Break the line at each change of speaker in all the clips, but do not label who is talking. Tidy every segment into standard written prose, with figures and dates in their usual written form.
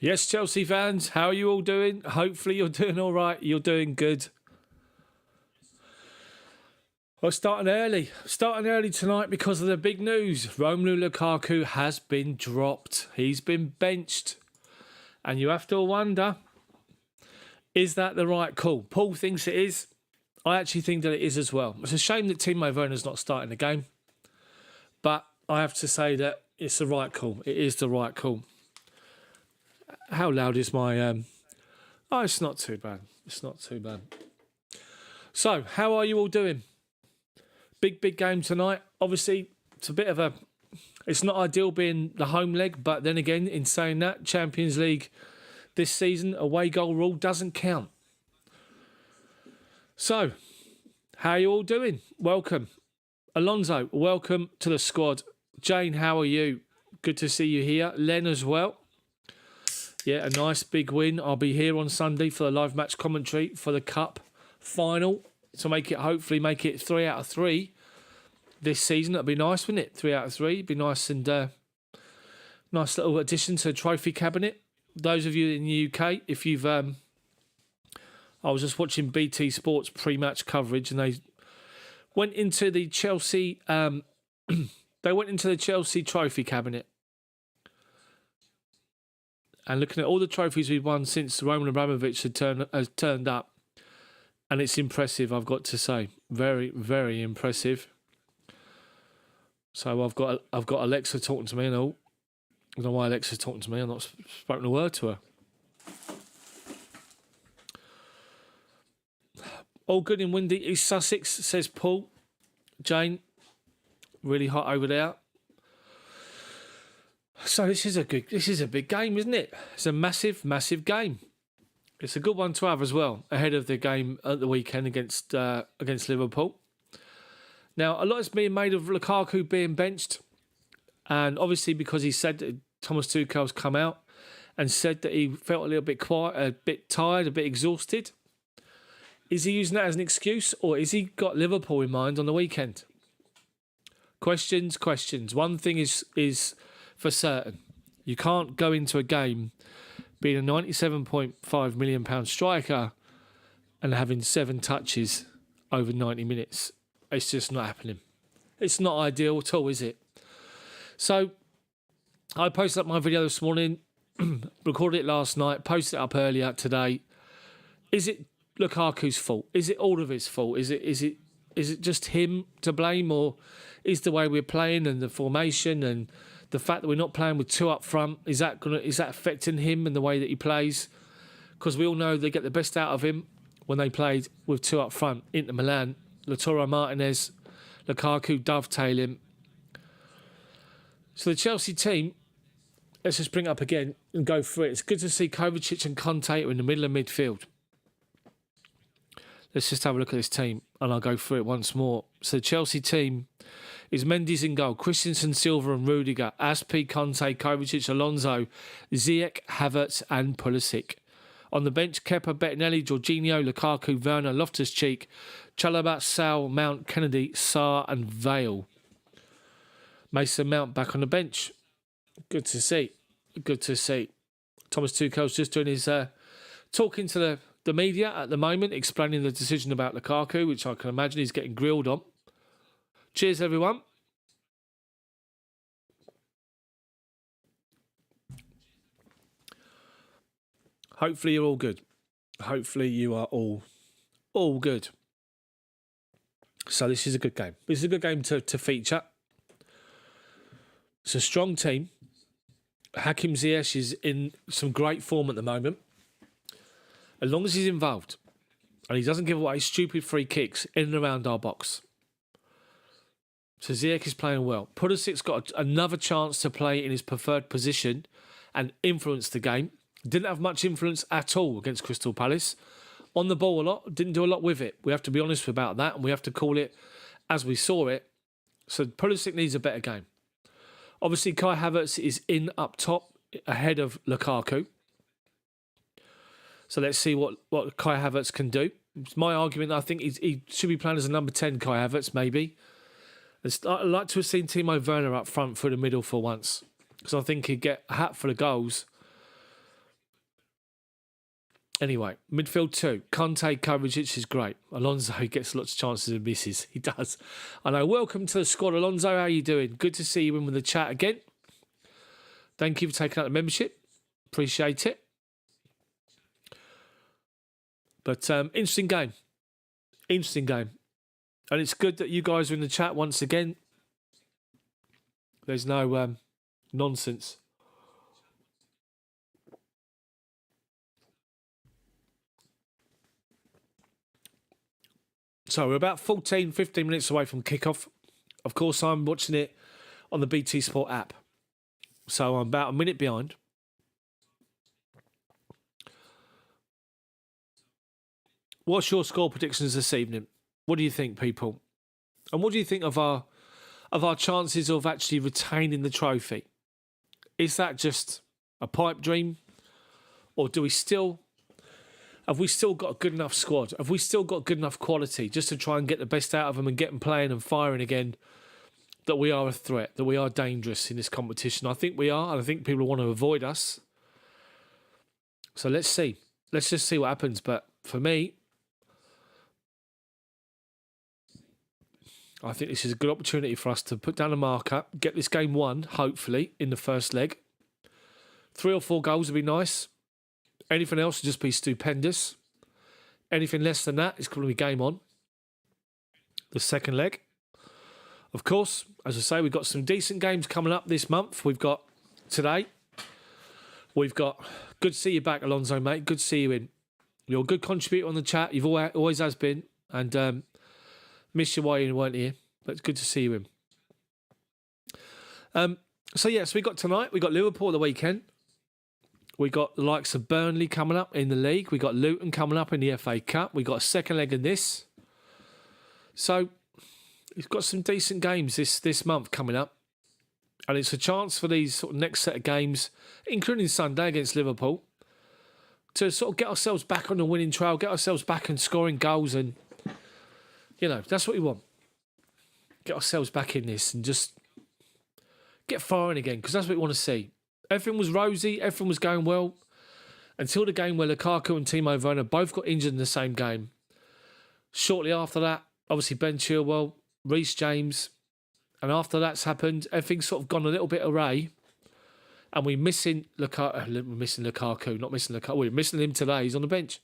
Yes, Chelsea fans, how are you all doing? Hopefully you're doing all right. You're doing good. Well, starting early tonight because of the big news. Romelu Lukaku has been dropped. He's been benched. And you have to wonder, is that the right call? Paul thinks it is. I actually think that it is as well. It's a shame that Timo Werner's not starting the game. But I have to say that it's the right call. It is the right call. How loud is my... Oh, it's not too bad. It's not too bad. So, how are you all doing? Big game tonight. Obviously, it's a bit of a... It's not ideal being the home leg, but then again, in saying that, Champions League this season, away goal rule doesn't count. So, how are you all doing? Welcome. Alonso, welcome to the squad. Jane, how are you? Good to see you here. Len as well. Yeah, a nice big win. I'll be here on Sunday for the live match commentary for the Cup final to hopefully make it 3 out of 3 this season. That'd be nice, wouldn't it? 3 out of 3. It'd be nice and nice little addition to the trophy cabinet. Those of you in the UK, if you've, I was just watching BT Sports pre-match coverage, and they went into the Chelsea, Chelsea trophy cabinet. And looking at all the trophies we've won since Roman Abramovich has turned up, and it's impressive, I've got to say, very, very impressive. So I've got Alexa talking to me and all. I don't know why Alexa's talking to me. I'm not spoken a word to her. All good in windy East Sussex, says Paul. Jane, really hot over there. So this is a big game, isn't it? It's a massive game. It's a good one to have as well ahead of the game at the weekend against Liverpool. Now, a lot is being made of Lukaku being benched, and obviously because he said that Thomas Tuchel's come out and said that he felt a little bit quiet, a bit tired, a bit exhausted. Is he using that as an excuse, or is he got Liverpool in mind on the weekend? Questions. One thing is for certain. You can't go into a game being a £97.5 million striker and having 7 touches over 90 minutes. It's just not happening. It's not ideal at all, is it? So, I posted up my video this morning, recorded it last night, posted it up earlier today. Is it Lukaku's fault? Is it all of his fault? Is it just him to blame, or is the way we're playing and the formation and the fact that we're not playing with 2 up front, is that affecting him and the way that he plays? Because we all know they get the best out of him when they played with 2 up front. Inter Milan, Lautaro Martinez, Lukaku dovetailing. So the Chelsea team, let's just bring it up again and go through it. It's good to see Kovacic and Conte in the middle of midfield. Let's just have a look at this team and I'll go through it once more. So the Chelsea team is Mendy's in goal, Christensen, Silva and Rudiger, Aspi, Conte, Kovacic, Alonso, Ziyech, Havertz and Pulisic. On the bench, Kepa, Bettinelli, Jorginho, Lukaku, Werner, Loftus-Cheek, Chalobah, Sal, Mount, Kennedy, Sarr and Vale. Mason Mount back on the bench. Good to see. Thomas Tuchel's just doing his talking to the media at the moment, explaining the decision about Lukaku, which I can imagine he's getting grilled on. Cheers, everyone. Hopefully you're all good. Hopefully you are all good. So this is a good game. This is a good game to feature. It's a strong team. Hakim Ziyech is in some great form at the moment. As long as he's involved and he doesn't give away stupid free kicks in and around our box. So Ziyech is playing well. Pulisic's got another chance to play in his preferred position and influence the game. Didn't have much influence at all against Crystal Palace. On the ball a lot, didn't do a lot with it. We have to be honest about that, and we have to call it as we saw it. So Pulisic needs a better game. Obviously, Kai Havertz is in up top ahead of Lukaku. So let's see what Kai Havertz can do. It's my argument. I think he should be playing as a number 10, Kai Havertz, maybe. I'd like to have seen Timo Werner up front through the middle for once, because I think he'd get a hat full of goals Anyway, midfield 2. Conte, Kovacic is great. Alonso gets lots of chances and misses. He does. I know. Welcome to the squad, Alonso. How are you doing? Good to see you in with the chat again. Thank you for taking out the membership. Appreciate it. But interesting game. Interesting game. And it's good that you guys are in the chat once again. There's no nonsense. So we're about 14, 15 minutes away from kickoff. Of course, I'm watching it on the BT Sport app. So I'm about a minute behind. What's your score predictions this evening? What do you think, people? And what do you think of our chances of actually retaining the trophy? Is that just a pipe dream? Or have we still got a good enough squad? Have we still got good enough quality just to try and get the best out of them and get them playing and firing again, that we are a threat, that we are dangerous in this competition? I think we are, and I think people want to avoid us. So let's see. Let's just see what happens. But for me, I think this is a good opportunity for us to put down a marker, get this game won, hopefully, in the first leg. 3 or 4 goals would be nice. Anything else would just be stupendous. Anything less than that is going to be game on. The second leg. Of course, as I say, we've got some decent games coming up this month. We've got today. We've got... Good to see you back, Alonso, mate. Good to see you in. You're a good contributor on the chat. You've always has been. And miss you while you weren't here. But it's good to see you in. So we got tonight. We got Liverpool at the weekend. We got the likes of Burnley coming up in the league. We got Luton coming up in the FA Cup. We got a second leg in this. So we've got some decent games this month coming up. And it's a chance for these sort of next set of games, including Sunday against Liverpool, to sort of get ourselves back on the winning trail, get ourselves back and scoring goals. And, you know, that's what we want. Get ourselves back in this and just get firing again, because that's what we want to see. Everything was rosy, everything was going well, until the game where Lukaku and Timo Werner both got injured in the same game. Shortly after that, obviously Ben Chilwell, Reece James, and after that's happened, everything's sort of gone a little bit awry. And we're missing Lukaku. We're missing him today. He's on the bench.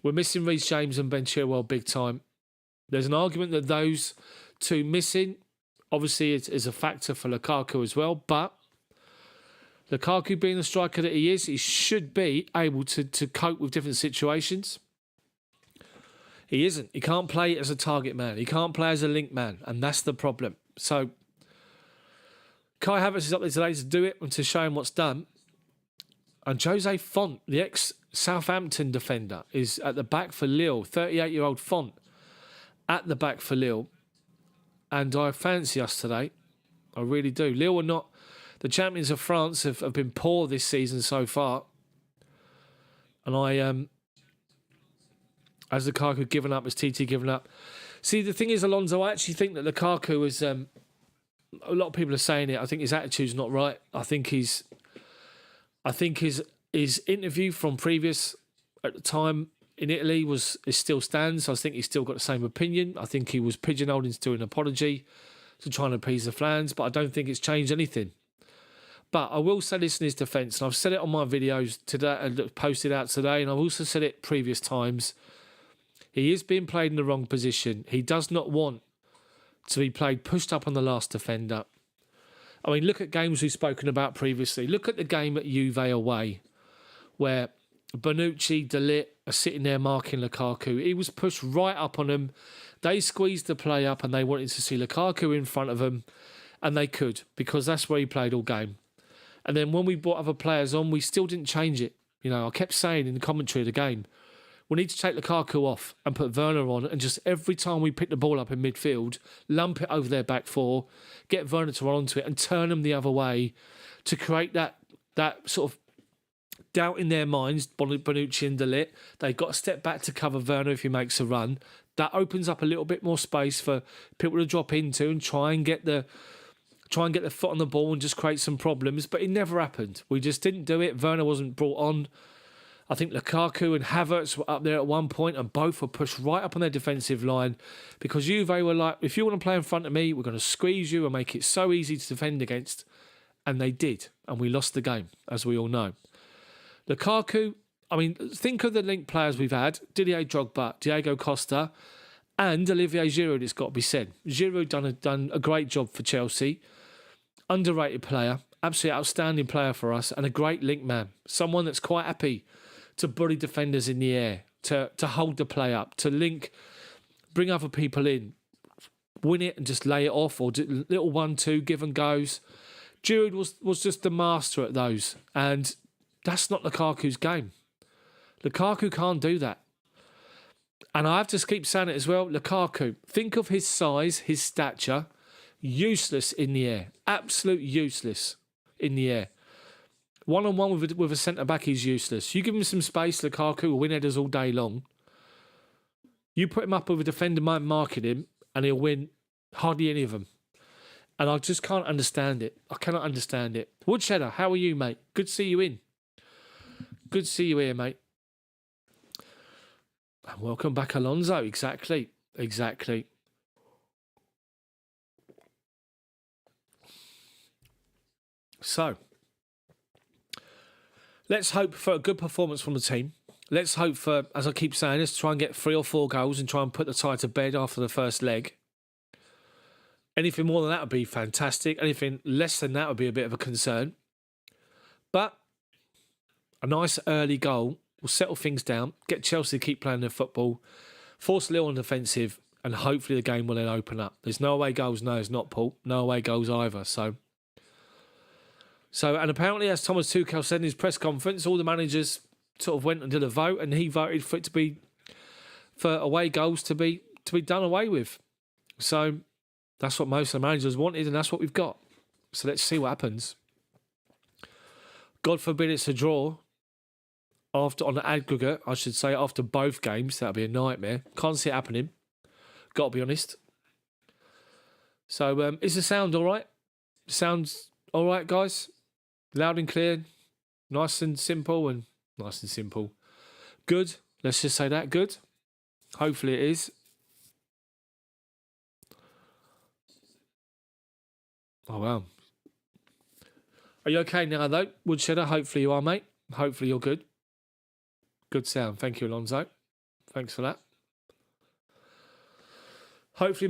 We're missing Reece James and Ben Chilwell big time. There's an argument that those two missing, obviously, is a factor for Lukaku as well. But Lukaku being the striker that he is, he should be able to cope with different situations. He isn't. He can't play as a target man. He can't play as a link man. And that's the problem. So Kai Havertz is up there today to do it and to show him what's done. And Jose Font, the ex-Southampton defender, is at the back for Lille. 38-year-old Font at the back for Lille. And I fancy us today. I really do. Lille are not... The champions of France have been poor this season so far. And has Lukaku given up? Has TT given up? See, the thing is, Alonso, I actually think that Lukaku is... a lot of people are saying it. I think his attitude's not right. I think his interview from previous at the time in Italy still stands. I think he's still got the same opinion. I think he was pigeonholed into doing an apology to try and appease the fans, but I don't think it's changed anything. But I will say this in his defence, and I've said it on my videos today, posted out today, and I've also said it previous times. He is being played in the wrong position. He does not want to be played pushed up on the last defender. I mean, look at games we've spoken about previously. Look at the game at Juve away, where Bonucci, De Ligt are sitting there marking Lukaku. He was pushed right up on them. They squeezed the play up and they wanted to see Lukaku in front of them, and they could, because that's where he played all game. And then when we brought other players on, we still didn't change it. You know, I kept saying in the commentary of the game, we need to take Lukaku off and put Werner on, and just every time we pick the ball up in midfield, lump it over their back four, get Werner to run onto it and turn them the other way to create that sort of doubt in their minds, Bonucci and De Ligt. They've got to step back to cover Werner if he makes a run. That opens up a little bit more space for people to drop into and try and get the foot on the ball and just create some problems. But it never happened. We just didn't do it. Werner wasn't brought on. I think Lukaku and Havertz were up there at one point, and both were pushed right up on their defensive line because Juve were like, if you want to play in front of me, we're going to squeeze you and make it so easy to defend against. And they did, and we lost the game, as we all know. Lukaku, I mean, think of the linked players we've had: Didier Drogba, Diego Costa, and Olivier Giroud. It's got to be said. Giroud done a great job for Chelsea. Underrated player, absolutely outstanding player for us, and a great link man. Someone that's quite happy to bully defenders in the air, to hold the play up, to link, bring other people in, win it and just lay it off, or do little 1-2 give and goes. Giroud was just the master at those, and that's not Lukaku's game. Lukaku can't do that. And I have to keep saying it as well. Lukaku, think of his size, his stature, useless in the air. Absolute useless in the air. One-on-one with a centre-back, he's useless. You give him some space, Lukaku will win headers all day long. You put him up with a defender, might market him, and he'll win hardly any of them. And I just can't understand it. I cannot understand it. Woodshedder, how are you, mate? Good to see you in. Good to see you here, mate. And welcome back, Alonso. Exactly. So, let's hope for a good performance from the team. Let's hope for, as I keep saying, let's try and get 3 or 4 goals and try and put the tie to bed after the first leg. Anything more than that would be fantastic. Anything less than that would be a bit of a concern. But a nice early goal will settle things down, get Chelsea to keep playing their football, force Lille on defensive, and hopefully the game will then open up. There's no away goals. No, it's not, Paul. No away goals either. So, and apparently, as Thomas Tuchel said in his press conference, all the managers sort of went and did a vote, and he voted for it to be, for away goals to be done away with. So that's what most of the managers wanted, and that's what we've got. So let's see what happens. God forbid it's a draw. On the aggregate, I should say, after both games, that'd be a nightmare. Can't see it happening. Got to be honest. So, is the sound all right? Sounds all right, guys? Loud and clear, nice and simple. Good. Let's just say that. Good. Hopefully it is. Oh, wow. Are you okay now, though, Woodshedder? Hopefully you are, mate. Hopefully you're good. Good sound. Thank you, Alonso. Thanks for that. Hopefully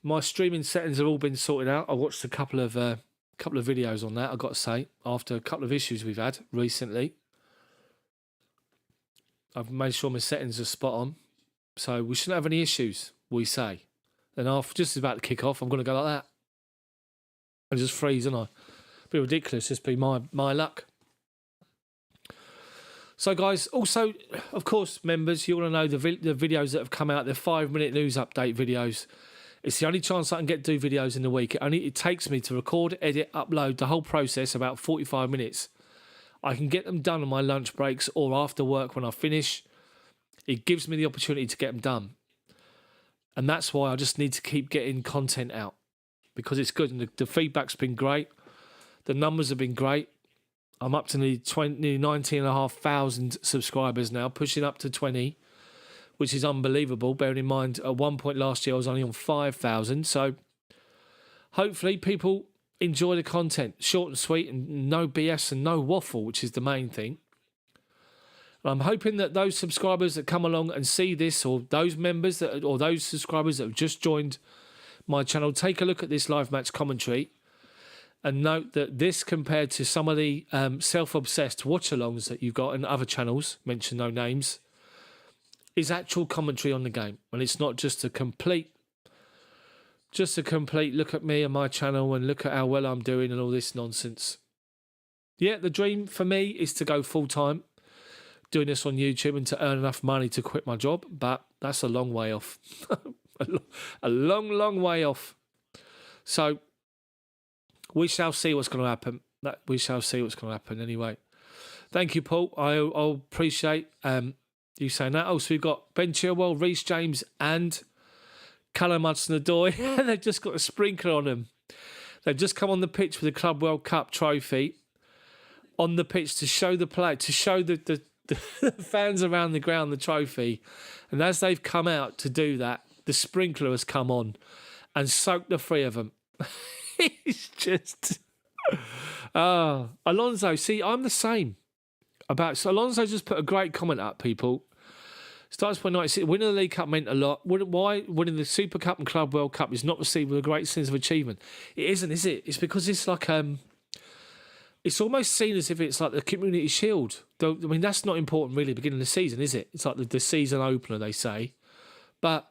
my streaming settings have all been sorted out. I watched a couple of videos on that, I've got to say, after a couple of issues we've had recently. I've made sure my settings are spot on. So we shouldn't have any issues, we say. Then after just about to kick off, I'm going to go like that. And just freeze, and I be ridiculous, just be my luck. So guys, also, of course, members, you want to know the videos that have come out, the 5-minute news update videos. It's the only chance I can get to do videos in the week. It takes me to record, edit, upload, the whole process about 45 minutes. I can get them done on my lunch breaks or after work when I finish. It gives me the opportunity to get them done. And that's why I just need to keep getting content out, because it's good. And the feedback's been great. The numbers have been great. I'm up to nearly 19,500 subscribers now, pushing up to 20, which is unbelievable. Bearing in mind, at one point last year, I was only on 5,000. So hopefully people enjoy the content. Short and sweet and no BS and no waffle, which is the main thing. And I'm hoping that those subscribers that come along and see this, or those members or those subscribers that have just joined my channel, take a look at this live match commentary and note that this, compared to some of the self-obsessed watch-alongs that you've got in other channels, mention no names, is actual commentary on the game. And it's not just a complete look at me and my channel and look at how well I'm doing and all this nonsense. Yeah, the dream for me is to go full-time doing this on YouTube and to earn enough money to quit my job, but that's a long way off. A long way off. So we shall see what's going to happen. We shall see what's going to happen anyway. Thank you, Paul. I'll appreciate you saying that. Also, we've got Ben Chilwell, Reece James and Callum Hudson-Odoi. They've just got a sprinkler on them. They've just come on the pitch with the Club World Cup trophy on the pitch to show the play, to show the the fans around the ground, the trophy. And as they've come out to do that, the sprinkler has come on and soaked the three of them. It's just... Alonso, see, I'm the same. So Alonso just put a great comment up, people. Starts by 96. Winning the League Cup meant a lot. Why winning the Super Cup and Club World Cup is not received with a great sense of achievement? It isn't, is it? It's because it's like... it's almost seen as if it's like the Community Shield. Though, I mean, that's not important really, beginning of the season, is it? It's like the season opener, they say. But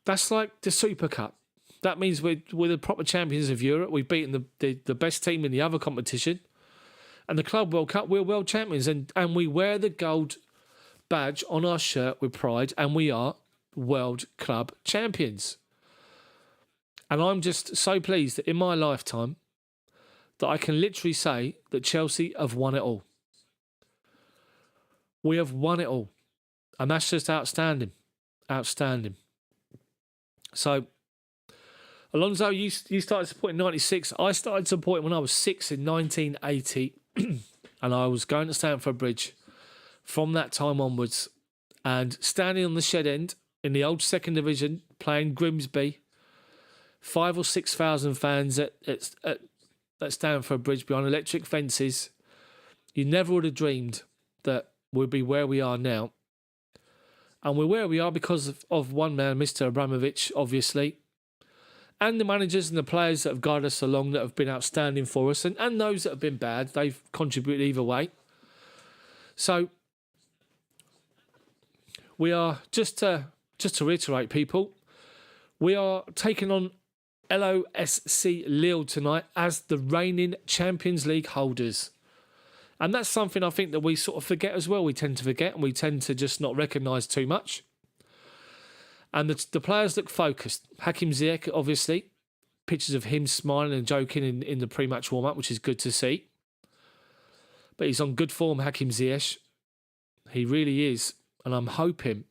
that's like the Super Cup. That means we're the proper champions of Europe. We've beaten the best team in the other competition. And the Club World Cup, we're world champions. And we wear the gold badge on our shirt with pride. And we are world club champions. And I'm just so pleased that in my lifetime that I can literally say that Chelsea have won it all. We have won it all. And that's just outstanding. Outstanding. So... Alonso, you started supporting 96. I started supporting when I was 6 in 1980. And I was going to Stamford Bridge from that time onwards. And standing on the shed end in the old second division, playing Grimsby. 5,000 or 6,000 fans at Stamford Bridge behind electric fences. You never would have dreamed that we'd be where we are now. And we're where we are because of one man, Mr. Abramovich, obviously. And the managers and the players that have guided us along that have been outstanding for us, and those that have been bad, they've contributed either way. So we are, just to reiterate, people, we are taking on Lille OSC Lille tonight as the reigning Champions League holders. And that's something I think that we sort of forget as well. We tend to forget and we tend to just not recognise too much. And the players look focused. Hakim Ziyech, obviously. Pictures of him smiling and joking in the pre-match warm-up, which is good to see. But he's on good form, Hakim Ziyech. He really is. And I'm hoping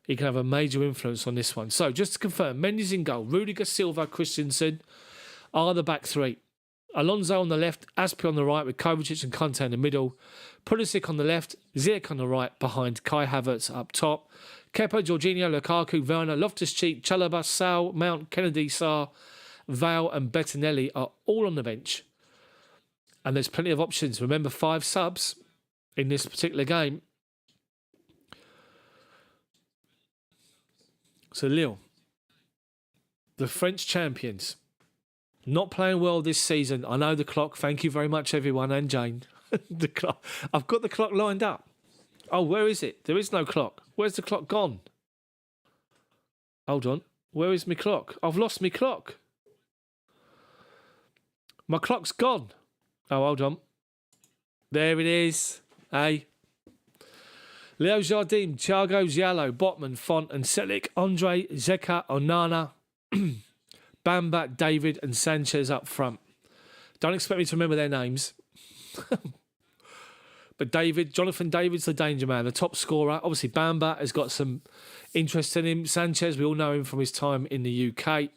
he can have a major influence on this one. So, just to confirm, Mendy's in goal. Rudiger, Silva, Christensen are the back three. Alonso on the left, Aspi on the right with Kovacic and Conte in the middle. Pulisic on the left, Ziyech on the right behind Kai Havertz up top. Kepa, Jorginho, Lukaku, Werner, Loftus-Cheek, Chalobah, Sal, Mount, Kennedy, Sarr, Val and Bettinelli are all on the bench. And there's plenty of options. Remember, 5 subs in this particular game. So Lille, the French champions, not playing well this season. I know the clock. Thank you very much, everyone, and Jane. The clock. I've got the clock lined up. Oh, where is it? There is no clock. Where's the clock gone? Hold on. Where is my clock? I've lost my clock. My clock's gone. Oh, hold on. There it is. Hey. Leo Jardim, Thiago Giallo, Botman, Font and Selic, Andre, Zeka, Onana, Bamba, David and Sanchez up front. Don't expect me to remember their names. But Jonathan David's the danger man, the top scorer. Obviously, Bamba has got some interest in him. Sanchez, we all know him from his time in the UK.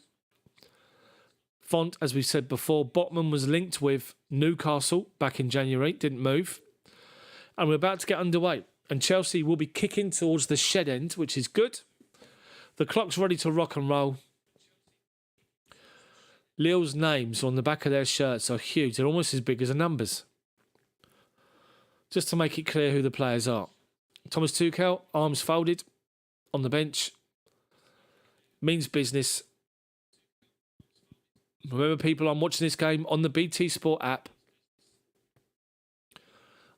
Font, as we said before, Botman was linked with Newcastle back in January, didn't move. And we're about to get underway. And Chelsea will be kicking towards the shed end, which is good. The clock's ready to rock and roll. Lille's names on the back of their shirts are huge. They're almost as big as the numbers. Just to make it clear who the players are. Thomas Tuchel, arms folded, on the bench. Means business. Remember, people, I'm watching this game on the BT Sport app.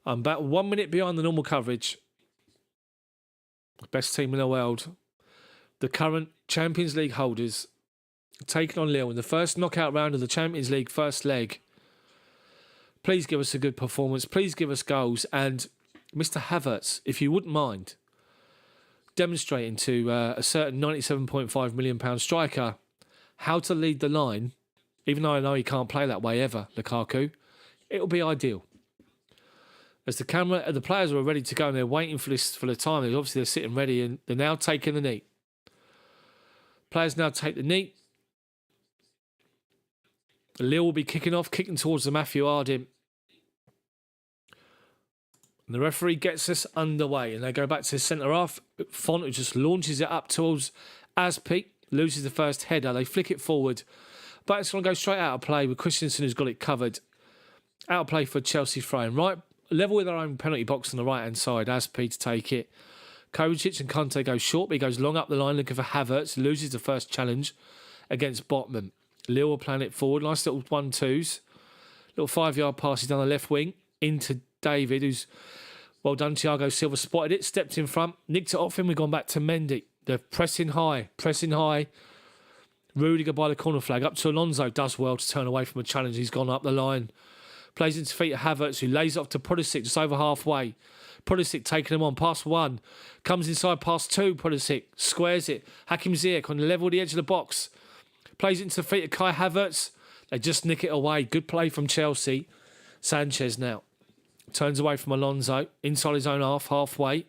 I'm about 1 minute behind the normal coverage. Best team in the world. The current Champions League holders taking on Lille in the first knockout round of the Champions League first leg. Please give us a good performance. Please give us goals. And Mr. Havertz, if you wouldn't mind, demonstrating to a certain £97.5 million striker how to lead the line, even though I know he can't play that way ever, Lukaku, it'll be ideal. As the players are ready to go and they're waiting for the time. They're sitting ready and they're now taking the knee. Players now take the knee. Lille will be kicking towards the Matthew Ardim. And the referee gets us underway, and they go back to the centre half. Font, who just launches it up towards Aspi, loses the first header. They flick it forward, but it's going to go straight out of play with Christensen, who's got it covered. Out of play for Chelsea throwing. Right, level with their own penalty box on the right-hand side. Aspi to take it. Kovacic and Conte go short, but he goes long up the line looking for Havertz. Loses the first challenge against Botman. Lille are playing it forward. Nice little 1-2s. Little 5-yard passes down the left wing into David, who's well done. Thiago Silva spotted it, stepped in front, nicked it off him. We've gone back to Mendy. They're pressing high. Rudiger by the corner flag. Up to Alonso. Does well to turn away from a challenge. He's gone up the line. Plays into feet of Havertz, who lays off to Pulisic just over halfway. Pulisic taking him on past 1. Comes inside past 2. Pulisic squares it. Hakim Ziyech on the level of the edge of the box. Plays it into the feet of Kai Havertz. They just nick it away. Good play from Chelsea. Sanchez now turns away from Alonso. Inside his own half, halfway.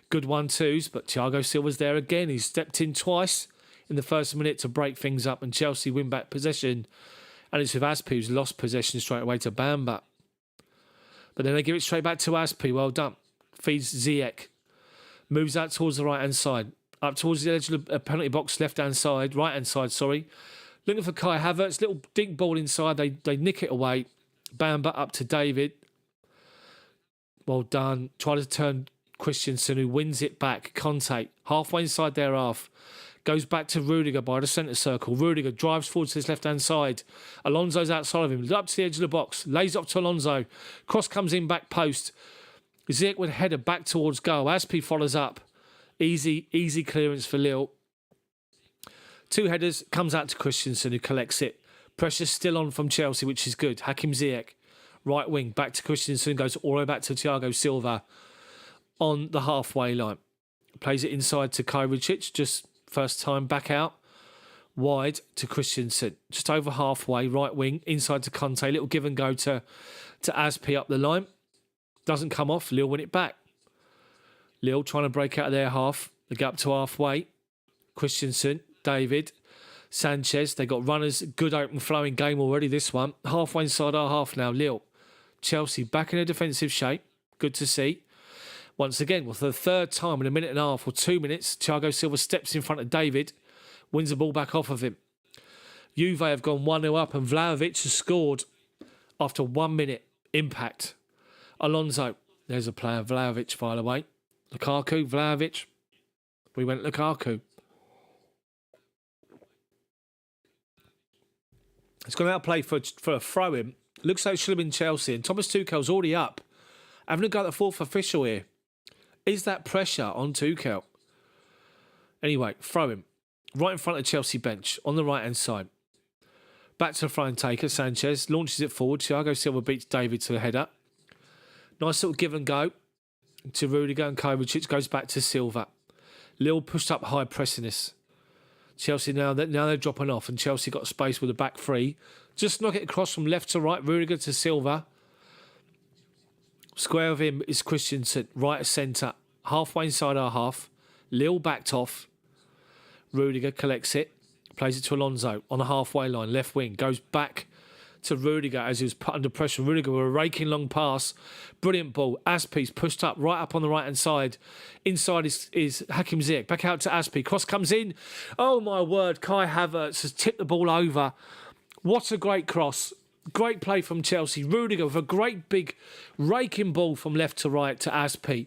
Good 1-2s, but Thiago Silva's there again. He's stepped in twice in the first minute to break things up, and Chelsea win back possession. And it's with Aspi, who's lost possession straight away to Bamba. But then they give it straight back to Aspi. Well done. Feeds Ziyech. Moves out towards the right-hand side. Up towards the edge of the penalty box, left-hand side. Right-hand side, sorry. Looking for Kai Havertz. Little dink ball inside. They nick it away. Bamba up to David. Well done. Try to turn Christensen, who wins it back. Conte, halfway inside their half. Goes back to Rudiger by the centre circle. Rudiger drives forward to his left-hand side. Alonso's outside of him. Up to the edge of the box. Lays up to Alonso. Cross comes in back post. Ziyech with a header back towards goal. Aspi follows up. Easy clearance for Lille. 2 headers. Comes out to Christensen, who collects it. Pressure's still on from Chelsea, which is good. Hakim Ziyech. Right wing. Back to Christensen. Goes all the way back to Thiago Silva on the halfway line. Plays it inside to Kovacic. Just first time back out. Wide to Christensen. Just over halfway. Right wing. Inside to Conte. Little give and go to Aspi up the line. Doesn't come off. Lille win it back. Lille trying to break out of their half. They get up to halfway. Christensen. David. Sanchez. They got runners. Good open flowing game already, this one. Halfway inside our half now. Lille. Chelsea back in a defensive shape. Good to see. Once again, well, for the third time in a minute and a half or 2 minutes, Thiago Silva steps in front of David, wins the ball back off of him. Juve have gone 1-0 up, and Vlahovic has scored after 1 minute. Impact. Alonso. There's a player, Vlahovic, by the way. Lukaku, Vlahovic. We went Lukaku. It's gone out of play for a throw-in. Looks like it should have been Chelsea, and Thomas Tuchel's already up. Having a go at the fourth official here. Is that pressure on Tuchel? Anyway, throw him. Right in front of Chelsea bench, on the right-hand side. Back to the throw and taker, Sanchez. Launches it forward. Thiago Silva beats David to the header. Nice little give and go to Rudiger, and Kovacic goes back to Silva. Lille pushed up high, pressing this. Chelsea now they're dropping off, and Chelsea got space with the back three. Just knock it across from left to right. Rudiger to Silva. Square of him is Christensen, right of centre, halfway inside our half. Lille backed off. Rudiger collects it, plays it to Alonso on the halfway line, left wing, goes back to Rudiger as he was put under pressure. Rudiger with a raking long pass. Brilliant ball. Aspi's pushed up, right up on the right-hand side. Inside is Hakim Ziyech. Back out to Aspi. Cross comes in. Oh, my word. Kai Havertz has tipped the ball over. What a great cross. Great play from Chelsea. Rudiger with a great big raking ball from left to right to Aspi.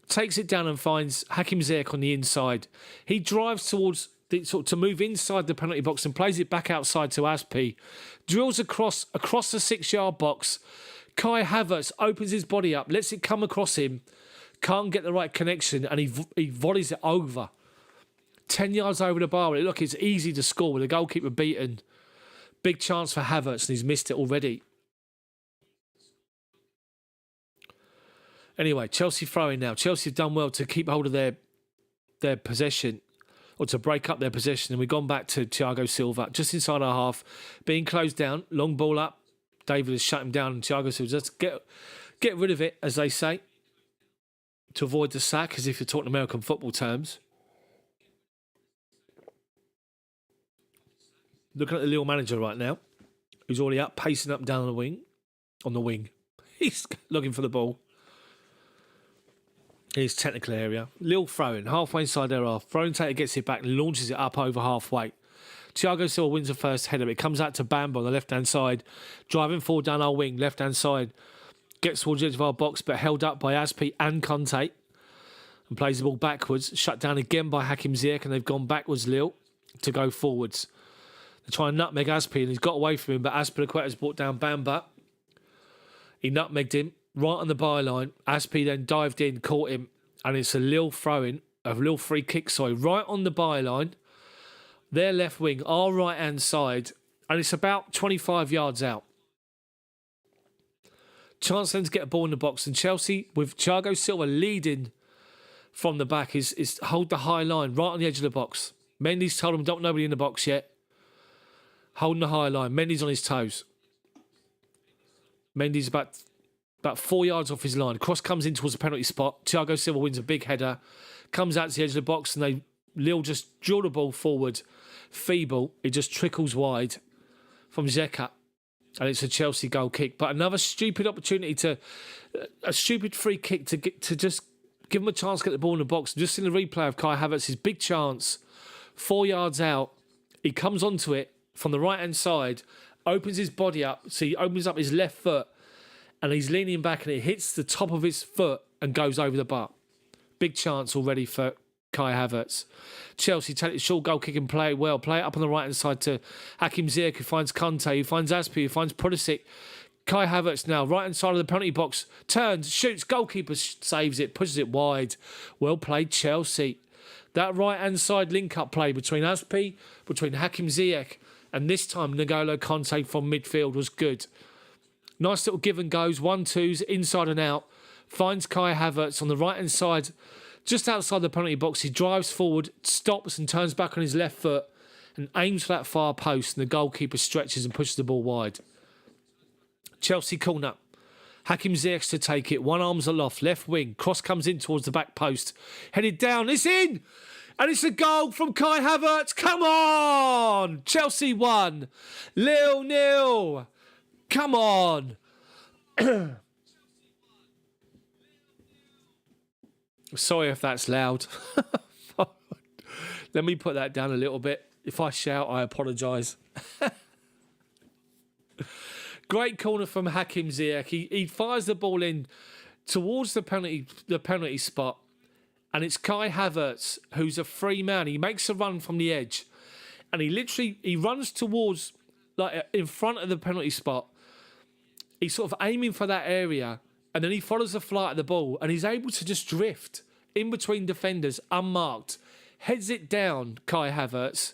Takes it down and finds Hakim Ziyech on the inside. He drives towards to move inside the penalty box and plays it back outside to Aspi. Drills across the 6-yard box. Kai Havertz opens his body up, lets it come across him. Can't get the right connection, and he volleys it over. 10 yards over the bar. Look, it's easy to score with the goalkeeper beaten. Big chance for Havertz, and he's missed it already. Anyway, Chelsea throwing now. Chelsea have done well to keep hold of their possession, or to break up their possession, and we've gone back to Thiago Silva, just inside our half, being closed down, long ball up. David has shut him down, and Thiago Silva just get rid of it, as they say, to avoid the sack, as if you're talking American football terms. Looking at the Lille manager right now, who's already up, pacing up and down on the wing. He's looking for the ball. his technical area. Lille throwing, halfway inside their half. Throwing taker gets it back and launches it up over halfway. Thiago Silva wins the first header. It comes out to Bamba on the left-hand side. Driving forward down our wing, left-hand side. Gets towards the edge of our box, but held up by Aspi and Conte. And plays the ball backwards. Shut down again by Hakim Ziyech, and they've gone backwards, Lille, to go forwards. They try and nutmeg Aspi, and he's got away from him, but Aspilicueta's brought down Bamba. He nutmegged him right on the byline. Aspi then dived in, caught him, and it's a Lille throw-in, a Lille free kick, right on the byline. Their left wing, our right-hand side, and it's about 25 yards out. Chance then to get a ball in the box, and Chelsea, with Thiago Silva leading from the back, is hold the high line right on the edge of the box. Mendy's told him, don't nobody in the box yet. Holding the high line. Mendy's on his toes. Mendy's about 4 yards off his line. Cross comes in towards the penalty spot. Thiago Silva wins a big header. Comes out to the edge of the box, and Lille just drill the ball forward. Feeble. It just trickles wide from Zeka. And it's a Chelsea goal kick. But another stupid opportunity a stupid free kick to just give him a chance to get the ball in the box. Just in the replay of Kai Havertz's big chance, 4 yards out, he comes onto it from the right-hand side, opens his body up, so he opens up his left foot, and he's leaning back, and it hits the top of his foot and goes over the bar. Big chance already for Kai Havertz. Chelsea take the short goal kick and play it well. Play it up on the right-hand side to Hakim Ziyech, who finds Conte, who finds Aspi, who finds Pulisic. Kai Havertz now, right-hand side of the penalty box, turns, shoots, goalkeeper saves it, pushes it wide. Well played, Chelsea. That right-hand side link-up play between Aspi, between Hakim Ziyech, and this time N'Golo Conte from midfield was good. Nice little give and goes, 1-2s, inside and out. Finds Kai Havertz on the right-hand side, just outside the penalty box. He drives forward, stops and turns back on his left foot and aims for that far post, and the goalkeeper stretches and pushes the ball wide. Chelsea corner. Hakim Ziyech to take it. One arm's aloft, left wing. Cross comes in towards the back post. Headed down. It's in! And it's a goal from Kai Havertz. Come on! Chelsea 1. Lille 0. Come on. Sorry if that's loud. Let me put that down a little bit. If I shout, I apologise. Great corner from Hakim Ziyech. He fires the ball in towards the penalty spot, and it's Kai Havertz who's a free man. He makes a run from the edge, and he runs towards, like, in front of the penalty spot. He's sort of aiming for that area, and then he follows the flight of the ball, and he's able to just drift in between defenders unmarked, heads it down, Kai Havertz,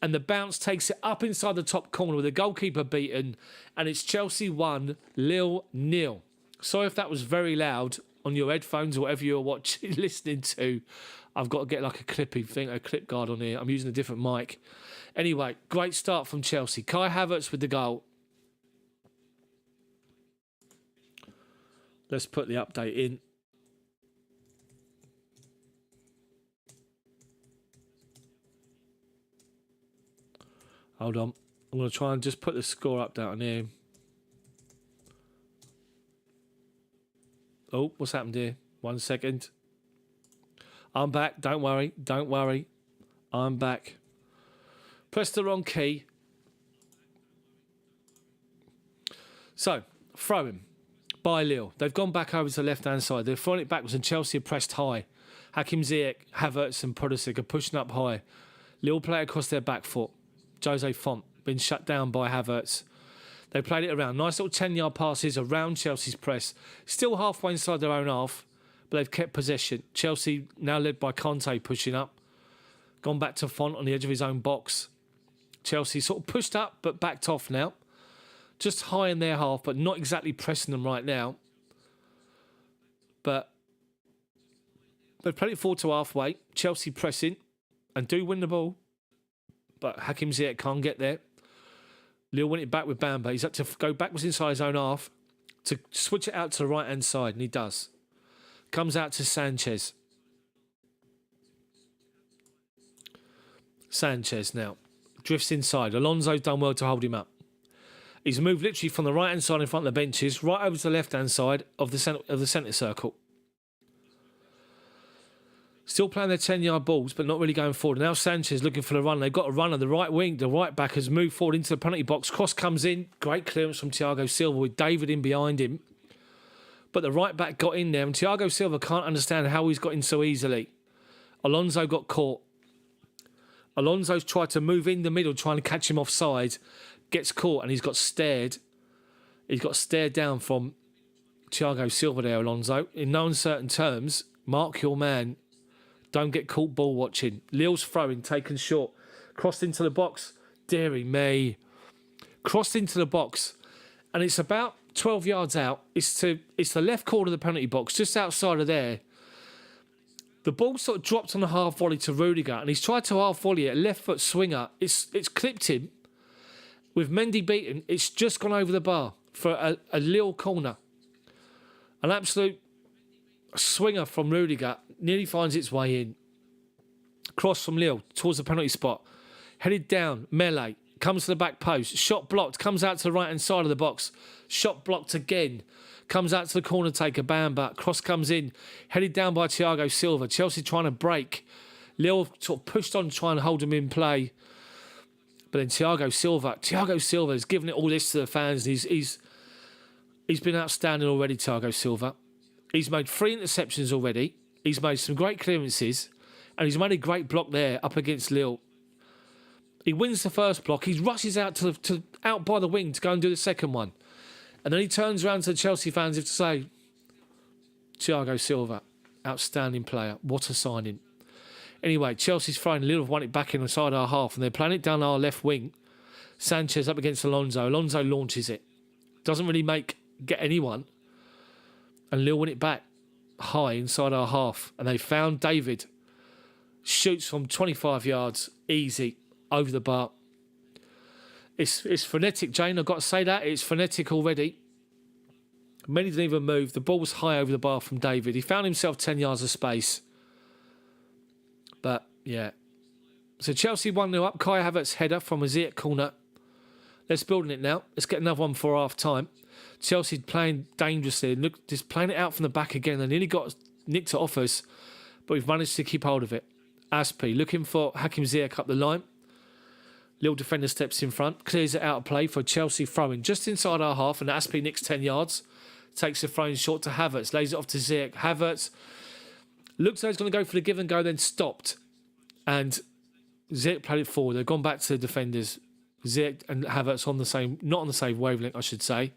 and the bounce takes it up inside the top corner with the goalkeeper beaten, and it's Chelsea 1, Lille 0. Sorry if that was very loud on your headphones or whatever you're listening to. I've got to get like a clip guard on here. I'm using a different mic. Anyway, great start from Chelsea. Kai Havertz with the goal. Let's put the update in. Hold on. I'm going to try and just put the score update on here. Oh, what's happened here? 1 second. I'm back. Don't worry. Don't worry. I'm back. Press the wrong key. So, throwing by Lille. They've gone back over to the left-hand side. They're throwing it backwards, and Chelsea are pressed high. Hakim Ziyech, Havertz and Pulisic are pushing up high. Lille play across their back foot. Jose Font been shut down by Havertz. They played it around. Nice little 10-yard passes around Chelsea's press. Still halfway inside their own half, but they've kept possession. Chelsea now led by Conte pushing up. Gone back to Font on the edge of his own box. Chelsea sort of pushed up but backed off now. Just high in their half, but not exactly pressing them right now. But they've played it forward to halfway. Chelsea pressing and do win the ball. But Hakim Ziyech can't get there. Lille win it back with Bamba. He's had to go backwards inside his own half to switch it out to the right-hand side, and he does. Comes out to Sanchez. Sanchez now drifts inside. Alonso's done well to hold him up. He's moved literally from the right-hand side in front of the benches right over to the left-hand side of the centre circle. Still playing their 10-yard balls, but not really going forward. Now Sanchez looking for the run. They've got a runner. The right wing, the right back has moved forward into the penalty box. Cross comes in. Great clearance from Thiago Silva with David in behind him. But the right back got in there, and Thiago Silva can't understand how he's got in so easily. Alonso got caught. Alonso's tried to move in the middle, trying to catch him offside. Gets caught, and he's got stared. He's got stared down from Thiago Silva there, Alonso. In no uncertain terms, mark your man. Don't get caught ball watching. Lille's throwing, taken short. Crossed into the box. Deary me. Crossed into the box. And it's about 12 yards out. It's the left corner of the penalty box, just outside of there. The ball sort of dropped on the half volley to Rudiger, and he's tried to half volley it, a left foot swinger. It's clipped him. With Mendy beaten, it's just gone over the bar for a Lille corner. An absolute swinger from Rudiger nearly finds its way in. Cross from Lille towards the penalty spot. Headed down, melee. Comes to the back post. Shot blocked. Comes out to the right-hand side of the box. Shot blocked again. Comes out to the corner taker. Bamba. Cross comes in. Headed down by Thiago Silva. Chelsea trying to break. Lille sort of pushed on trying to hold him in play. But then Thiago Silva has given it all this to the fans. He's been outstanding already, Thiago Silva. He's made 3 interceptions already. He's made some great clearances. And he's made a great block there up against Lille. He wins the first block. He rushes out to out by the wing to go and do the second one. And then he turns around to the Chelsea fans to say, Thiago Silva, outstanding player. What a signing. Anyway, Chelsea's throwing. Lille have won it back inside our half, and they're playing it down our left wing. Sanchez up against Alonso. Alonso launches it. Doesn't really get anyone. And Lille win it back high inside our half. And they found David. Shoots from 25 yards. Easy. Over the bar. It's frenetic, Jane. I've got to say that. It's frenetic already. Many didn't even move. The ball was high over the bar from David. He found himself 10 yards of space. But, yeah. So Chelsea 1-0 up. Kai Havertz header from a Ziyech corner. Let's build on it now. Let's get another one for half time. Chelsea playing dangerously. Look, just playing it out from the back again. They nearly got nicked it off us. But we've managed to keep hold of it. Aspi looking for Hakim Ziyech up the line. Lille defender steps in front, clears it out of play for Chelsea throwing just inside our half, and Aspi nicks 10 yards, takes the throw in short to Havertz, lays it off to Ziyech. Havertz looks like he's going to go for the give and go, then stopped, and Ziyech played it forward. They've gone back to the defenders. Ziyech and Havertz on the same, not on the same wavelength, I should say.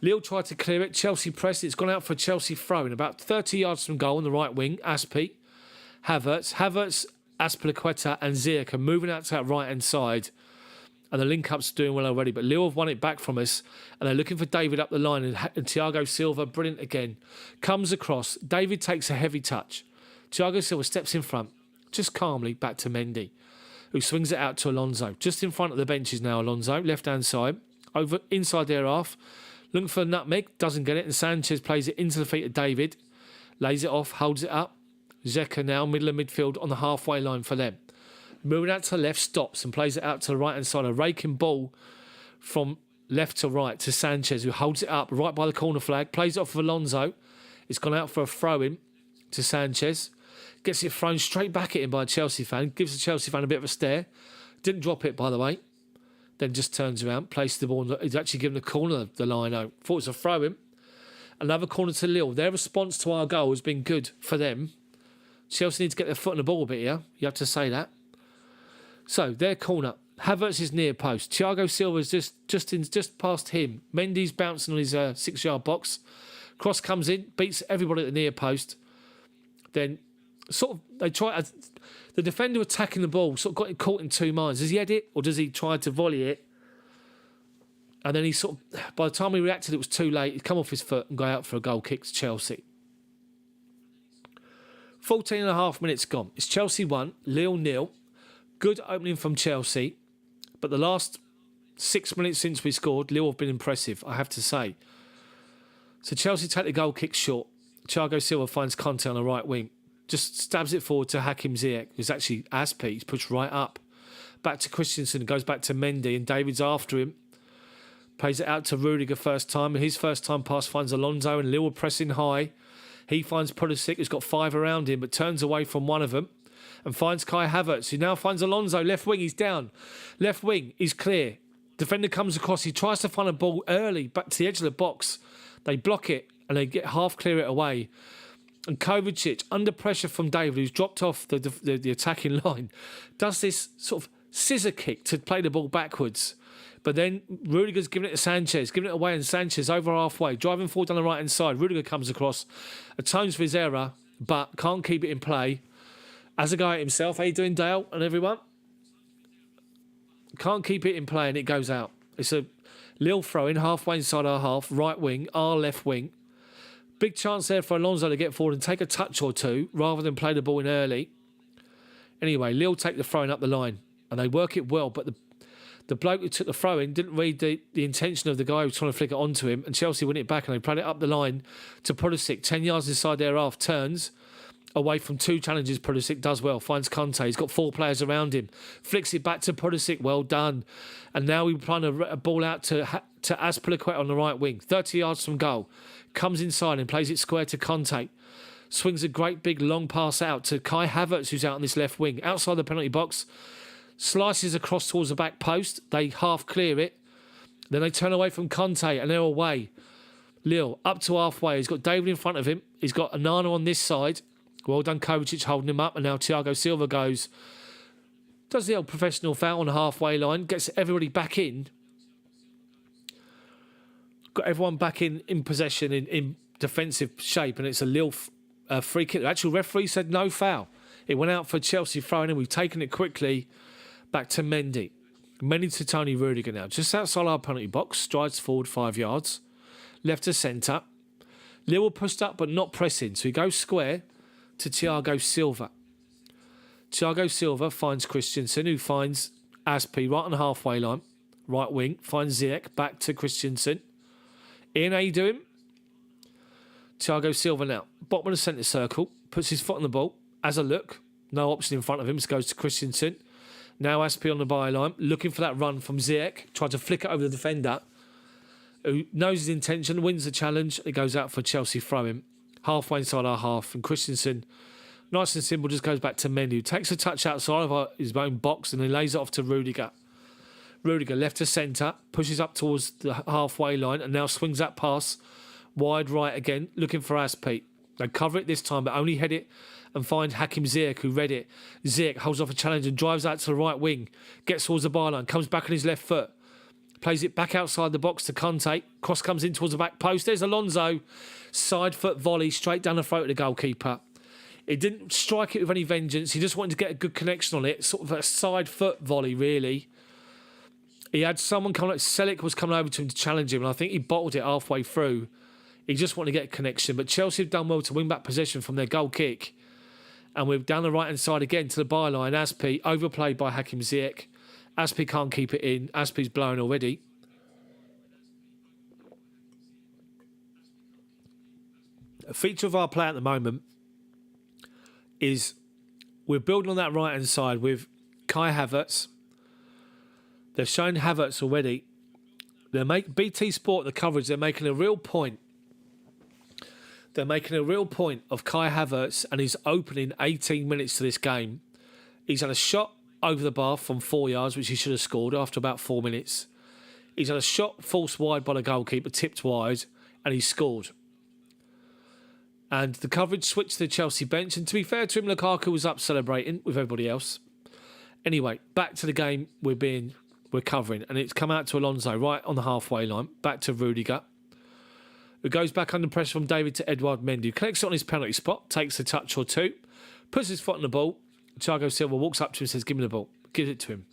Lille tried to clear it. Chelsea pressed. It's gone out for Chelsea throwing about 30 yards from goal on the right wing. Aspi, Havertz. Azpilicueta and Ziyech are moving out to that right-hand side, and the link-up's doing well already, but Lille have won it back from us, and they're looking for David up the line, and Thiago Silva, brilliant again, comes across. David takes a heavy touch. Thiago Silva steps in front, just calmly back to Mendy, who swings it out to Alonso. Just in front of the benches now, Alonso, left-hand side, over inside their half, looking for a nutmeg, doesn't get it, and Sanchez plays it into the feet of David, lays it off, holds it up. Zeka now, middle of midfield on the halfway line for them. Moving out to the left, stops and plays it out to the right-hand side. A raking ball from left to right to Sanchez, who holds it up right by the corner flag. Plays it off for Alonso. It's gone out for a throw-in to Sanchez. Gets it thrown straight back at him by a Chelsea fan. Gives the Chelsea fan a bit of a stare. Didn't drop it, by the way. Then just turns around, places the ball. He's actually given the corner the line out. Thought it was a throw-in. Another corner to Lille. Their response to our goal has been good for them. Chelsea need to get their foot on the ball a bit here. You have to say that. So, their corner. Havertz is near post. Thiago Silva's just past him. Mendy's bouncing on his 6-yard box. Cross comes in, beats everybody at the near post. Then, the defender attacking the ball, sort of got caught in two minds. Does he head it, or does he try to volley it? And then by the time he reacted, it was too late. He'd come off his foot and go out for a goal kick to Chelsea. 14 and a half minutes gone. It's Chelsea 1, Lille 0. Good opening from Chelsea. But the last 6 minutes since we scored, Lille have been impressive, I have to say. So Chelsea take the goal kick short. Thiago Silva finds Conte on the right wing. Just stabs it forward to Hakim Ziyech, who's actually Aspi. He's pushed right up. Back to Christensen, goes back to Mendy, and David's after him. Plays it out to Rudiger first time. His first time pass finds Alonso, and Lille pressing high. He finds Pulisic, who's got 5 around him, but turns away from one of them and finds Kai Havertz, who now finds Alonso. Left wing, he's down. Left wing, he's clear. Defender comes across. He tries to find a ball early back to the edge of the box. They block it and they get half clear it away. And Kovacic, under pressure from David, who's dropped off the attacking line, does this sort of scissor kick to play the ball backwards. But then Rudiger's giving it to Sanchez, giving it away, and Sanchez over halfway, driving forward down the right-hand side. Rudiger comes across, atones for his error, but can't keep it in play. As a guy himself, how you doing, Dale and everyone? Can't keep it in play and it goes out. It's a Lille throw in halfway inside our half, right wing, our left wing. Big chance there for Alonso to get forward and take a touch or two rather than play the ball in early. Anyway, Lille take the throw in up the line and they work it well, but the bloke who took the throw in didn't read the intention of the guy who was trying to flick it onto him, and Chelsea win it back and they played it up the line to Pulisic, 10 yards inside their half, turns away from 2 challenges. Pulisic does well, finds Conte, he's got 4 players around him, flicks it back to Pulisic, well done. And now we're playing a ball out to Azpilicueta on the right wing, 30 yards from goal, comes inside and plays it square to Conte, swings a great big long pass out to Kai Havertz, who's out on this left wing, outside the penalty box, slices across towards the back post, they half clear it, then they turn away from Conte and they're away. Lille up to halfway, he's got David in front of him, he's got Onana on this side. Well done, Kovacic holding him up, and now Thiago Silva does the old professional foul on the halfway line, gets everybody back in. Got everyone back in possession, in defensive shape, and it's a Lille free kick. The actual referee said no foul. It went out for Chelsea throwing in. We've taken it quickly back to Mendy. Mendy to Tony Rudiger now. Just outside our penalty box, strides forward 5 yards. Left to centre. Lille pushed up but not pressing, so he goes square to Thiago Silva. Thiago Silva finds Christensen, who finds Aspi right on the halfway line. Right wing, finds Ziyech, back to Christensen. Ian, how you doing? Thiago Silva now, bottom of the centre circle, puts his foot on the ball, has a look, no option in front of him, so goes to Christensen. Now Aspi on the byline, looking for that run from Ziyech, tried to flick it over the defender, who knows his intention, wins the challenge, it goes out for Chelsea throw-in. Halfway inside our half, and Christensen, nice and simple, just goes back to Mendy, who takes a touch outside of his own box and then lays it off to Rudiger. Rudiger left to centre, pushes up towards the halfway line and now swings that pass wide right again, looking for Aspi. They cover it this time, but only head it and find Hakim Ziyech, who read it. Ziyech holds off a challenge and drives out to the right wing, gets towards the byline, comes back on his left foot, plays it back outside the box to Conte. Cross comes in towards the back post. There's Alonso. Side foot volley straight down the throat of the goalkeeper. He didn't strike it with any vengeance. He just wanted to get a good connection on it. Sort of a side foot volley, really. He had someone coming, Selic was coming over to him to challenge him, and I think he bottled it halfway through. He just wanted to get a connection. But Chelsea have done well to win back possession from their goal kick. And we're down the right-hand side again to the byline. Aspi, overplayed by Hakim Ziyech. Aspi can't keep it in. Aspi's blown already. A feature of our play at the moment is we're building on that right-hand side with Kai Havertz. They've shown Havertz already. BT Sport, the coverage, they're making a real point. They're making a real point of Kai Havertz and his opening 18 minutes to this game. He's had a shot over the bar from 4 yards, which he should have scored after about 4 minutes. He's had a shot forced wide by the goalkeeper, tipped wide, and he scored. And the coverage switched to the Chelsea bench. And to be fair to him, Lukaku was up celebrating with everybody else. Anyway, back to the game we're covering. And it's come out to Alonso right on the halfway line. Back to Rudiger, who goes back under pressure from David to Edouard Mendy, who connects it on his penalty spot, takes a touch or two, puts his foot on the ball. Thiago Silva walks up to him and says, give me the ball. Gives it to him.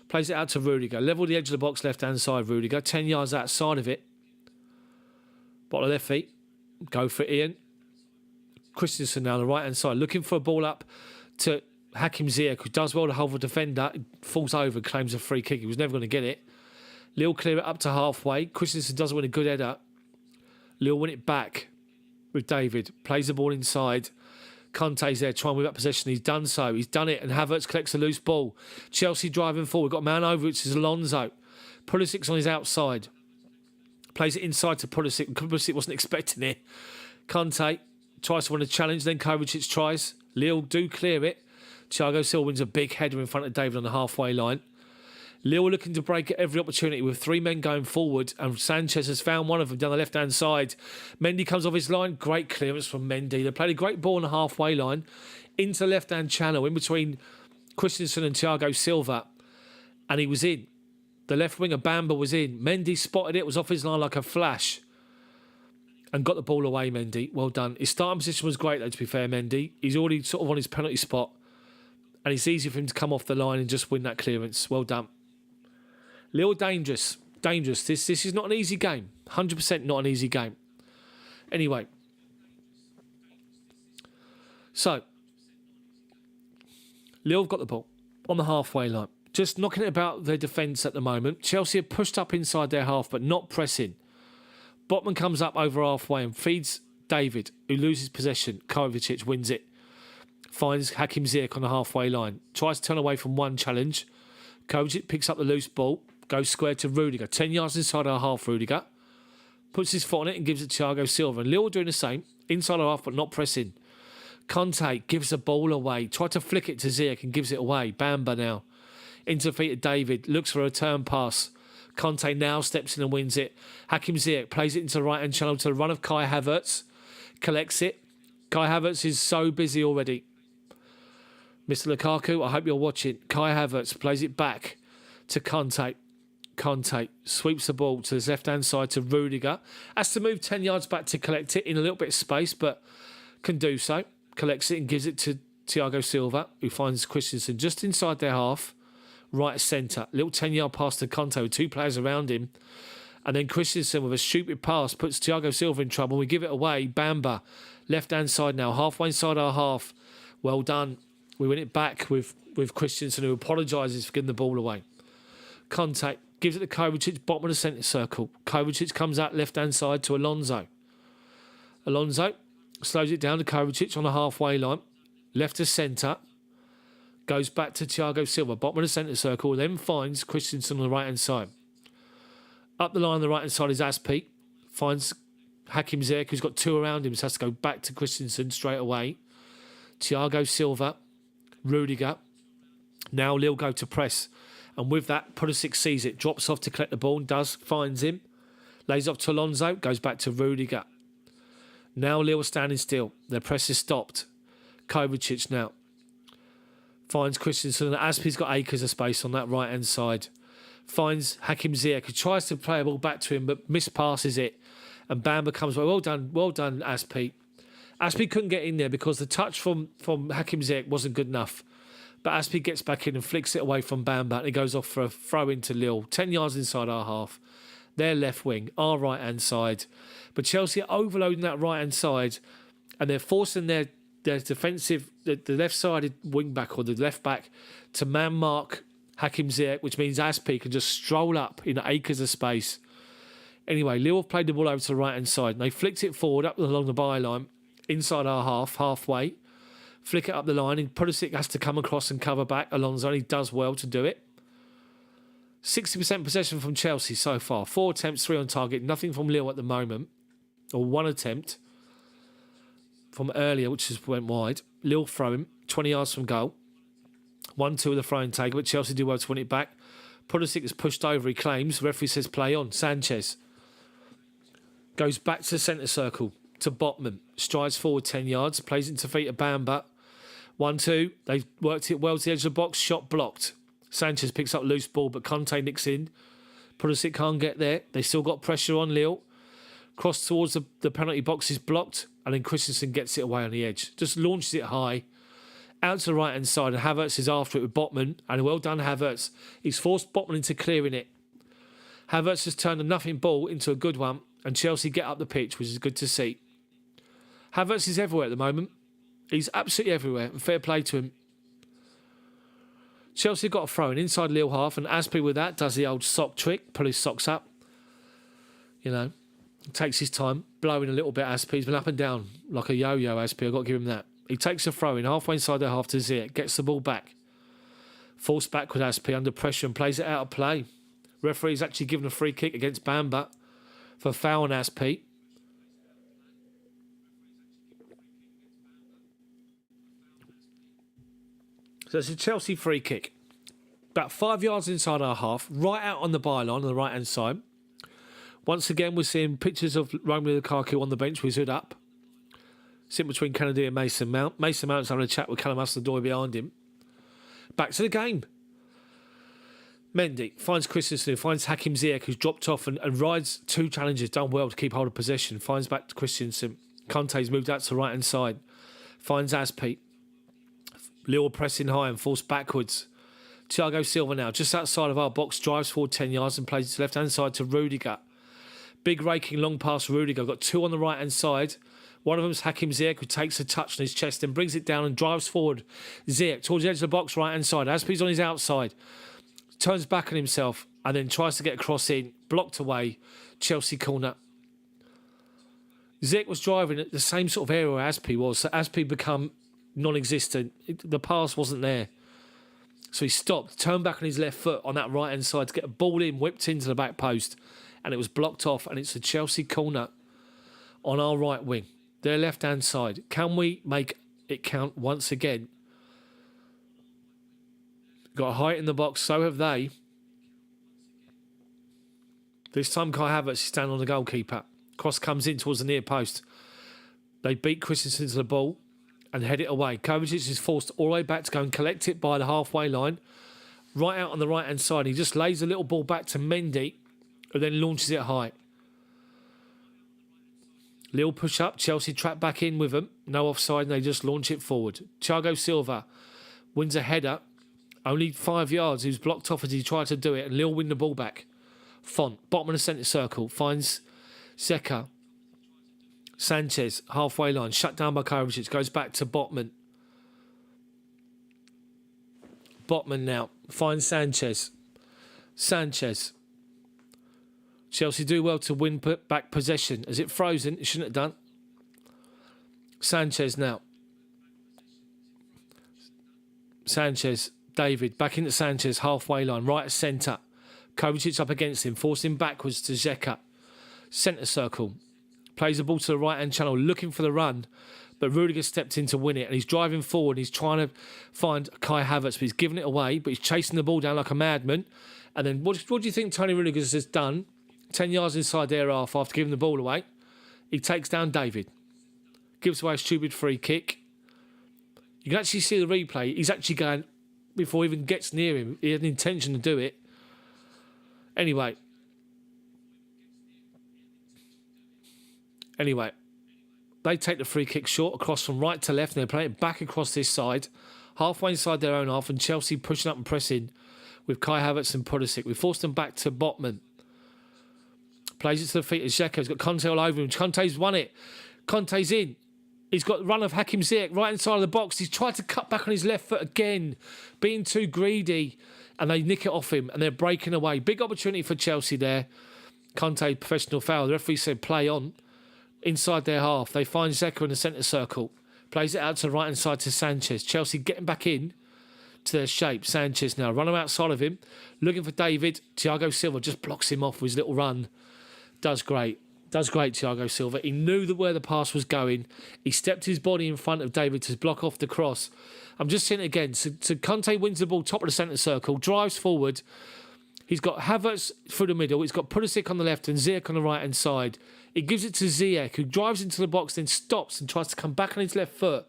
Plays it out to Rudiger. Level the edge of the box, left-hand side, Rudiger. 10 yards outside of it. Bottom of their feet. Go for Ian. Christensen now on the right-hand side, looking for a ball up to Hakim Ziyech, who does well to hold the defender. He falls over and claims a free kick. He was never going to get it. Lille clear it up to halfway. Christensen does win a good header. Lille win it back with David. Plays the ball inside. Conte's there trying with that possession. He's done so. He's done it. And Havertz collects a loose ball. Chelsea driving forward. Got a man over, which is Alonso. Pulisic's on his outside. Plays it inside to Pulisic. Pulisic wasn't expecting it. Conte tries to win a challenge, then Kovacic tries. Lille do clear it. Thiago Silva wins a big header in front of David on the halfway line. Lille looking to break at every opportunity with 3 men going forward, and Sanchez has found one of them down the left-hand side. Mendy comes off his line. Great clearance from Mendy. They played a great ball on the halfway line into the left-hand channel in between Christensen and Thiago Silva, and he was in. The left winger, Bamba, was in. Mendy spotted it, was off his line like a flash, and got the ball away, Mendy. Well done. His starting position was great, though, to be fair, Mendy. He's already sort of on his penalty spot, and it's easy for him to come off the line and just win that clearance. Well done. Lille dangerous. Dangerous. This is not an easy game. 100% not an easy game. Anyway. So, Lille have got the ball on the halfway line. Just knocking it about their defence at the moment. Chelsea are pushed up inside their half, but not pressing. Botman comes up over halfway and feeds David, who loses possession. Kovacic wins it. Finds Hakim Ziyech on the halfway line. Tries to turn away from one challenge. Kovacic picks up the loose ball. Goes square to Rudiger. 10 yards inside our half, Rudiger. Puts his foot on it and gives it to Thiago Silva. And Lille doing the same. Inside our half, but not pressing. Conte gives the ball away. Tried to flick it to Ziyech and gives it away. Bamba now. Into the feet of David. Looks for a return pass. Conte now steps in and wins it. Hakim Ziyech plays it into the right-hand channel to the run of Kai Havertz. Collects it. Kai Havertz is so busy already. Mr. Lukaku, I hope you're watching. Kai Havertz plays it back to Conte. Conte sweeps the ball to his left-hand side to Rudiger. Has to move 10 yards back to collect it in a little bit of space, but can do so. Collects it and gives it to Thiago Silva, who finds Christensen just inside their half. Right centre. Little 10-yard pass to Conte with 2 players around him. And then Christensen with a stupid pass puts Thiago Silva in trouble. We give it away. Bamba. Left-hand side now. Halfway inside our half. Well done. We win it back with Christensen, who apologises for giving the ball away. Conte gives it to Kovacic, bottom of the centre circle. Kovacic comes out left-hand side to Alonso. Alonso slows it down to Kovacic on the halfway line. Left to centre. Goes back to Thiago Silva, bottom of the centre circle, then finds Christensen on the right-hand side. Up the line on the right-hand side is Aspi. Finds Hakim Ziyech, who's got 2 around him, so has to go back to Christensen straight away. Thiago Silva, Rudiger. Now Lille go to press. And with that, Pulisic sees it, drops off to collect the ball, finds him. Lays off to Alonso, goes back to Rudiger. Now Lille are standing still. Their press is stopped. Kovacic now. Finds Christensen, and Aspi's got acres of space on that right-hand side. Finds Hakim Ziyech, who tries to play a ball back to him, but mispasses it. And Bamba comes away. Well done, Aspi. Aspi couldn't get in there because the touch from Hakim Ziyech wasn't good enough. But Aspi gets back in and flicks it away from Bamba, and it goes off for a throw into Lille. 10 yards inside our half. Their left wing, our right-hand side. But Chelsea are overloading that right-hand side, and they're forcing their defensive, the left-sided wing-back or the left-back to man-mark Hakim Ziyech, which means Aspi can just stroll up in acres of space. Anyway, Lille have played the ball over to the right-hand side, and they flicked it forward up along the byline, inside our half, halfway. Flick it up the line, and Pulisic has to come across and cover back. Alonso, and he does well to do it. 60% possession from Chelsea so far. 4 attempts, 3 on target. Nothing from Lille at the moment. Or 1 attempt from earlier, which just went wide. Lille throwing, 20 yards from goal. 1-2 with the throwing taker, but Chelsea do well to win it back. Pulisic is pushed over, he claims. Referee says play on. Sanchez goes back to the centre circle to Botman. Strides forward 10 yards, plays into feet of Bamba. 1-2. They've worked it well to the edge of the box. Shot blocked. Sanchez picks up loose ball, but Conte nicks in. Pulisic can't get there. They still got pressure on Lille. Cross towards the penalty box is blocked, and then Christensen gets it away on the edge. Just launches it high. Out to the right-hand side, and Havertz is after it with Botman. And well done, Havertz. He's forced Botman into clearing it. Havertz has turned a nothing ball into a good one, and Chelsea get up the pitch, which is good to see. Havertz is everywhere at the moment. He's absolutely everywhere, and fair play to him. Chelsea got a throw-in inside Lille half, and Aspi with that does the old sock trick, pull his socks up. You know, takes his time, blowing a little bit. Aspi's been up and down like a yo-yo, Aspi. I've got to give him that. He takes a throw-in halfway inside their half to Ziyech, gets the ball back. Forced back with Aspi under pressure and plays it out of play. Referee's actually given a free kick against Bamba for foul on Aspi. So it's a Chelsea free kick. About 5 yards inside our half, right out on the byline on the right-hand side. Once again, we're seeing pictures of Romelu Lukaku on the bench with his hood up. Sitting between Kennedy and Mason Mount. Mason Mount's having a chat with Callum Hudson-Odoi behind him. Back to the game. Mendy finds Christensen, finds Hakim Ziyech, who's dropped off and rides two challenges, done well to keep hold of possession. Finds back to Christensen. Conte's moved out to the right-hand side. Finds Azpi. Lille pressing high and forced backwards. Thiago Silva now, just outside of our box, drives forward 10 yards and plays to the left-hand side to Rudiger. Big raking long pass Rudiger. Got two on the right-hand side. One of them's Hakim Ziyech, who takes a touch on his chest and brings it down and drives forward. Ziyech towards the edge of the box, right-hand side. Azpi's on his outside. Turns back on himself and then tries to get a cross in. Blocked away. Chelsea corner. Ziyech was driving at the same sort of area Azpi was, so Azpi become non-existent. The pass wasn't there. So he stopped, turned back on his left foot on that right-hand side to get a ball in, whipped into the back post, and it was blocked off, and it's a Chelsea corner on our right wing, their left-hand side. Can we make it count once again? Got height in the box, so have they. This time Kai Havertz is standing on the goalkeeper. Cross comes in towards the near post. They beat Christensen to the ball and head it away. Kovacic is forced all the way back to go and collect it by the halfway line. Right out on the right-hand side. He just lays a little ball back to Mendy, who then launches it high. Lille push up. Chelsea trap back in with them. No offside, and they just launch it forward. Thiago Silva wins a header. Only 5 yards. He was blocked off as he tried to do it, and Lille win the ball back. Font, bottom of the centre circle, finds Zeka. Sanchez, halfway line, shut down by Kovacic, goes back to Botman. Botman now finds Sanchez. Sanchez. Chelsea do well to win back possession. Is it frozen? It shouldn't have done. Sanchez now. Sanchez, David, back into Sanchez, halfway line, right centre. Kovacic up against him, forcing backwards to Zeka. Centre circle. Plays the ball to the right-hand channel, looking for the run. But Rudiger stepped in to win it, and he's driving forward. He's trying to find Kai Havertz, but he's giving it away. But he's chasing the ball down like a madman. And then what do you think Tony Rudiger has done? 10 yards inside their half after giving the ball away. He takes down David. Gives away a stupid free kick. You can actually see the replay. He's actually going, before he even gets near him, he had an intention to do it. Anyway, they take the free kick short across from right to left, and they're playing it back across this side, halfway inside their own half, and Chelsea pushing up and pressing with Kai Havertz and Pulisic. We forced them back to Botman. Plays it to the feet of Xhaka. He's got Conte all over him. Conte's won it. Conte's in. He's got the run of Hakim Ziyech right inside of the box. He's tried to cut back on his left foot again, being too greedy, and they nick it off him, and they're breaking away. Big opportunity for Chelsea there. Conte, professional foul. The referee said play on. Inside their half, they find Zeka in the centre circle. Plays it out to the right-hand side to Sanchez. Chelsea getting back in to their shape. Sanchez now, run him outside of him. Looking for David. Thiago Silva just blocks him off with his little run. Does great, Thiago Silva. He knew where the pass was going. He stepped his body in front of David to block off the cross. I'm just seeing it again. So Conte wins the ball top of the centre circle, drives forward. He's got Havertz through the middle. He's got Pulisic on the left and Ziyech on the right-hand side. He gives it to Ziyech, who drives into the box, then stops and tries to come back on his left foot.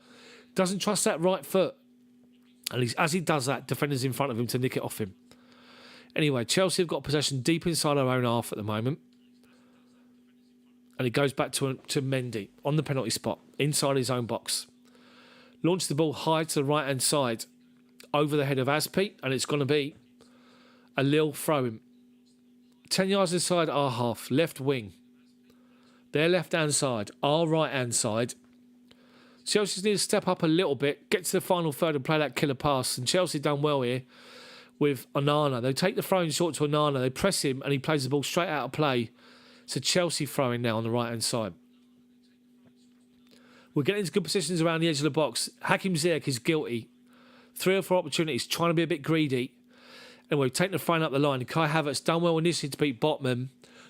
Doesn't trust that right foot. And as he does that, defenders in front of him to nick it off him. Anyway, Chelsea have got possession deep inside our own half at the moment. And he goes back to Mendy on the penalty spot, inside his own box. Launches the ball high to the right-hand side, over the head of Azpi, and it's going to be a Lille throw-in. 10 yards inside our half, left wing. Their left-hand side, our right-hand side. Chelsea need to step up a little bit, get to the final third and play that killer pass. And Chelsea done well here with Onana. They take the throw-in short to Onana. They press him and he plays the ball straight out of play. It's a Chelsea throw-in now on the right-hand side. We're getting into good positions around the edge of the box. Hakim Ziyech is guilty. 3 or 4 opportunities, trying to be a bit greedy. And we've taken the throw-in up the line. Kai Havertz done well initially to beat Botman.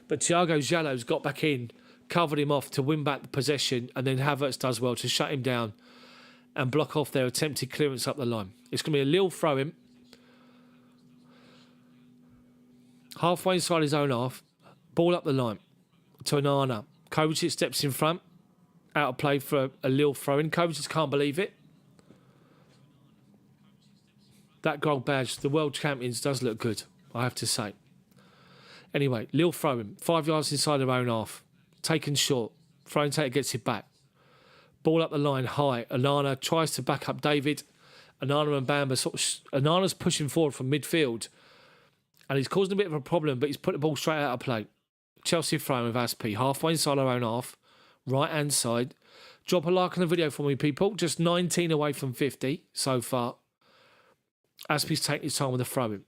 But Thiago Jallo's got back in, covered him off to win back the possession, and then Havertz does well to shut him down and block off their attempted clearance up the line. It's going to be a Lille throw-in. Halfway inside his own half. Ball up the line to Onana. Kovacic steps in front. Out of play for a Lille throw-in. Kovacic can't believe it. That gold badge, the world champions, does look good, I have to say. Anyway, Lille throw-in. 5 yards inside their own half. Taken short. Throw-in taker gets it back. Ball up the line high. Onana tries to back up David. Onana and Bamba Onana's pushing forward from midfield. And he's causing a bit of a problem, but he's put the ball straight out of play. Chelsea throwing with Aspi. Halfway inside our own half. Right-hand side. Drop a like on the video for me, people. Just 19 away from 50 so far. Aspi's taking his time with the throw-in.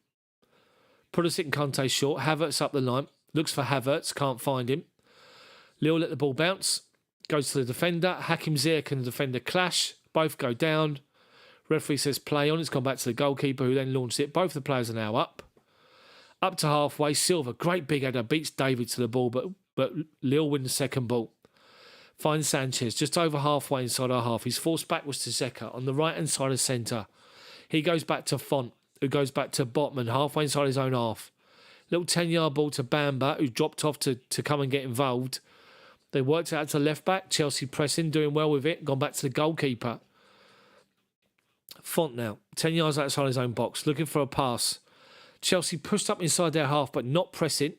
Pulisic and Conte short. Havertz up the line. Looks for Havertz. Can't find him. Lille let the ball bounce. Goes to the defender. Hakim Ziyech and the defender clash. Both go down. Referee says play on. It's gone back to the goalkeeper who then launched it. Both the players are now up. Up to halfway. Silva, great big header. Beats David to the ball, but Lille win the second ball. Finds Sanchez just over halfway inside our half. He's forced backwards to Zeka on the right-hand side of centre. He goes back to Font, who goes back to Botman, halfway inside his own half. Little 10-yard ball to Bamba, who dropped off to come and get involved. They worked it out to left-back. Chelsea pressing, doing well with it. Gone back to the goalkeeper. Font now, 10 yards outside his own box, looking for a pass. Chelsea pushed up inside their half, but not pressing.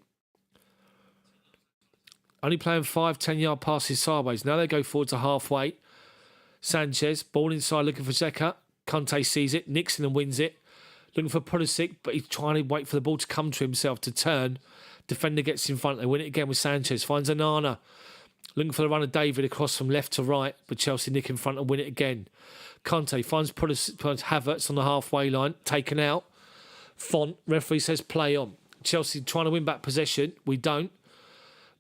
Only playing 5 10-yard passes sideways. Now they go forward to halfway. Sanchez, ball inside, looking for Zeka. Conte sees it, nicks and wins it. Looking for Pulisic, but he's trying to wait for the ball to come to himself to turn. Defender gets in front. They win it again with Sanchez. Finds Onana. Looking for the run of David across from left to right, but Chelsea nick in front and win it again. Conte finds Havertz on the halfway line, taken out. Font, referee says play on. Chelsea trying to win back possession. We don't.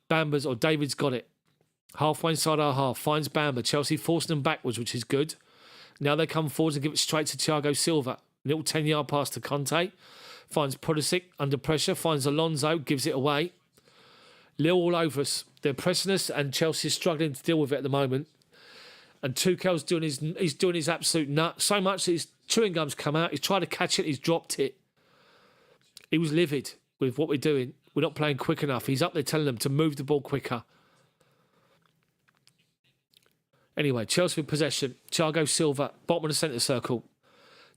David's got it. Halfway inside our half, finds Bamba. Chelsea forcing them backwards, which is good. Now they come forward and give it straight to Thiago Silva. Little 10-yard pass to Conte. Finds Pulisic under pressure. Finds Alonso, gives it away. Lille all over us. They're pressing us and Chelsea's struggling to deal with it at the moment. And Tuchel's doing his absolute nut. So much that his chewing gum's come out. He's tried to catch it. He's dropped it. He was livid with what we're doing. We're not playing quick enough. He's up there telling them to move the ball quicker. Anyway, Chelsea with possession. Thiago Silva, bottom of the centre circle.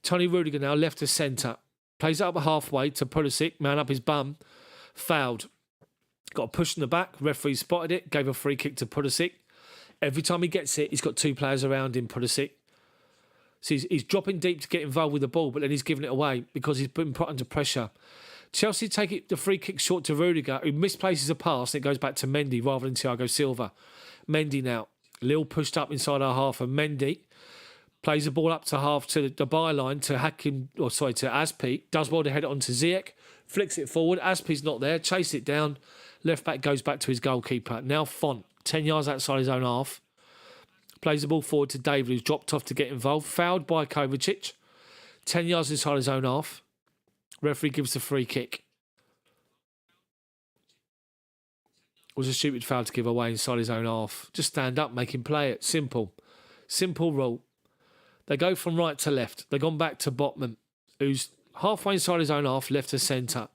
Tony Rudiger now left to centre. Plays it up halfway to Pulisic. Man up his bum. Fouled. Got a push in the back. Referee spotted it. Gave a free kick to Pulisic. Every time he gets it, he's got 2 players around him, Pulisic. So he's dropping deep to get involved with the ball, but then he's giving it away because he's been put under pressure. Chelsea take the free kick short to Rudiger, who misplaces a pass and it goes back to Mendy rather than Thiago Silva. Mendy now. Lille pushed up inside our half and Mendy plays the ball up to half to the byline to Aspi. Does well to head it on to Ziyech. Flicks it forward. Aspi's not there. Chase it down. Left back goes back to his goalkeeper. Now Font, 10 yards outside his own half. Plays the ball forward to David, who's dropped off to get involved. Fouled by Kovacic. 10 yards inside his own half. Referee gives the free kick. It was a stupid foul to give away inside his own half. Just stand up, make him play it. Simple. Simple rule. They go from right to left. They've gone back to Botman, who's halfway inside his own half, left to centre.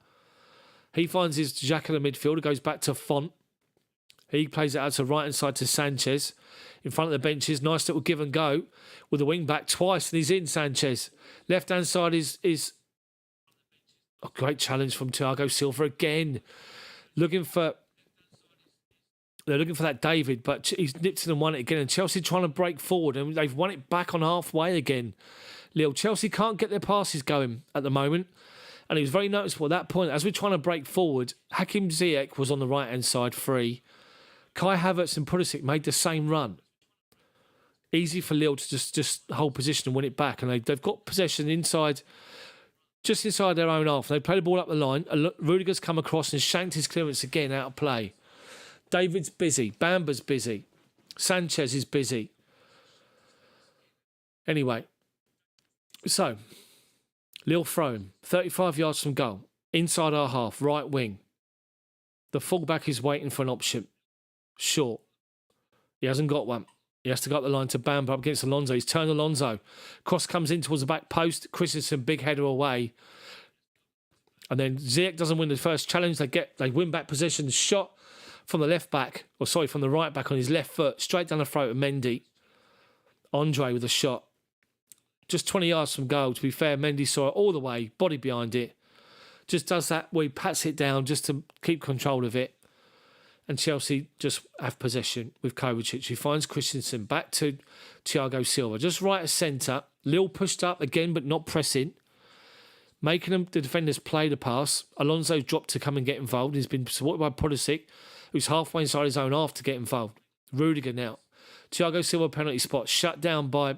He finds his jack in the midfielder, goes back to Font. He plays it out to right-hand side to Sanchez. In front of the benches, nice little give and go with the wing back twice, and he's in, Sanchez. Left-hand side is a great challenge from Thiago Silva again. They're looking for that David, but he's nipped in and won it again. And Chelsea trying to break forward, and they've won it back on halfway again. Lille, Chelsea can't get their passes going at the moment. And it was very noticeable at that point. As we're trying to break forward, Hakim Ziyech was on the right-hand side free. Kai Havertz and Pulisic made the same run. Easy for Lille to just hold position and win it back. And they've got possession just inside their own half. They play the ball up the line. Rudiger's come across and shanked his clearance again out of play. David's busy. Bamba's busy. Sanchez is busy. Anyway, so Lille throwing 35 yards from goal. Inside our half, right wing. The fullback is waiting for an option. Short. He hasn't got one. He has to go up the line to Bamber up against Alonso. He's turned Alonso. Cross comes in towards the back post. Christensen, big header away. And then Ziyech doesn't win the first challenge. They win back possession. Shot from the from the right back on his left foot. Straight down the throat of Mendy. Andre with a shot. Just 20 yards from goal. To be fair, Mendy saw it all the way. Body behind it. Just does that where he pats it down just to keep control of it. And Chelsea just have possession with Kovacic, who finds Christensen back to Thiago Silva. Just right of centre. Lille pushed up again, but not pressing. Making the defenders play the pass. Alonso's dropped to come and get involved. He's been supported by Pulisic, who's halfway inside his own half to get involved. Rudiger now. Thiago Silva penalty spot. Shut down by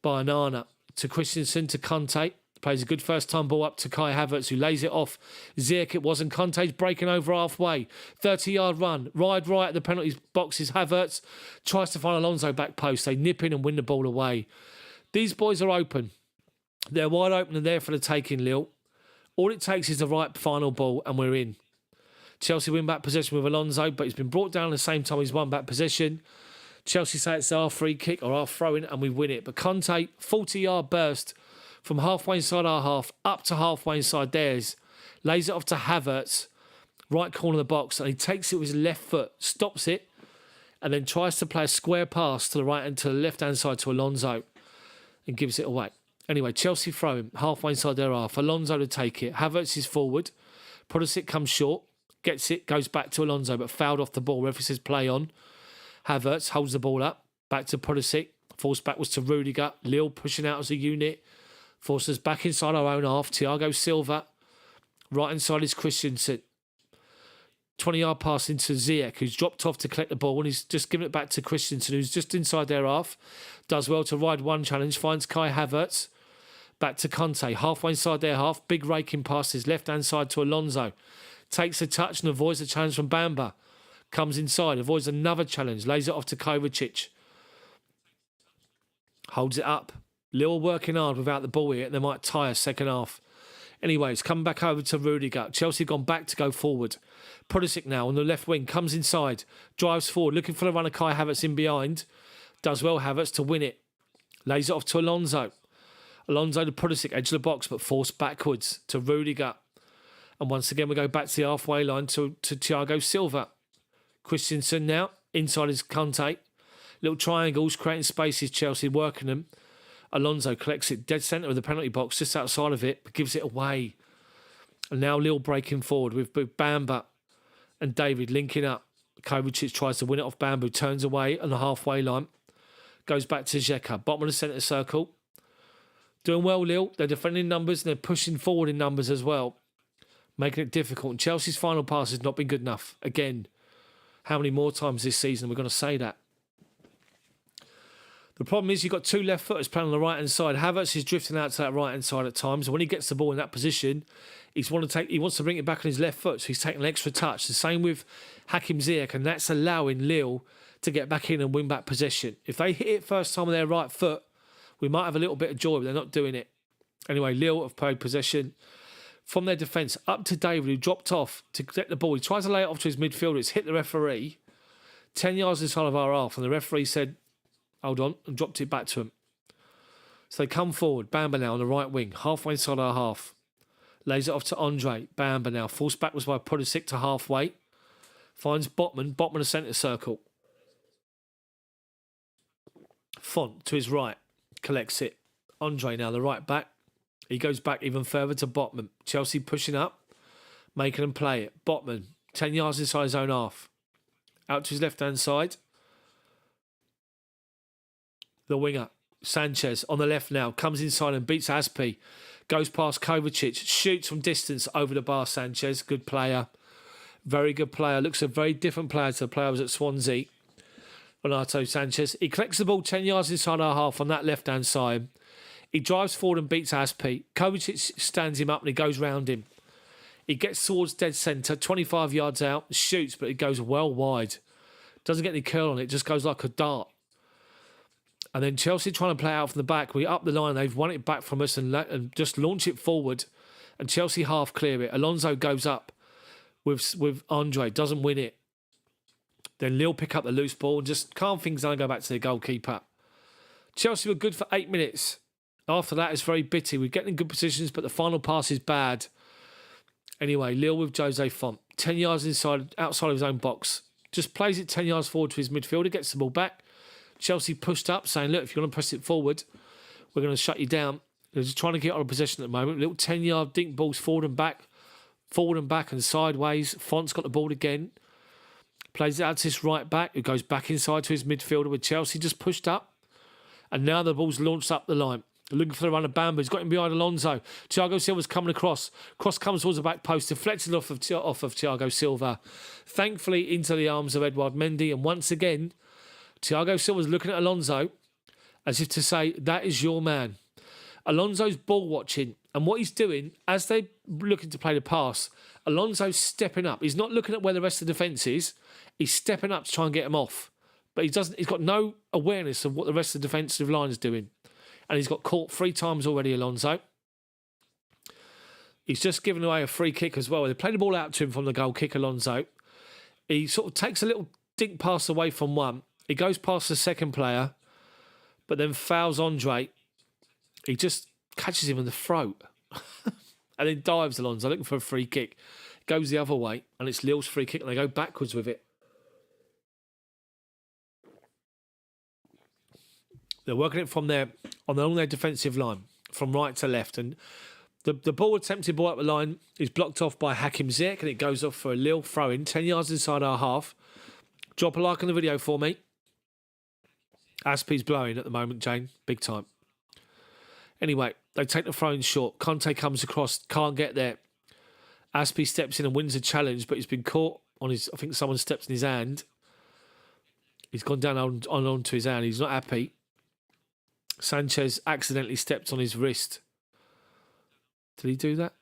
Anana. To Christensen, to Conte. Plays a good first-time ball up to Kai Havertz, who lays it off. Ziyech, it wasn't. Conte's breaking over halfway. 30-yard run. Right at the penalty box is Havertz. Tries to find Alonso back post. They nip in and win the ball away. These boys are open. They're wide open and there for the taking, Lille. All it takes is the right final ball and we're in. Chelsea win back possession with Alonso, but he's been brought down at the same time he's won back possession. Chelsea say it's our free kick or our throw-in and we win it. But Conte, 40-yard burst from halfway inside our half up to halfway inside theirs. Lays it off to Havertz, right corner of the box, and he takes it with his left foot, stops it, and then tries to play a square pass to the right and to the left-hand side to Alonso and gives it away. Anyway, Chelsea throw him halfway inside their half. Alonso to take it. Havertz is forward. Pulisic comes short, gets it, goes back to Alonso, but fouled off the ball. Referee says play on. Havertz holds the ball up, back to Pulisic. Forced backwards to Rudiger. Lille pushing out as a unit. Forces back inside our own half. Thiago Silva. Right inside is Christensen. 20-yard pass into Ziyech, who's dropped off to collect the ball, and he's just given it back to Christensen, who's just inside their half. Does well to ride one challenge. Finds Kai Havertz. Back to Conte. Halfway inside their half. Big raking pass his left-hand side to Alonso. Takes a touch and avoids a challenge from Bamba. Comes inside. Avoids another challenge. Lays it off to Kovacic. Holds it up. Lille working hard without the ball here. They might tie a second half. Anyways, come back over to Rudiger. Chelsea gone back to go forward. Pulisic now on the left wing. Comes inside. Drives forward. Looking for the runner Kai Havertz in behind. Does well Havertz to win it. Lays it off to Alonso. Alonso to Pulisic. Edge of the box but forced backwards to Rudiger. And once again we go back to the halfway line to Thiago Silva. Christensen now. Inside is Conte. Little triangles creating spaces. Chelsea working them. Alonso collects it dead centre of the penalty box, just outside of it, but gives it away. And now Lille breaking forward with Bamba and David linking up. Kovacic tries to win it off Bamba, turns away on the halfway line. Goes back to Xhaka, bottom of the centre circle. Doing well, Lille. They're defending numbers and they're pushing forward in numbers as well. Making it difficult. And Chelsea's final pass has not been good enough. Again, how many more times this season are we going to say that? The problem is you've got two left footers playing on the right-hand side. Havertz is drifting out to that right-hand side at times. And when he gets the ball in that position, he wants to bring it back on his left foot, so he's taking an extra touch. The same with Hakim Ziyech, and that's allowing Lille to get back in and win back possession. If they hit it first time on their right foot, we might have a little bit of joy, but they're not doing it. Anyway, Lille have played possession from their defence up to David, who dropped off to get the ball. He tries to lay it off to his midfielder. It's hit the referee 10 yards inside of our half, and the referee said, hold on, and dropped it back to him. So they come forward. Bamba now on the right wing, halfway inside our half. Lays it off to Andre. Bamba now. Forced backwards by Pulisic to halfway. Finds bottom of the centre circle. Font to his right. Collects it. Andre now, the right back. He goes back even further to Botman. Chelsea pushing up. Making them play it. Botman, 10 yards inside his own half. Out to his left-hand side. The winger, Sanchez, on the left now, comes inside and beats Aspi. Goes past Kovacic, shoots from distance over the bar. Sanchez, good player. Very good player. Looks a very different player to the player who was at Swansea. Renato Sanchez. He collects the ball 10 yards inside our half on that left-hand side. He drives forward and beats Aspi. Kovacic stands him up and he goes round him. He gets towards dead centre, 25 yards out, shoots, but it goes well wide. Doesn't get any curl on it, just goes like a dart. And then Chelsea trying to play out from the back. We up the line. They've won it back from us and just launch it forward. And Chelsea half clear it. Alonso goes up with Andre. Doesn't win it. Then Lille pick up the loose ball and just calm things down and go back to the goalkeeper. Chelsea were good for 8 minutes. After that, it's very bitty. We're getting in good positions, but the final pass is bad. Anyway, Lille with Jose Font. 10 yards outside of his own box. Just plays it 10 yards forward to his midfielder, gets the ball back. Chelsea pushed up, saying, look, if you want to press it forward, we're going to shut you down. They're just trying to get on a possession at the moment. Little 10-yard dink balls forward and back and sideways. Font's got the ball again. Plays it out to his right back, who goes back inside to his midfielder with Chelsea just pushed up. And now the ball's launched up the line. Looking for the run of Bamba. He's got him behind Alonso. Thiago Silva's coming across. Cross comes towards the back post. Deflected off of Thiago Silva. Thankfully into the arms of Edouard Mendy. And once again, Thiago Silva's looking at Alonso as if to say, that is your man. Alonso's ball watching. And what he's doing, as they're looking to play the pass, Alonso's stepping up. He's not looking at where the rest of the defence is. He's stepping up to try and get him off. But he's got no awareness of what the rest of the defensive line is doing. And he's got caught 3 times already, Alonso. He's just given away a free kick as well. They played the ball out to him from the goal kick, Alonso. He sort of takes a little dink pass away from one. He goes past the second player, but then fouls Andre. He just catches him in the throat. And then dives Alonso, looking for a free kick. Goes the other way, and it's Lille's free kick, and they go backwards with it. They're working it from there along their defensive line, from right to left. And the ball attempted ball up the line is blocked off by Hakim Ziyech, and it goes off for a Lille throw-in, 10 yards inside our half. Drop a like on the video for me. Aspie's blowing at the moment, Jane. Big time. Anyway, they take the throw-in short. Conte comes across, can't get there. Aspie steps in and wins the challenge, but he's been caught on his... I think someone steps in his hand. He's gone down onto his hand. He's not happy. Sanchez accidentally stepped on his wrist. Did he do that?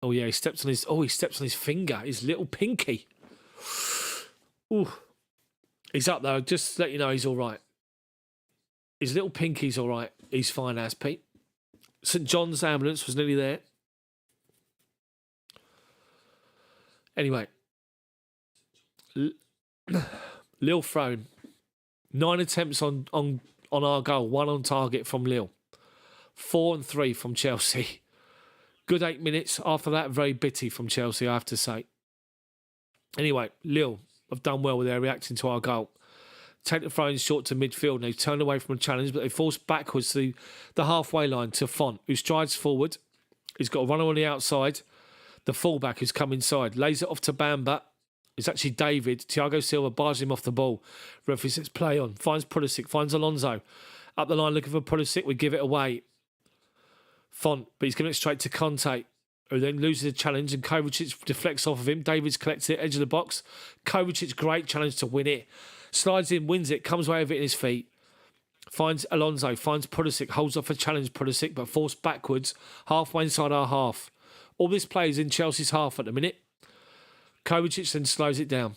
Oh yeah, he steps on his finger, his little pinky. Ooh. He's up though, just to let you know he's alright. His little pinky's alright. He's fine as Pete. St John's ambulance was nearly there. Anyway. Lille thrown. 9 attempts on our goal, 1 on target from Lille. 4 and 3 from Chelsea. Good 8 minutes. After that, very bitty from Chelsea, I have to say. Anyway, Lille have done well with their reacting to our goal. Take the throw in short to midfield, and they've turned away from a challenge, but they force backwards to the halfway line to Font, who strides forward. He's got a runner on the outside. The fullback who's come inside. Lays it off to Bamba. It's actually David. Thiago Silva bars him off the ball. Referee says play on. Finds Pulisic. Finds Alonso. Up the line looking for Pulisic. We give it away. Font. But he's giving it straight to Conte, who then loses the challenge, and Kovacic deflects off of him. David's collects it. Edge of the box. Kovacic, great challenge to win it. Slides in, wins it. Comes away with it in his feet. Finds Alonso. Finds Pulisic. Holds off a challenge Pulisic, but forced backwards. Halfway inside our half. All this play is in Chelsea's half at the minute. Kovacic then slows it down.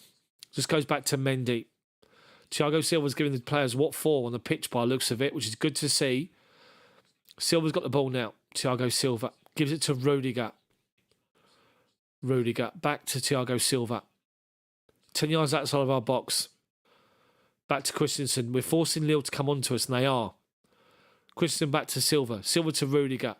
Just goes back to Mendy. Thiago Silva's giving the players what for on the pitch by the looks of it, which is good to see. Silva's got the ball now. Thiago Silva gives it to Rudiger. Rudiger back to Thiago Silva. 10 yards outside of our box. Back to Christensen. We're forcing Lille to come onto us, and they are. Christensen back to Silva. Silva to Rudiger.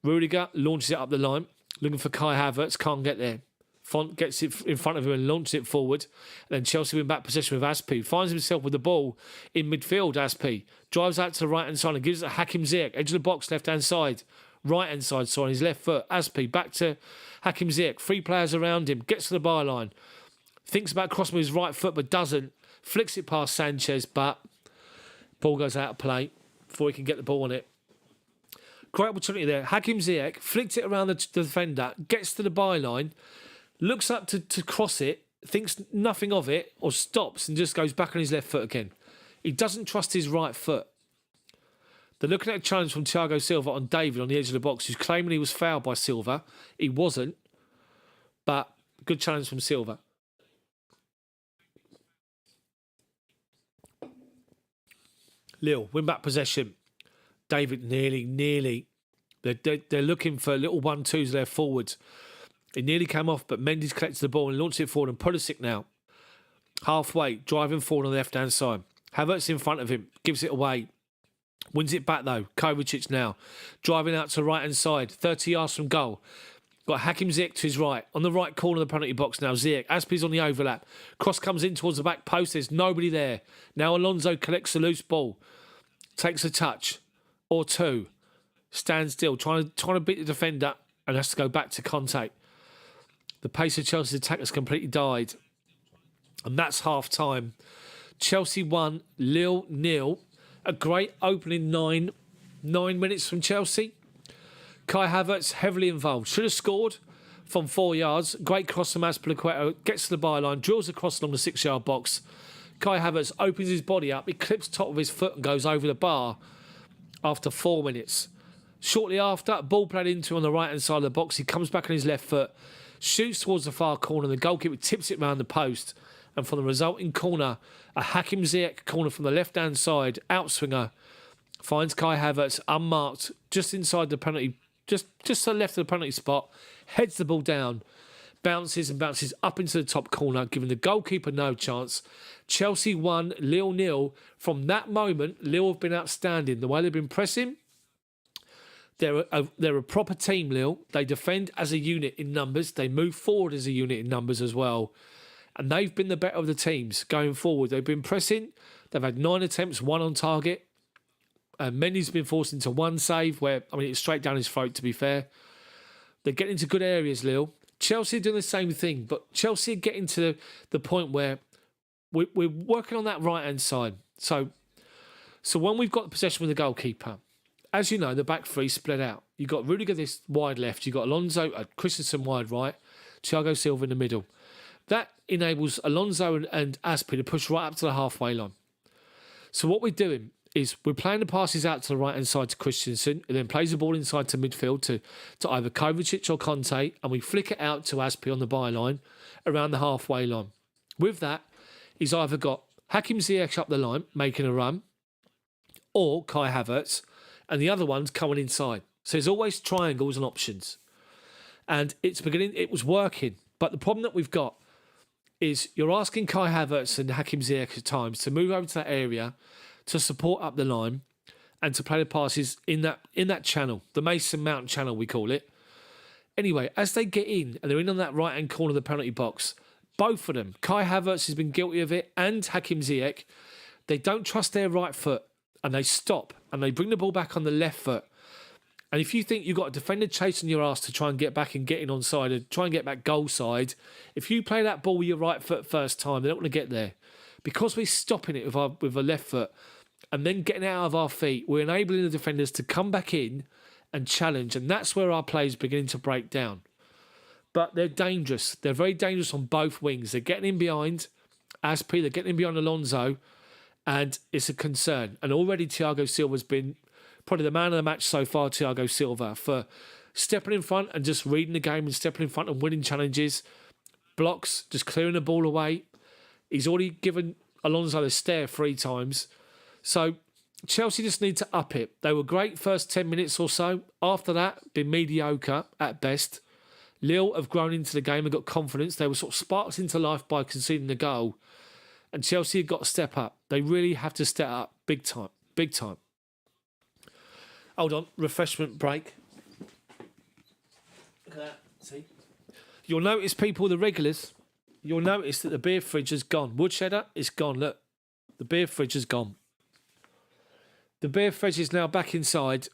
Rudiger launches it up the line. Looking for Kai Havertz. Can't get there. Font gets it in front of him and launches it forward. And then Chelsea win back possession with Aspie. Finds himself with the ball in midfield, Aspie. Drives out to the right-hand side and gives it to Hakim Ziyech. Edge of the box, left-hand side. Right-hand side, sorry, on his left foot. Aspie back to Hakim Ziyech. 3 players around him. Gets to the byline. Thinks about crossing with his right foot, but doesn't. Flicks it past Sanchez, but ball goes out of play before he can get the ball on it. Great opportunity there. Hakim Ziyech flicked it around the defender. Gets to the byline. Looks up to cross it, thinks nothing of it, or stops and just goes back on his left foot again. He doesn't trust his right foot. They're looking at a challenge from Thiago Silva on David on the edge of the box, who's claiming he was fouled by Silva. He wasn't, but good challenge from Silva. Lille, win back possession. David nearly. They're looking for little 1-2s there forwards. It nearly came off, but Mendy's collected the ball and launched it forward. And Pulisic now. halfway, driving forward on the left-hand side. Havertz in front of him, gives it away. Wins it back though. Kovacic now driving out to the right-hand side, 30 yards from goal. Got Hakim Ziyech to his right. On the right corner of the penalty box now, Ziyech. Aspie's on the overlap. Cross comes in towards the back post. There's nobody there. Now Alonso collects the loose ball. Takes a touch or two. Stands still, trying to beat the defender and has to go back to Conte. The pace of Chelsea's attack has completely died. And that's half-time. Chelsea 1, Lille 0. A great opening 9 minutes from Chelsea. Kai Havertz heavily involved. Should have scored from 4 yards. Great cross from Azpilicueta. Gets to the byline. Drills across along the 6-yard box. Kai Havertz opens his body up. He clips the top of his foot and goes over the bar after 4 minutes. Shortly after, ball played into on the right-hand side of the box. He comes back on his left foot. Shoots towards the far corner. The goalkeeper tips it round the post. And from the resulting corner, a Hakim Ziyech corner from the left-hand side, outswinger, finds Kai Havertz unmarked just inside the penalty, just to the left of the penalty spot, heads the ball down, bounces up into the top corner, giving the goalkeeper no chance. Chelsea 1, Lille 0. From that moment, Lille have been outstanding. The way they've been pressing, they're a proper team, Lille. They defend as a unit in numbers. They move forward as a unit in numbers as well. And they've been the better of the teams going forward. They've been pressing. They've had 9 attempts, 1 on target. Mendy's been forced into 1 save where, it's straight down his throat, to be fair. They're getting into good areas, Lille. Chelsea are doing the same thing, but Chelsea are getting to the point where we're working on that right-hand side. So when we've got the possession with the goalkeeper, as you know, the back three split out. You've got Rudiger this wide left. You've got Alonso, Christensen wide right, Thiago Silva in the middle. That enables Alonso and Aspi to push right up to the halfway line. So what we're doing is we're playing the passes out to the right-hand side to Christensen, and then plays the ball inside to midfield to either Kovacic or Conte, and we flick it out to Aspi on the byline around the halfway line. With that, he's either got Hakim Ziyech up the line, making a run, or Kai Havertz, and the other one's coming inside. So there's always triangles and options. And it was working. But the problem that we've got is you're asking Kai Havertz and Hakim Ziyech at times to move over to that area to support up the line and to play the passes in that channel, the Mason Mount channel we call it. Anyway, as they get in and they're in on that right-hand corner of the penalty box, both of them, Kai Havertz has been guilty of it and Hakim Ziyech, they don't trust their right foot and they stop and they bring the ball back on the left foot. And if you think you've got a defender chasing your ass to try and get back and get in onside and try and get back goal side, if you play that ball with your right foot first time, they're not going to get there. Because we're stopping it with our left foot and then getting out of our feet, we're enabling the defenders to come back in and challenge. And that's where our play is beginning to break down. But they're dangerous. They're very dangerous on both wings. They're getting in behind Aspi, they're getting in behind Alonso, and it's a concern. And already Thiago Silva's been probably the man of the match so far, Thiago Silva, for stepping in front and just reading the game and stepping in front and winning challenges. Blocks, just clearing the ball away. He's already given Alonso the stare 3 times. So Chelsea just need to up it. They were great first 10 minutes or so. After that, been mediocre at best. Lille have grown into the game and got confidence. They were sort of sparked into life by conceding the goal. And Chelsea have got to step up. They really have to step up big time. Big time. Hold on, refreshment break. Look at that, see? You'll notice, people, the regulars, you'll notice that the beer fridge has gone. Woodshedder, it's gone, look. The beer fridge has gone. The beer fridge is now back inside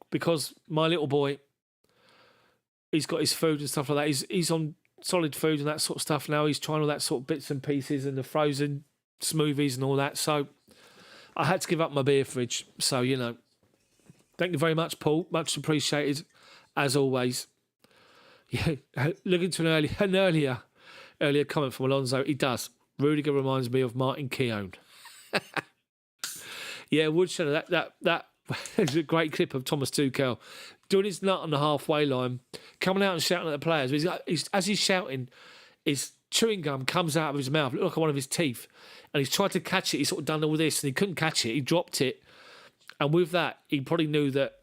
because my little boy, he's got his food and stuff like that. He's on solid food and that sort of stuff now. He's trying all that sort of bits and pieces and the frozen smoothies and all that. So I had to give up my beer fridge. So, thank you very much, Paul. Much appreciated, as always. Yeah, looking to an earlier comment from Alonso. He does. Rudiger reminds me of Martin Keown. Yeah, Woodshedder, that is a great clip of Thomas Tuchel doing his nut on the halfway line, coming out and shouting at the players. As he's shouting, his chewing gum comes out of his mouth, look like one of his teeth, and he's tried to catch it. He's sort of done all this, and he couldn't catch it. He dropped it, and with that, he probably knew that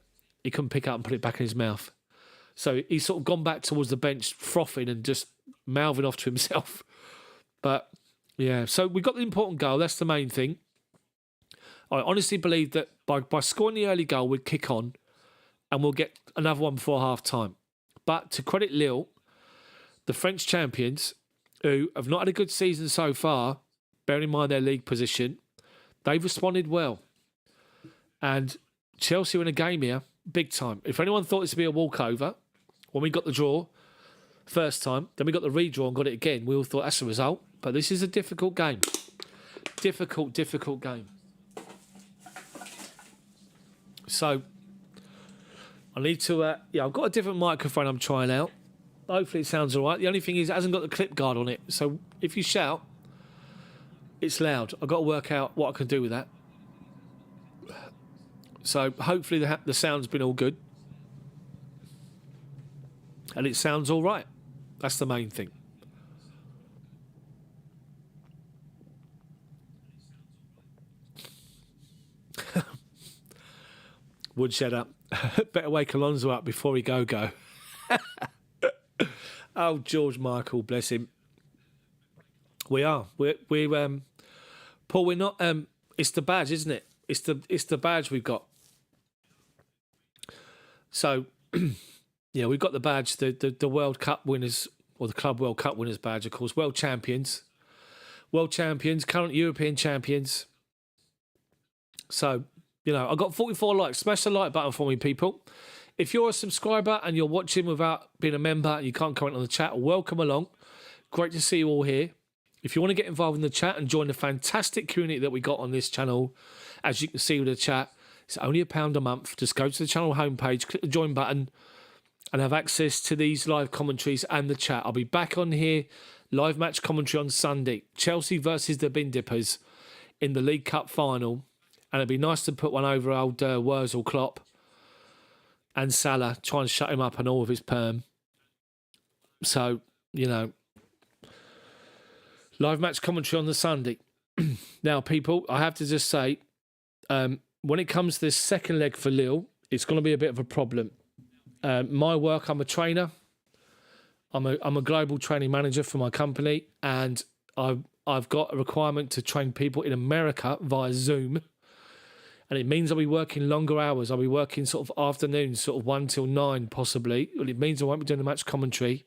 he couldn't pick it up and put it back in his mouth. So he's sort of gone back towards the bench, frothing and just mouthing off to himself. But, yeah, so we got the important goal. That's the main thing. I honestly believe that by scoring the early goal, we'd kick on and we'll get another one before half-time. But to credit Lille, the French champions, who have not had a good season so far, bearing in mind their league position, they've responded well. And Chelsea were in a game here, big time. If anyone thought this would be a walkover, when we got the draw first time, then we got the redraw and got it again, we all thought that's the result. But this is a difficult game. Difficult game. So, I need to... I've got a different microphone I'm trying out. Hopefully it sounds all right. The only thing is it hasn't got the clip guard on it. So, if you shout, it's loud. I've got to work out what I can do with that. So, hopefully the sound's been all good. And it sounds all right. That's the main thing. Woodshed up. Better wake Alonso up before he go. Oh, George Michael, bless him. We are. We're Paul, we're not it's the badge, isn't it? It's the badge we've got. So yeah, we've got the badge, the World Cup winners, or the Club World Cup winners badge, of course. World champions, current European champions. So, I got 44 likes. Smash the like button for me, people. If you're a subscriber and you're watching without being a member and you can't comment on the chat, welcome along. Great to see you all here. If you want to get involved in the chat and join the fantastic community that we got on this channel, as you can see with the chat, it's only £1 a month. Just go to the channel homepage, click the join button, and have access to these live commentaries and the chat. I'll be back on here, live match commentary on Sunday. Chelsea versus the Bin Dippers in the League Cup final. And it'd be nice to put one over old Wurzel Klopp and Salah, try and shut him up and all of his perm. So, live match commentary on the Sunday. Now, people, I have to just say, when it comes to this second leg for Lille, it's going to be a bit of a problem. My work, I'm a trainer. I'm a global training manager for my company, and I've got a requirement to train people in America via Zoom. And it means I'll be working longer hours. I'll be working sort of afternoons, sort of 1 till 9 possibly. Well, it means I won't be doing the match commentary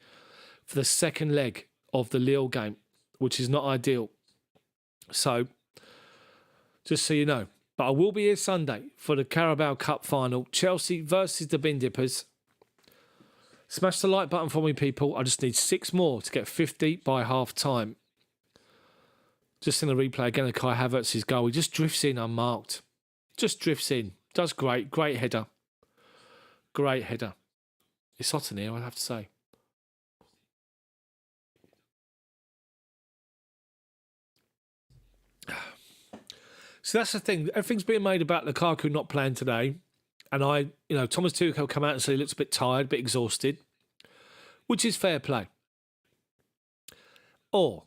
for the second leg of the Lille game, which is not ideal. So, just so you know. But I will be here Sunday for the Carabao Cup final. Chelsea versus the Bin Dippers. Smash the like button for me, people. I just need 6 more to get 50 by half time. Just in the replay again of Kai Havertz's goal. He just drifts in unmarked. Just drifts in. Does great. Great header. Great header. It's hot in here, I'd have to say. So that's the thing. Everything's being made about Lukaku not playing today. And Thomas Tuchel come out and say he looks a bit tired, a bit exhausted. Which is fair play. Or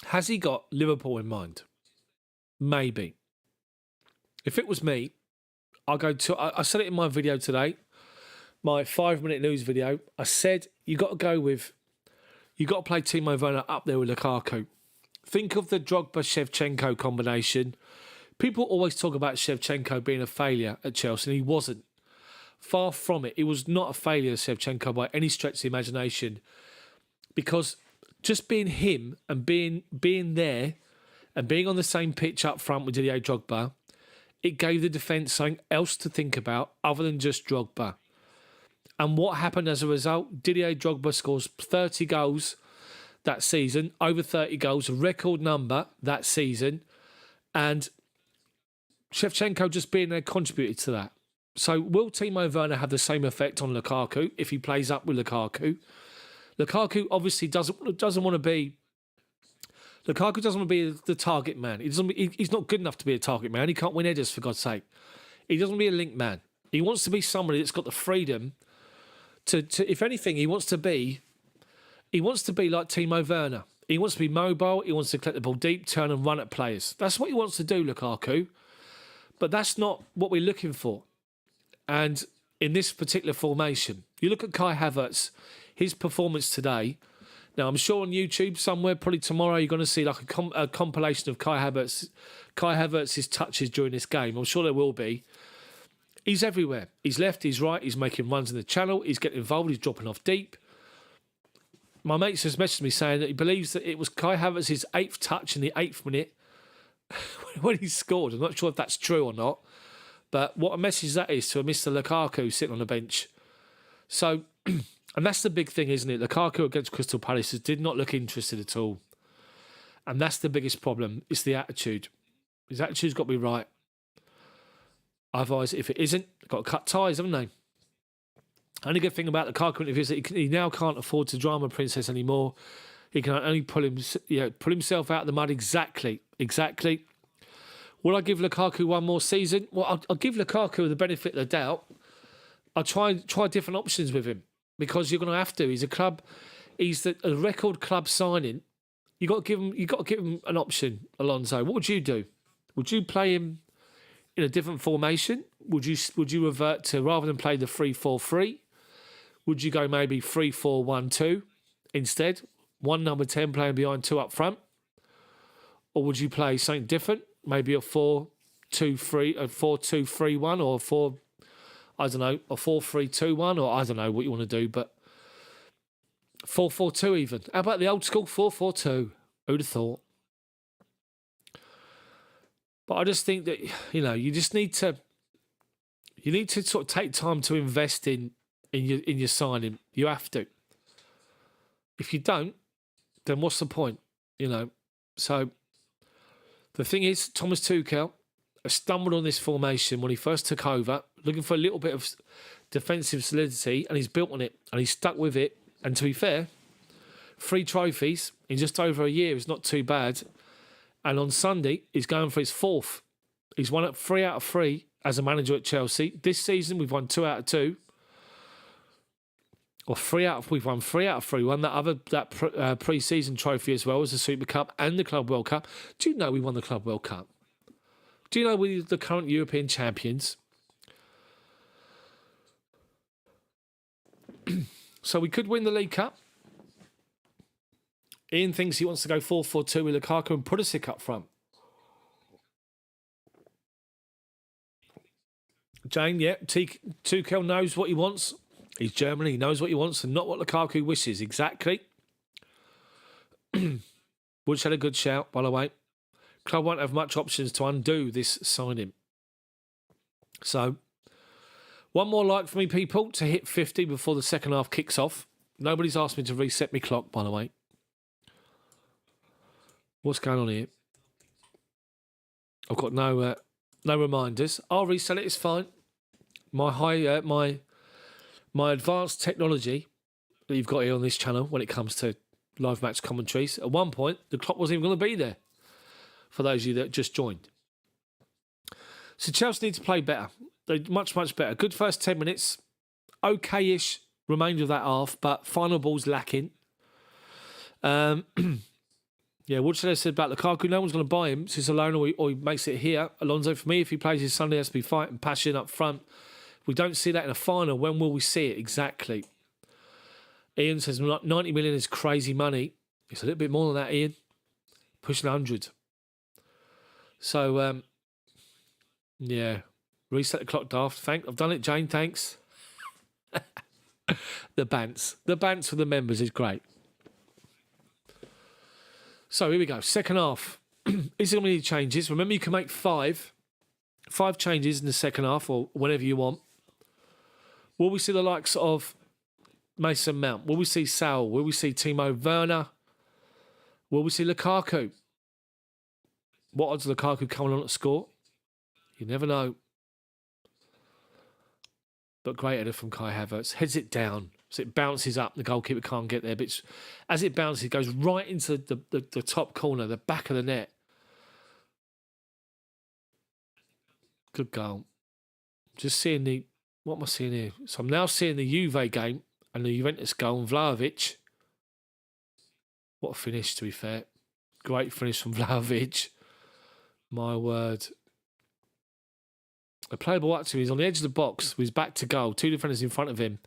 has he got Liverpool in mind? Maybe. If it was me, I said it in my video today, my 5-minute news video. I said you got to play Timo Werner up there with Lukaku. Think of the Drogba-Shevchenko combination. People always talk about Shevchenko being a failure at Chelsea, and he wasn't. Far from it. He was not a failure, Shevchenko, by any stretch of the imagination. Because just being him and being there and being on the same pitch up front with Didier Drogba, it gave the defence something else to think about other than just Drogba. And what happened as a result? Didier Drogba scores 30 goals that season, over 30 goals, a record number that season. And Shevchenko just being there contributed to that. So will Timo Werner have the same effect on Lukaku if he plays up with Lukaku? Lukaku obviously doesn't want to be... Lukaku doesn't want to be the target man. He's not good enough to be a target man. He can't win headers, for God's sake. He doesn't want to be a link man. He wants to be somebody that's got the freedom to if anything, he wants to be like Timo Werner. He wants to be mobile. He wants to collect the ball deep, turn and run at players. That's what he wants to do, Lukaku. But that's not what we're looking for. And in this particular formation, you look at Kai Havertz, his performance today, Now, I'm sure on YouTube somewhere, probably tomorrow, you're going to see like a compilation of Kai Havertz's touches during this game. I'm sure there will be. He's everywhere. He's left, he's right, he's making runs in the channel, he's getting involved, he's dropping off deep. My mate just messaged me saying that he believes that it was Kai Havertz's 8th touch in the 8th minute when he scored. I'm not sure if that's true or not, but what a message that is to a Mr. Lukaku sitting on the bench. So, and that's the big thing, isn't it? Lukaku against Crystal Palace did not look interested at all. And that's the biggest problem. It's the attitude. His attitude's got to be right. Otherwise, if it isn't, they've got to cut ties, haven't they? Only good thing about Lukaku is that he now can't afford to drama princess anymore. He can only pull himself out of the mud. Exactly. Will I give Lukaku one more season? Well, I'll give Lukaku the benefit of the doubt. I'll try different options with him because you're going to have to. He's a record club signing. You got to give him an option, Alonso. What would you do? Would you play him in a different formation? Would you revert to, rather than play the 3-4-3? Would you go maybe 3-4-1-2 instead? One number 10 playing behind, 2 up front? Or would you play something different? Maybe a 4-2-3, a 4-2-3-1, or a 4-3-2-1, or I don't know what you want to do, but 4-4-2 even. How about the old school 4-4-2? Who'd have thought? But I just think that, you need to sort of take time to invest in your signing. You have to. If you don't, then what's the point? So the thing is, Thomas Tuchel stumbled on this formation when he first took over, looking for a little bit of defensive solidity, and he's built on it, and he's stuck with it. And to be fair, 3 trophies in just over a year is not too bad. And on Sunday, he's going for his 4th. He's won 3 out of 3 as a manager at Chelsea. This season, we've won 2 out of 2. Or we've won 3 out of 3. We won that pre-season trophy as well as the Super Cup and the Club World Cup. Do you know we won the Club World Cup? Do you know we're the current European champions? So we could win the League Cup. Ian thinks he wants to go 4-4-2 with Lukaku and Pulisic up front. Jane, yeah, Tuchel knows what he wants. He's German, he knows what he wants and not what Lukaku wishes. Exactly. Woods had a good shout, by the way. Club won't have much options to undo this signing. So, one more like for me, people, to hit 50 before the second half kicks off. Nobody's asked me to reset my clock, by the way. What's going on here? I've got no reminders. I'll reset it. It's fine. My advanced technology that you've got here on this channel when it comes to live match commentaries. At one point, the clock wasn't even going to be there. For those of you that just joined. So Chelsea need to play better. They're much better. Good first 10 minutes. Okay-ish remainder of that half, but final ball's lacking. Yeah, what should I say about Lukaku? No one's going to buy him since alone or he makes it here. Alonso, for me, if he plays his Sunday, has to be fighting passion up front. If we don't see that in a final, when will we see it exactly? Ian says 90 million is crazy money. It's a little bit more than that, Ian. Pushing 100. So, yeah. Reset the clock, Daft. I've done it, Jane, thanks. The bants for the members is great. So here we go. Second half. Is there going to be any changes? Remember, you can make 5 changes in the second half or whenever you want. Will we see the likes of Mason Mount? Will we see Saul? Will we see Timo Werner? Will we see Lukaku? What odds is Lukaku coming on to score? You never know. But great header from Kai Havertz. Heads it down. So it bounces up. The goalkeeper can't get there. But as it bounces, it goes right into the top corner, the back of the net. Good goal. Just seeing what am I seeing here? So I'm now seeing the Juve game and the Juventus goal and Vlahovic. What a finish, to be fair. Great finish from Vlahovic. My word. A playable up to him. He's on the edge of the box with his back to goal. 2 defenders in front of him.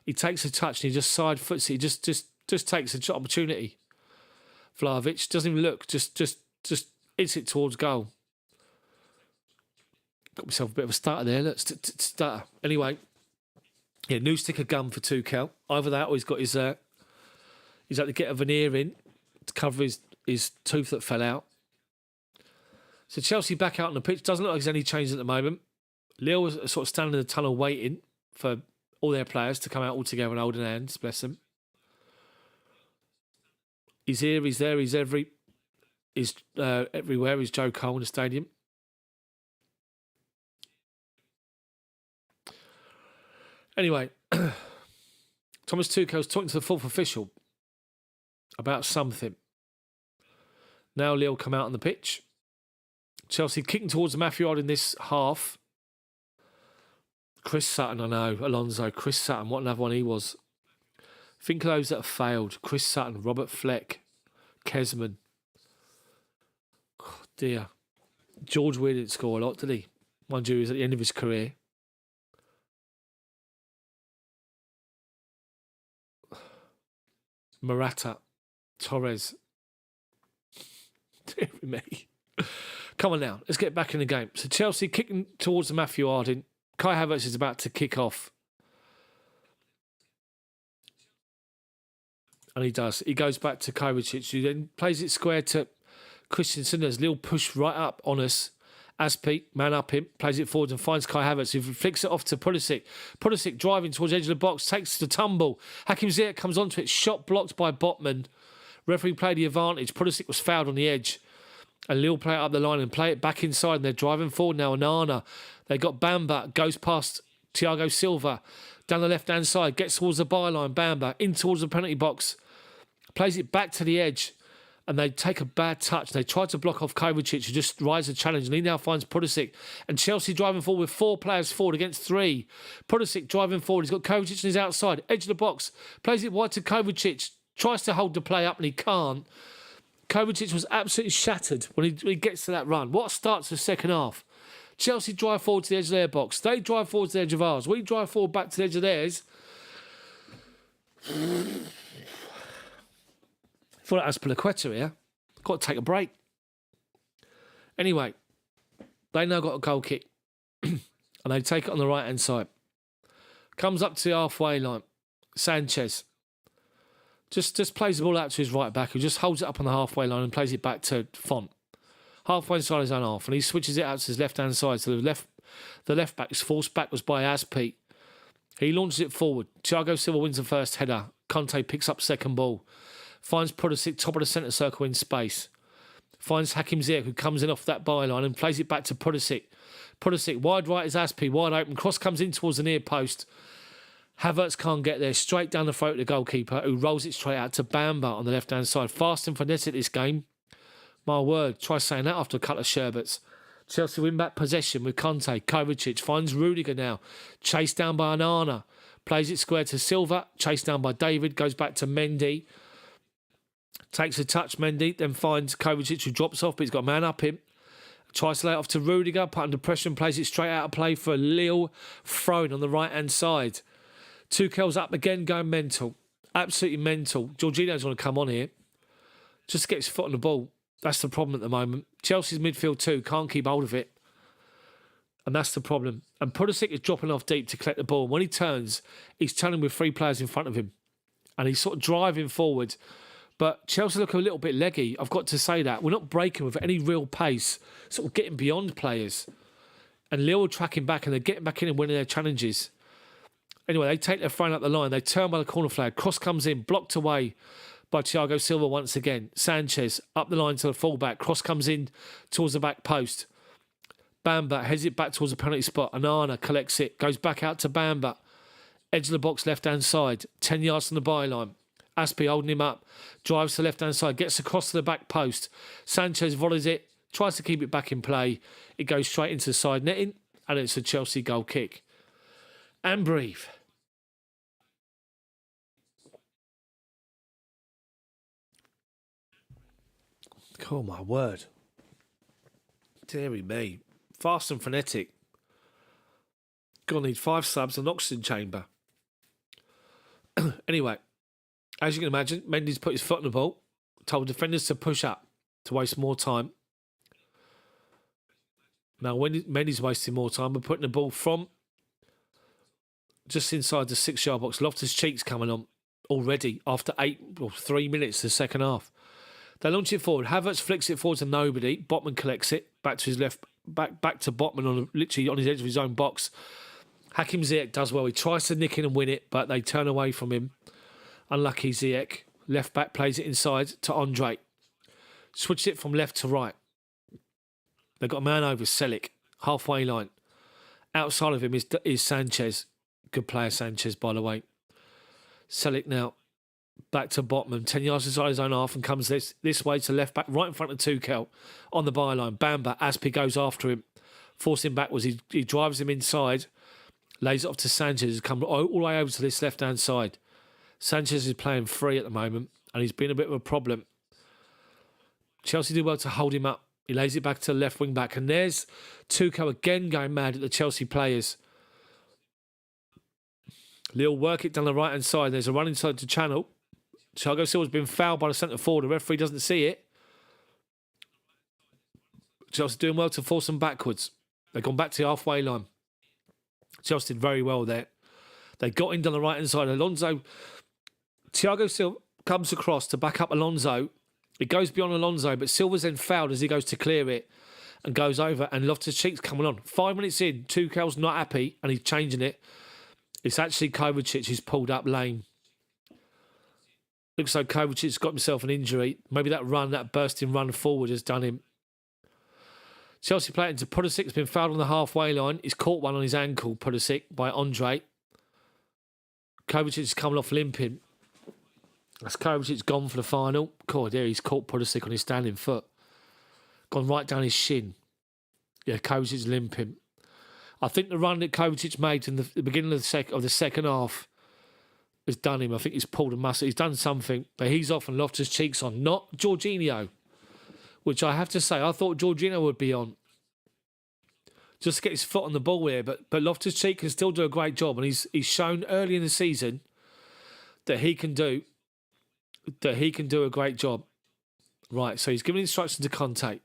He takes a touch and he just side foots it. He just Just takes an opportunity. Vlahovic doesn't even look. Just hits it towards goal. Got myself a bit of a starter there. Look, starter. Anyway, yeah, new stick of gum for Tuchel. Either that or he's had to get a veneer in to cover his tooth that fell out. So Chelsea back out on the pitch. Doesn't look like there's any change at the moment. Lille was sort of standing in the tunnel waiting for all their players to come out all together and holding hands. Bless them. He's here, he's there, he's everywhere. He's Joe Cole in the stadium. Anyway, Thomas Tuchel's talking to the fourth official about something. Now Lille come out on the pitch. Chelsea kicking towards the Matthew Yard in this half. Chris Sutton, I know, Alonso, Chris Sutton, what another one he was. Think of those that have failed. Chris Sutton, Robert Fleck, Kesman. Oh, dear. George Weah didn't score a lot, did he? Mind you, he was at the end of his career. Morata, Torres. Dear me. Come on now, let's get back in the game. So Chelsea kicking towards the Matthew Harding. Kai Havertz is about to kick off. And he does. He goes back to Kovacic, who then plays it square to Christensen. There's Lille push right up on us. Aspi, man up him, plays it forward and finds Kai Havertz, who flicks it off to Pulisic. Pulisic driving towards the edge of the box, takes the tumble. Hakim Ziyech comes onto it, shot blocked by Botman. Referee played the advantage. Pulisic was fouled on the edge. And Lille play it up the line and play it back inside. And they're driving forward now. Onana. They got Bamba. Goes past Thiago Silva. Down the left-hand side. Gets towards the byline. Bamba. In towards the penalty box. Plays it back to the edge. And they take a bad touch. They try to block off Kovacic, who just rises the challenge. And he now finds Pulisic. And Chelsea driving forward with 4 players forward against 3. Pulisic driving forward. He's got Kovacic on his outside. Edge of the box. Plays it wide to Kovacic. Tries to hold the play up and he can't. Kovacic was absolutely shattered when he gets to that run. What starts the second half? Chelsea drive forward to the edge of their box. They drive forward to the edge of ours. We drive forward back to the edge of theirs. I feel like Azpilicueta here. Got to take a break. Anyway, they now got a goal kick. And they take it on the right-hand side. Comes up to the halfway line. Sanchez. Just plays the ball out to his right back, who just holds it up on the halfway line and plays it back to Font. Halfway inside his own half, and he switches it out to his left-hand side. So the left back is forced backwards by Aspi. He launches it forward. Thiago Silva wins the first header. Conte picks up second ball. Finds Pulisic top of the centre circle in space. Finds Hakim Ziyech, who comes in off that byline and plays it back to Pulisic. Pulisic, wide right is Aspi, wide open. Cross comes in towards the near post. Havertz can't get there. Straight down the throat of the goalkeeper, who rolls it straight out to Bamba on the left-hand side. Fast and frenetic this game. My word, try saying that after a couple of sherbets. Chelsea win back possession with Conte. Kovacic finds Rudiger now. Chased down by Onana. Plays it square to Silva. Chased down by David. Goes back to Mendy. Takes a touch, Mendy. Then finds Kovacic, who drops off, but he's got a man up him. Tries to lay it off to Rudiger. Put under pressure and plays it straight out of play for Lille. Thrown on the right-hand side. Tuchel's up again, going mental. Absolutely mental. Jorginho's going to come on here. Just to get his foot on the ball. That's the problem at the moment. Chelsea's midfield too. Can't keep hold of it. And that's the problem. And Pulisic is dropping off deep to collect the ball. And when he turns, he's turning with 3 players in front of him. And he's sort of driving forward. But Chelsea look a little bit leggy. I've got to say that. We're not breaking with any real pace. Sort of getting beyond players. And Lille are tracking back and they're getting back in and winning their challenges. Anyway, they take their throw up the line. They turn by the corner flag. Cross comes in, blocked away by Thiago Silva once again. Sanchez up the line to the fullback. Cross comes in towards the back post. Bamba heads it back towards the penalty spot. Onana collects it, goes back out to Bamba. Edge of the box, left-hand side. 10 yards from the byline. Aspi holding him up. Drives to the left-hand side. Gets across to the back post. Sanchez volleys it. Tries to keep it back in play. It goes straight into the side netting. And it's a Chelsea goal kick. And breathe. Oh, my word. Deary me. Fast and frenetic. Gonna need 5 subs and an oxygen chamber. Anyway, As you can imagine, Mendy's put his foot on the ball, told defenders to push up, to waste more time. Now, when Mendy's wasting more time, we're putting the ball from just inside the 6-yard box. Loftus-Cheek's coming on already after 3 minutes of the second half. They launch it forward. Havertz flicks it forward to nobody. Botman collects it back to his left, back to Botman literally on his edge of his own box. Hakim Ziyech does well. He tries to nick in and win it, but they turn away from him. Unlucky Ziyech. Left back plays it inside to Andre. Switched it from left to right. They've got a man over, Selic, halfway line. Outside of him is Sanchez. Good player, Sanchez, by the way. Selic now back to Botman, 10 yards inside his own half, and comes this way to left back, right in front of Tuchel on the byline. Bamba, Aspi goes after him, forcing him backwards. He drives him inside, lays it off to Sanchez, who's come all the way over to this left-hand side. Sanchez is playing free at the moment, and he's been a bit of a problem. Chelsea do well to hold him up. He lays it back to the left wing back, and there's Tuchel again going mad at the Chelsea players. Lille work it down the right-hand side. There's a run inside the channel. Thiago Silva's been fouled by the centre forward. The referee doesn't see it. Chelsea doing well to force them backwards. They've gone back to the halfway line. Chelsea did very well there. They got in down the right-hand side. Thiago Silva comes across to back up Alonso. It goes beyond Alonso, but Silva's then fouled as he goes to clear it and goes over, and Loftus-Cheek's coming on. 5 minutes in, Tuchel's not happy, and he's changing it. It's actually Kovacic who's pulled up lame. Looks like Kovacic's got himself an injury. Maybe that bursting run forward has done him. Chelsea play it into Pulisic. Has been fouled on the halfway line. He's caught one on his ankle, Pulisic, by Andre. Kovacic is coming off limping. That's Kovacic's gone for the final. God, there he's caught Pulisic on his standing foot. Gone right down his shin. Yeah, Kovacic's limping. I think the run that Kovacic made in the beginning of the second half has done him. I think he's pulled a muscle. He's done something, but he's off and Loftus-Cheek's on. Not Jorginho, which I have to say, I thought Jorginho would be on. Just to get his foot on the ball here, but Loftus-Cheek can still do a great job, and he's shown early in the season that he can do a great job. Right, so he's giving instructions to Conte.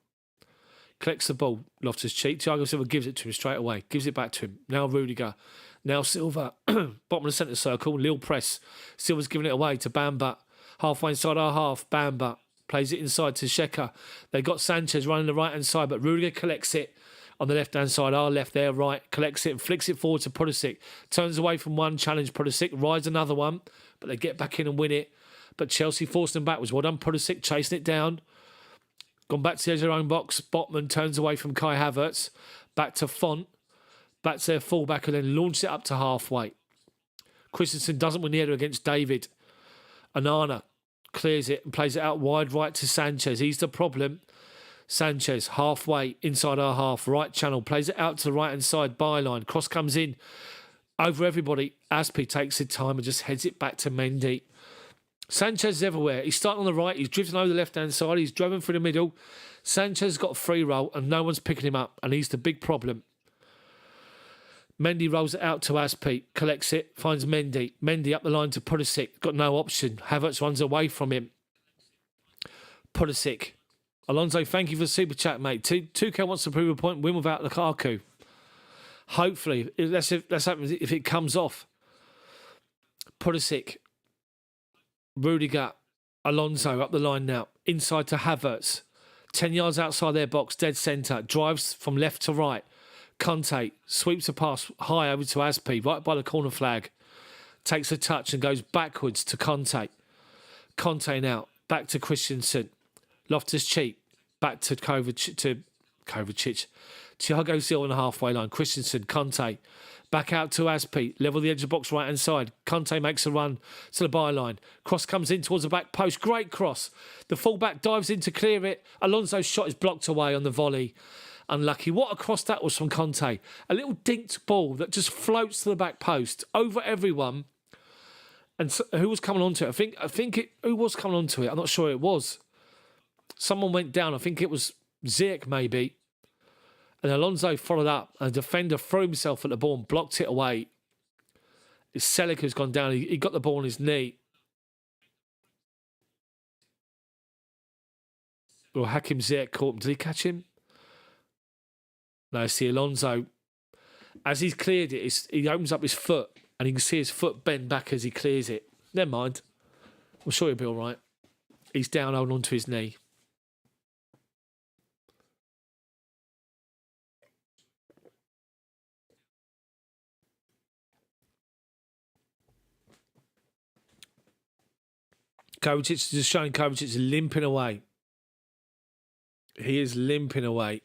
Collects the ball, Loftus-Cheek. Thiago Silva gives it to him straight away. Gives it back to him. Now Rudiger. Now Silva. Bottom of the centre circle. Lille press. Silva's giving it away to Bamba. Halfway inside our half. Bamba plays it inside to Xhaka. They got Sanchez running the right-hand side, but Rudiger collects it on the left-hand side. Our left, their right. Collects it and flicks it forward to Pulisic. Turns away from one. Challenge Pulisic. Rides another one. But they get back in and win it. But Chelsea forced them backwards. Well done, Pulisic, chasing it down. Gone back to the edge of their own box. Botman turns away from Kai Havertz. Back to Font. Back to their fullback, and then launches it up to halfway. Christensen doesn't win the header against David. Onana clears it and plays it out wide right to Sanchez. He's the problem. Sanchez, halfway, inside our half, right channel. Plays it out to the right-hand side byline. Cross comes in over everybody. Aspi takes his time and just heads it back to Mendy. Sanchez is everywhere. He's starting on the right. He's drifting over the left-hand side. He's driven through the middle. Sanchez has got a free roll and no one's picking him up. And he's the big problem. Mendy rolls it out to Aspi. Collects it. Finds Mendy. Mendy up the line to Pulisic. Got no option. Havertz runs away from him. Pulisic. Alonso, thank you for the super chat, mate. Tuchel wants to prove a point. Win without Lukaku. Hopefully. Let's happen if it comes off. Pulisic. Rudiger, Alonso up the line now. Inside to Havertz. 10 yards outside their box, dead centre. Drives from left to right. Conte sweeps a pass high over to Aspi, right by the corner flag. Takes a touch and goes backwards to Conte. Conte now, back to Christensen. Loftus-Cheek, back to Kovacic. Thiago Silva on the halfway line. Christensen, Conte. Back out to Aspi. Level the edge of the box right-hand side. Conte makes a run to the byline. Cross comes in towards the back post. Great cross. The fullback dives in to clear it. Alonso's shot is blocked away on the volley. Unlucky. What a cross that was from Conte. A little dinked ball that just floats to the back post over everyone. And so, who was coming onto it? Who was coming onto it? I'm not sure it was. Someone went down. I think it was Ziyech maybe. And Alonso followed up. And the defender threw himself at the ball and blocked it away. It's Selic who's gone down. He got the ball on his knee. Or Hakim Ziyech caught him. Did he catch him? No, see Alonso. As he's cleared it, he opens up his foot and you can see his foot bend back as he clears it. Never mind. I'm sure he'll be all right. He's down holding onto his knee. Kovacic is just showing Kovacic limping away. He is limping away.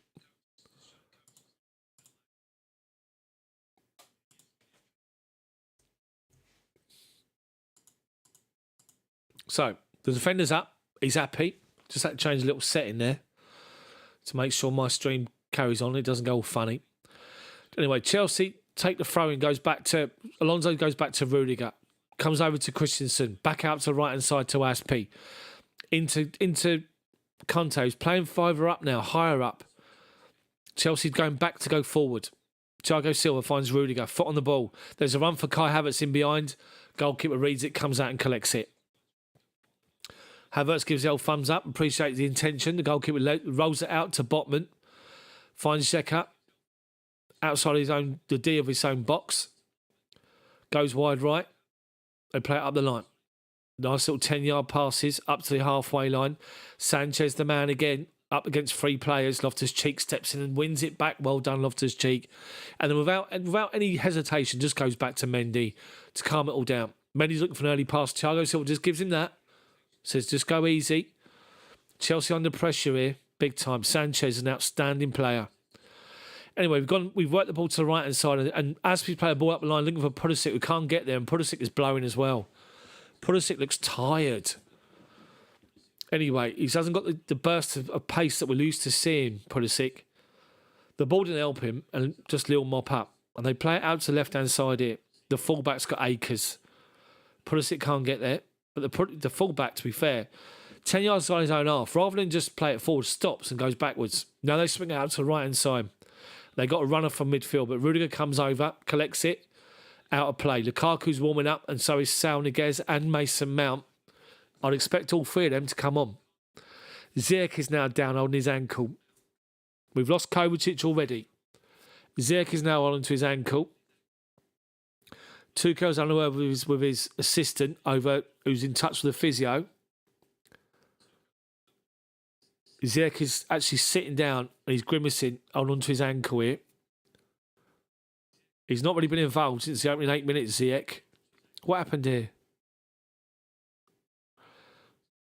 So, the defender's up. He's happy. Just had to change a little setting there to make sure my stream carries on. It doesn't go all funny. Anyway, Chelsea take the throw and goes back to... Alonso goes back to Rudiger. Comes over to Christensen. Back out to the right-hand side to Aspi. Into Conte, who's playing further up now, higher up. Chelsea's going back to go forward. Thiago Silva finds Rudiger. Foot on the ball. There's a run for Kai Havertz in behind. Goalkeeper reads it, comes out and collects it. Havertz gives the old thumbs up, appreciates the intention. The goalkeeper rolls it out to Botman. Finds Xhaka outside the D of his own box. Goes wide right. They play it up the line. Nice little 10-yard passes up to the halfway line. Sanchez, the man again, up against three players. Loftus-Cheek steps in and wins it back. Well done, Loftus-Cheek. And then without any hesitation, just goes back to Mendy to calm it all down. Mendy's looking for an early pass. Thiago Silva just gives him that. Says, just go easy. Chelsea under pressure here. Big time. Sanchez is an outstanding player. Anyway, we've worked the ball to the right-hand side. And as we play a ball up the line, looking for Pulisic, we can't get there. And Pulisic is blowing as well. Pulisic looks tired. Anyway, he hasn't got the burst of pace that we're used to seeing, Pulisic. The ball didn't help him. And just little mop up. And they play it out to the left-hand side here. The fullback's got acres. Pulisic can't get there. But the fullback, to be fair, 10 yards on his own half, rather than just play it forward, stops and goes backwards. Now they swing it out to the right-hand side. They got a runner from midfield, but Rudiger comes over, collects it, out of play. Lukaku's warming up, and so is Saul Niguez and Mason Mount. I'd expect all three of them to come on. Ziyech is now down holding his ankle. We've lost Kovacic already. Ziyech is now on to his ankle. Tuchel's unaware with his assistant over, who's in touch with the physio. Ziyech is actually sitting down and he's grimacing onto his ankle here. He's not really been involved since the opening 8 minutes, Ziyech. What happened here?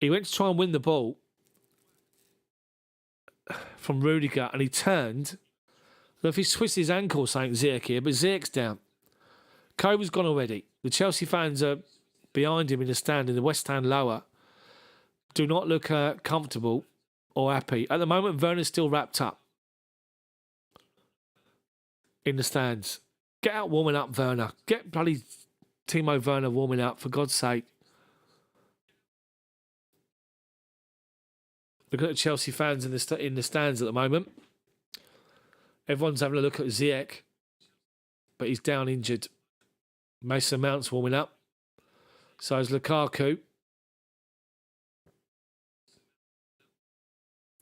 He went to try and win the ball from Rudiger and he turned. I don't know if he's twisted his ankle or something, Ziyech here, but Ziyech's down. Kova's gone already. The Chelsea fans are behind him in the stand in the West Stand lower. Do not look comfortable or happy. At the moment, Werner's still wrapped up in the stands. Get out warming up, Werner. Get bloody Timo Werner warming up, for God's sake. Look at the Chelsea fans in the stands at the moment. Everyone's having a look at Ziyech, but he's down injured. Mason Mount's warming up. So is Lukaku.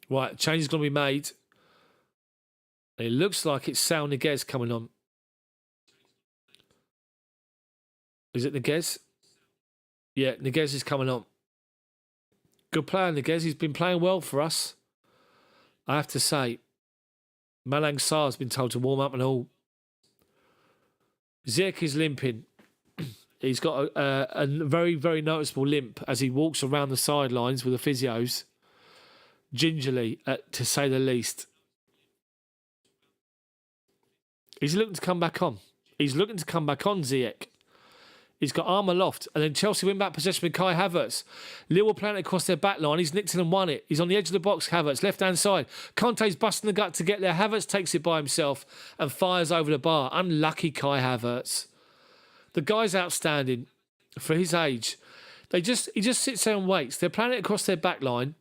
Right, change is going to be made. It looks like it's Saul Niguez coming on. Is it Niguez? Yeah, Niguez is coming on. Good player, Niguez. He's been playing well for us. I have to say. Malang Sarr's been told to warm up and all. Ziyech is limping. He's got a very, very noticeable limp as he walks around the sidelines with the physios. Gingerly, to say the least. He's looking to come back on. Ziyech. He's got arm aloft. And then Chelsea win back possession with Kai Havertz. Lille were playing it across their back line. He's nicked it and won it. He's on the edge of the box, Havertz, left-hand side. Conte's busting the gut to get there. Havertz takes it by himself and fires over the bar. Unlucky Kai Havertz. The guy's outstanding for his age. He just sits there and waits. They're playing it across their back line.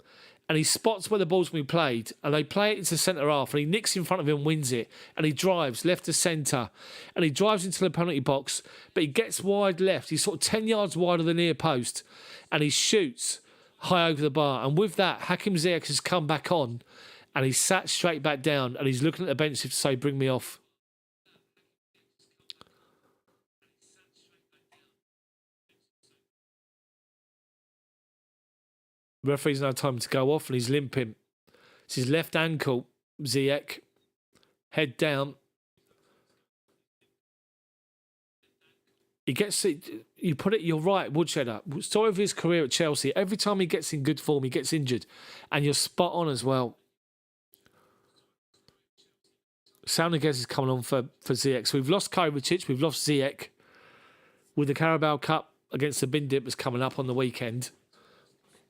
And he spots where the ball's going to be played, and they play it into centre half, and he nicks in front of him and wins it. And he drives left to centre, and he drives into the penalty box, but he gets wide left. He's sort of 10 yards wide of the near post, and he shoots high over the bar. And with that, Hakim Ziyech has come back on and he's sat straight back down and he's looking at the bench to say, bring me off. Referee's no time to go off and he's limping. It's his left ankle, Ziyech. Head down. He gets it. You put it. You're right, Woodshedder. Story of his career at Chelsea. Every time he gets in good form, he gets injured, and you're spot on as well. Sounding is coming on for Ziyech. So we've lost Kovacic. We've lost Ziyech. With the Carabao Cup against the Bin Dippers coming up on the weekend.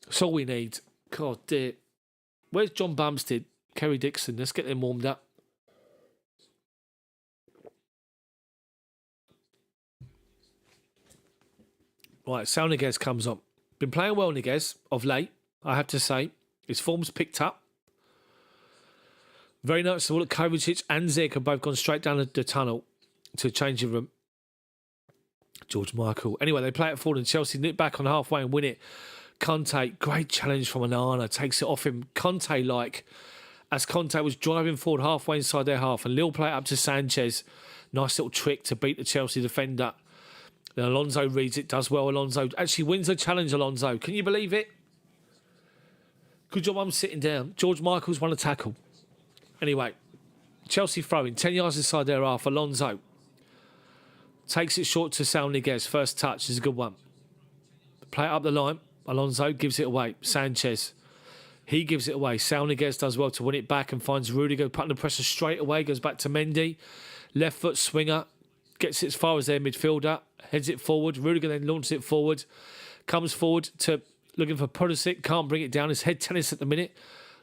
That's all we need. God dear. Where's John Bumstead? Kerry Dixon. Let's get them warmed up. Right, Sal Niguez comes on. Been playing well, Niguez, of late, I have to say. His form's picked up. Very noticeable that Kovacic and Ziyech have both gone straight down the tunnel to the changing room. George Michael. Anyway, they play it forward and Chelsea nip back on halfway and win it. Conte, great challenge from Onana, takes it off him. Conte-like, as Conte was driving forward halfway inside their half, and Lille play it up to Sanchez. Nice little trick to beat the Chelsea defender. Then Alonso reads it, does well. Alonso actually wins the challenge, Alonso. Can you believe it? Good job, I'm sitting down. George Michael's won a tackle. Anyway, Chelsea throwing 10 yards inside their half. Alonso takes it short to Sal Niguez. First touch is a good one. Play it up the line. Alonso gives it away. Sanchez, he gives it away. Sal Niguez does well to win it back and finds Rudiger putting the pressure straight away. Goes back to Mendy. Left foot swinger. Gets it as far as their midfielder. Heads it forward. Rudiger then launches it forward. Comes forward to looking for Pulisic. Can't bring it down. His head tennis at the minute.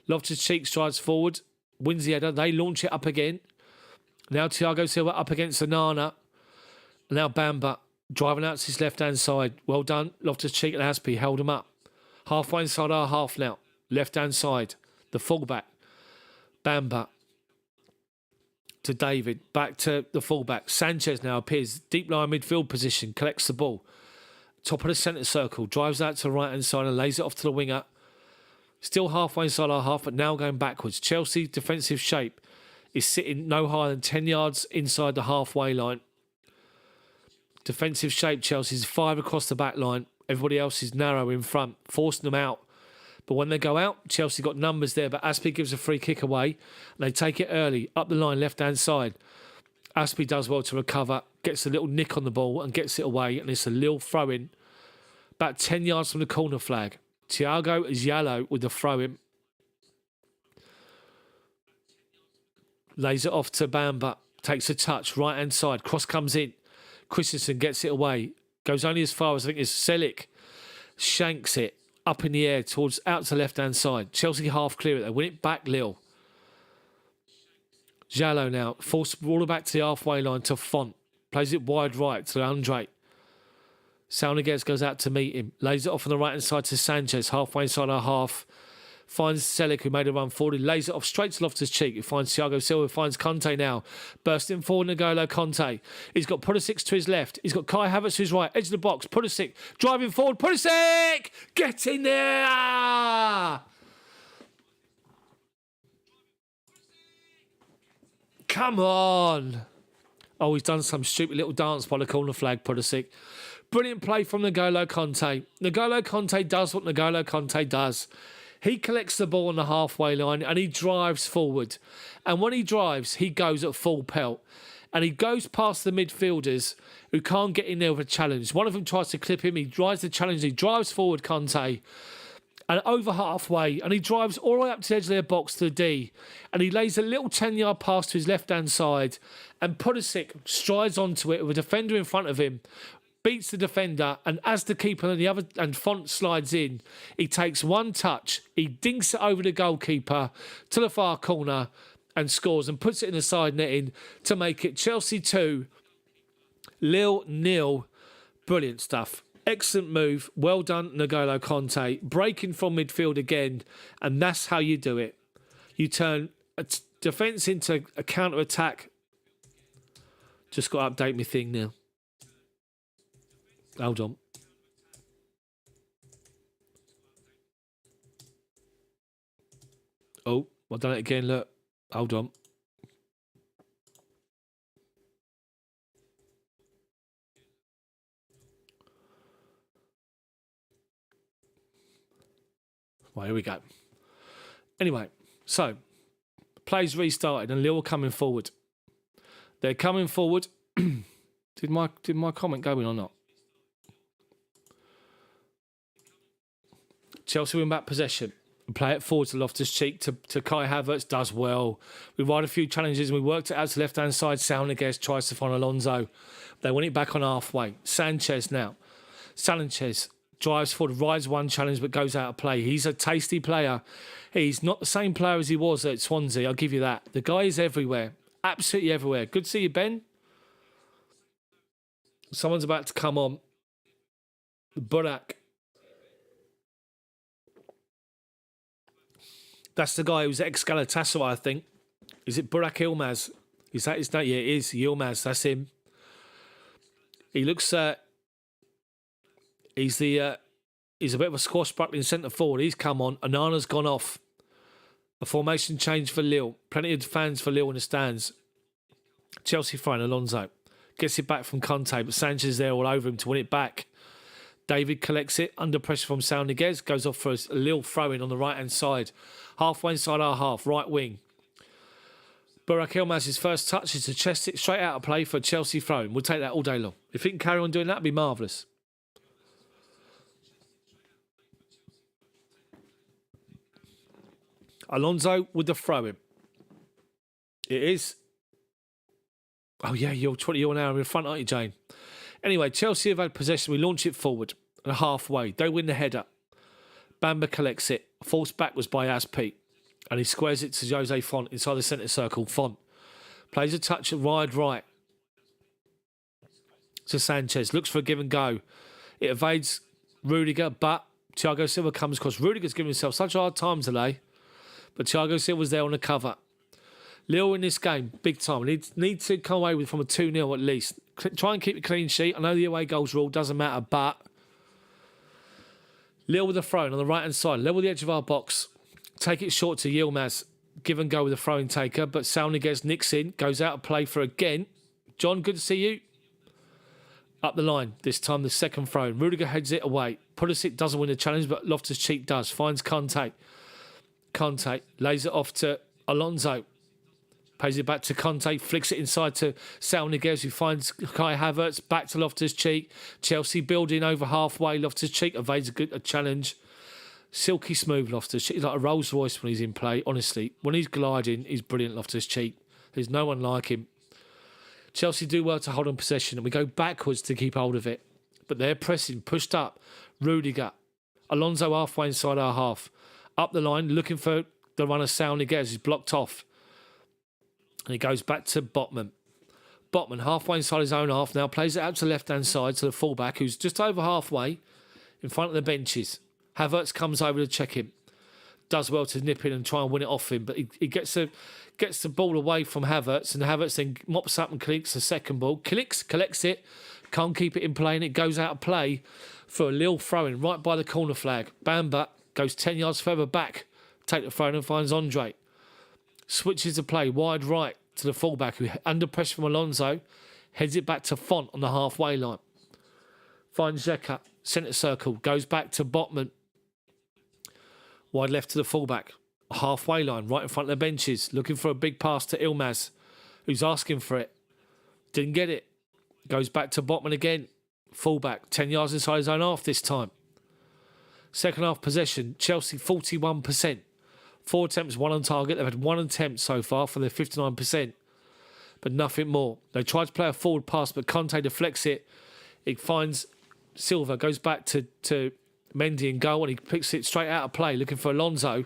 Loftus-Cheek strides forward. Wins the header. They launch it up again. Now Thiago Silva up against Onana. Now Bamba driving out to his left-hand side. Well done. Loftus-Cheek and Aspie held him up. Halfway inside our half now. Left-hand side. The fullback. Bamba to David. Back to the fullback. Sanchez now appears. Deep line midfield position. Collects the ball. Top of the centre circle. Drives out to the right-hand side and lays it off to the winger. Still halfway inside our half, but now going backwards. Chelsea defensive shape is sitting no higher than 10 yards inside the halfway line. Defensive shape, Chelsea's 5 across the back line. Everybody else is narrow in front, forcing them out. But when they go out, Chelsea got numbers there, but Aspie gives a free kick away. And they take it early, up the line, left-hand side. Aspie does well to recover, gets a little nick on the ball and gets it away, and it's a little throw-in. About 10 yards from the corner flag. Thiago is yellow with the throw-in. Lays it off to Bamba. Takes a touch, right-hand side. Cross comes in. Christensen gets it away. Goes only as far as I think it's Selic. Shanks it up in the air towards out to the left-hand side. Chelsea half clear it. They win it back, Lille. Jallo now. Forced all back to the halfway line to Font. Plays it wide right to Andre. Sal Niguez goes out to meet him. Lays it off on the right-hand side to Sanchez. Halfway inside our half. Finds Selic, who made a run forward. He lays it off straight to Loftus-Cheek. He finds Thiago Silva. Finds Conte now. Bursting forward, N'Golo Conte. He's got Pulisic to his left. He's got Kai Havertz to his right. Edge of the box. Pulisic driving forward. Pulisic! Get in there! Come on! Oh, he's done some stupid little dance by the corner flag, Pulisic. Brilliant play from N'Golo Conte. N'Golo Conte does what N'Golo Conte does. He collects the ball on the halfway line and he drives forward. And when he drives, he goes at full pelt. And he goes past the midfielders who can't get in there with a challenge. One of them tries to clip him. He drives the challenge. He drives forward, Conte. And over halfway. And he drives all the way up to the edge of their box to the D. And he lays a little 10-yard pass to his left-hand side. And Pulisic strides onto it with a defender in front of him. Beats the defender, and as the keeper and the other and Font slides in, he takes one touch, he dinks it over the goalkeeper to the far corner and scores and puts it in the side netting to make it Chelsea 2, Lille 0. Brilliant stuff. Excellent move. Well done, N'Golo Conte. Breaking from midfield again, and that's how you do it. You turn a defence into a counter-attack. Just got to update my thing now. Hold on. Oh, I've done it again. Look. Hold on. Well, here we go. Anyway, so play's restarted and Lille coming forward. They're coming forward. Did my comment go in or not? Chelsea win back possession. Play it forward to Loftus-Cheek to Kai Havertz. Does well. We ride a few challenges and we worked it out to left-hand side. Saunighez tries to find Alonso. They win it back on halfway. Sanchez now. Sanchez drives forward, rides one challenge but goes out of play. He's a tasty player. He's not the same player as he was at Swansea, I'll give you that. The guy is everywhere. Absolutely everywhere. Good to see you, Ben. Someone's about to come on. Burak. That's the guy who's ex-Galatasaray, I think. Is it Burak Yilmaz? Is that his name? Yeah, it is. Yilmaz, that's him. He looks... He's a bit of a squash-buckling centre forward. He's come on. Anana's gone off. A formation change for Lille. Plenty of fans for Lille in the stands. Chelsea throwing Alonso. Gets it back from Conte, but Sanchez there all over him to win it back. David collects it under pressure from Saunighez. Goes off for a Lille throw-in on the right-hand side. Halfway inside our half, right wing. Burak Yilmaz's first touch is to chest it straight out of play for a Chelsea throw-in. We'll take that all day long. If he can carry on doing that, it'd be marvellous. Alonso with the throw-in. It is. Oh, yeah, you're 20 an hour in front, aren't you, Jane? Anyway, Chelsea have had possession. We launch it forward and halfway. They win the header. Bamba collects it. Forced backwards by Aspi. And he squares it to Jose Font inside the centre circle. Font plays a touch at wide right to Sanchez. Looks for a give and go. It evades Rudiger, but Thiago Silva comes across. Rudiger's giving himself such a hard time today. But Thiago Silva's there on the cover. Lille in this game, big time. Need to come away with from a 2-0 at least. Try and keep a clean sheet. I know the away goals rule doesn't matter, but Lille with a throw on the right-hand side, level the edge of our box. Take it short to Yilmaz. Give and go with a throwing taker, but Saunighez nicks in, goes out of play for again. John, good to see you. Up the line, this time the second throw. Rudiger heads it away. Pulisic doesn't win the challenge, but Loftus-Cheek does. Finds Conte. Conte lays it off to Alonso. Pays it back to Conte, flicks it inside to Saunighez, who finds Kai Havertz, back to Loftus-Cheek. Chelsea building over halfway. Loftus-Cheek evades a challenge. Silky smooth Loftus-Cheek. He's like a Rolls Royce when he's in play, honestly. When he's gliding, he's brilliant, Loftus-Cheek. There's no one like him. Chelsea do well to hold on possession, and we go backwards to keep hold of it. But they're pressing, pushed up. Rudiger. Alonso halfway inside our half. Up the line, looking for the runner Saunighez, who's blocked off. And he goes back to Botman. Botman, halfway inside his own half now, plays it out to the left-hand side to the fullback, who's just over halfway in front of the benches. Havertz comes over to check him. Does well to nip in and try and win it off him, but he gets the ball away from Havertz, and Havertz then mops up and collects the second ball. Collects it, can't keep it in play, and it goes out of play for a Lille throw-in right by the corner flag. Bamba goes 10 yards further back, take the throw and finds Andre. Switches the play wide right to the fullback, who under pressure from Alonso, heads it back to Font on the halfway line. Finds Zeka, centre circle, goes back to Botman. Wide left to the fullback, halfway line, right in front of the benches, looking for a big pass to Yilmaz, who's asking for it. Didn't get it. Goes back to Botman again. Fullback, 10 yards inside his own half this time. Second half possession, Chelsea 41%. 4 attempts, 1 on target. They've had 1 attempt so far for their 59%, but nothing more. They tried to play a forward pass, but Conte deflects it. It finds Silva, goes back to Mendy and goal, and he picks it straight out of play, looking for Alonso.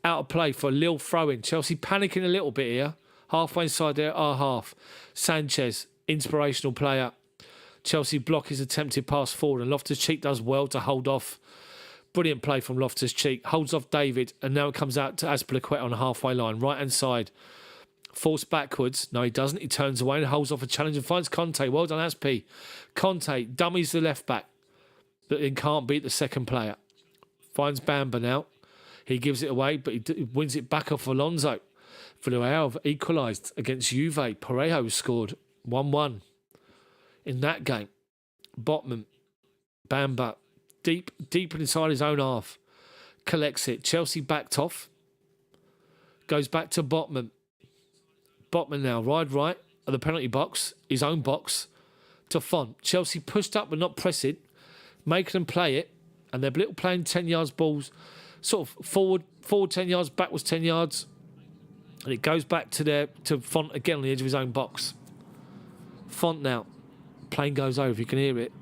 Out of play for a Lille throw-in. Chelsea panicking a little bit here. Halfway inside their our half. Sanchez, inspirational player. Chelsea block his attempted pass forward, and Loftus-Cheek does well to hold off. Brilliant play from Loftus-Cheek. Holds off David, and now it comes out to Azpilicueta on the halfway line. Right-hand side. Forced backwards. No, he doesn't. He turns away and holds off a challenge and finds Conte. Well done, Aspi. Conte dummies the left-back, but then can't beat the second player. Finds Bamba now. He gives it away, but he wins it back off Alonso. Villarreal have equalised against Juve. Parejo scored 1-1 in that game. Botman, Bamba, deep inside his own half, collects it. Chelsea backed off. Goes back to Botman. Botman now, right at the penalty box, his own box, to Font. Chelsea pushed up but not pressing, making them play it, and they're little playing 10 yards balls, sort of forward 10 yards, backwards 10 yards, and it goes back to Font again on the edge of his own box. Font now, plane goes over, you can hear it.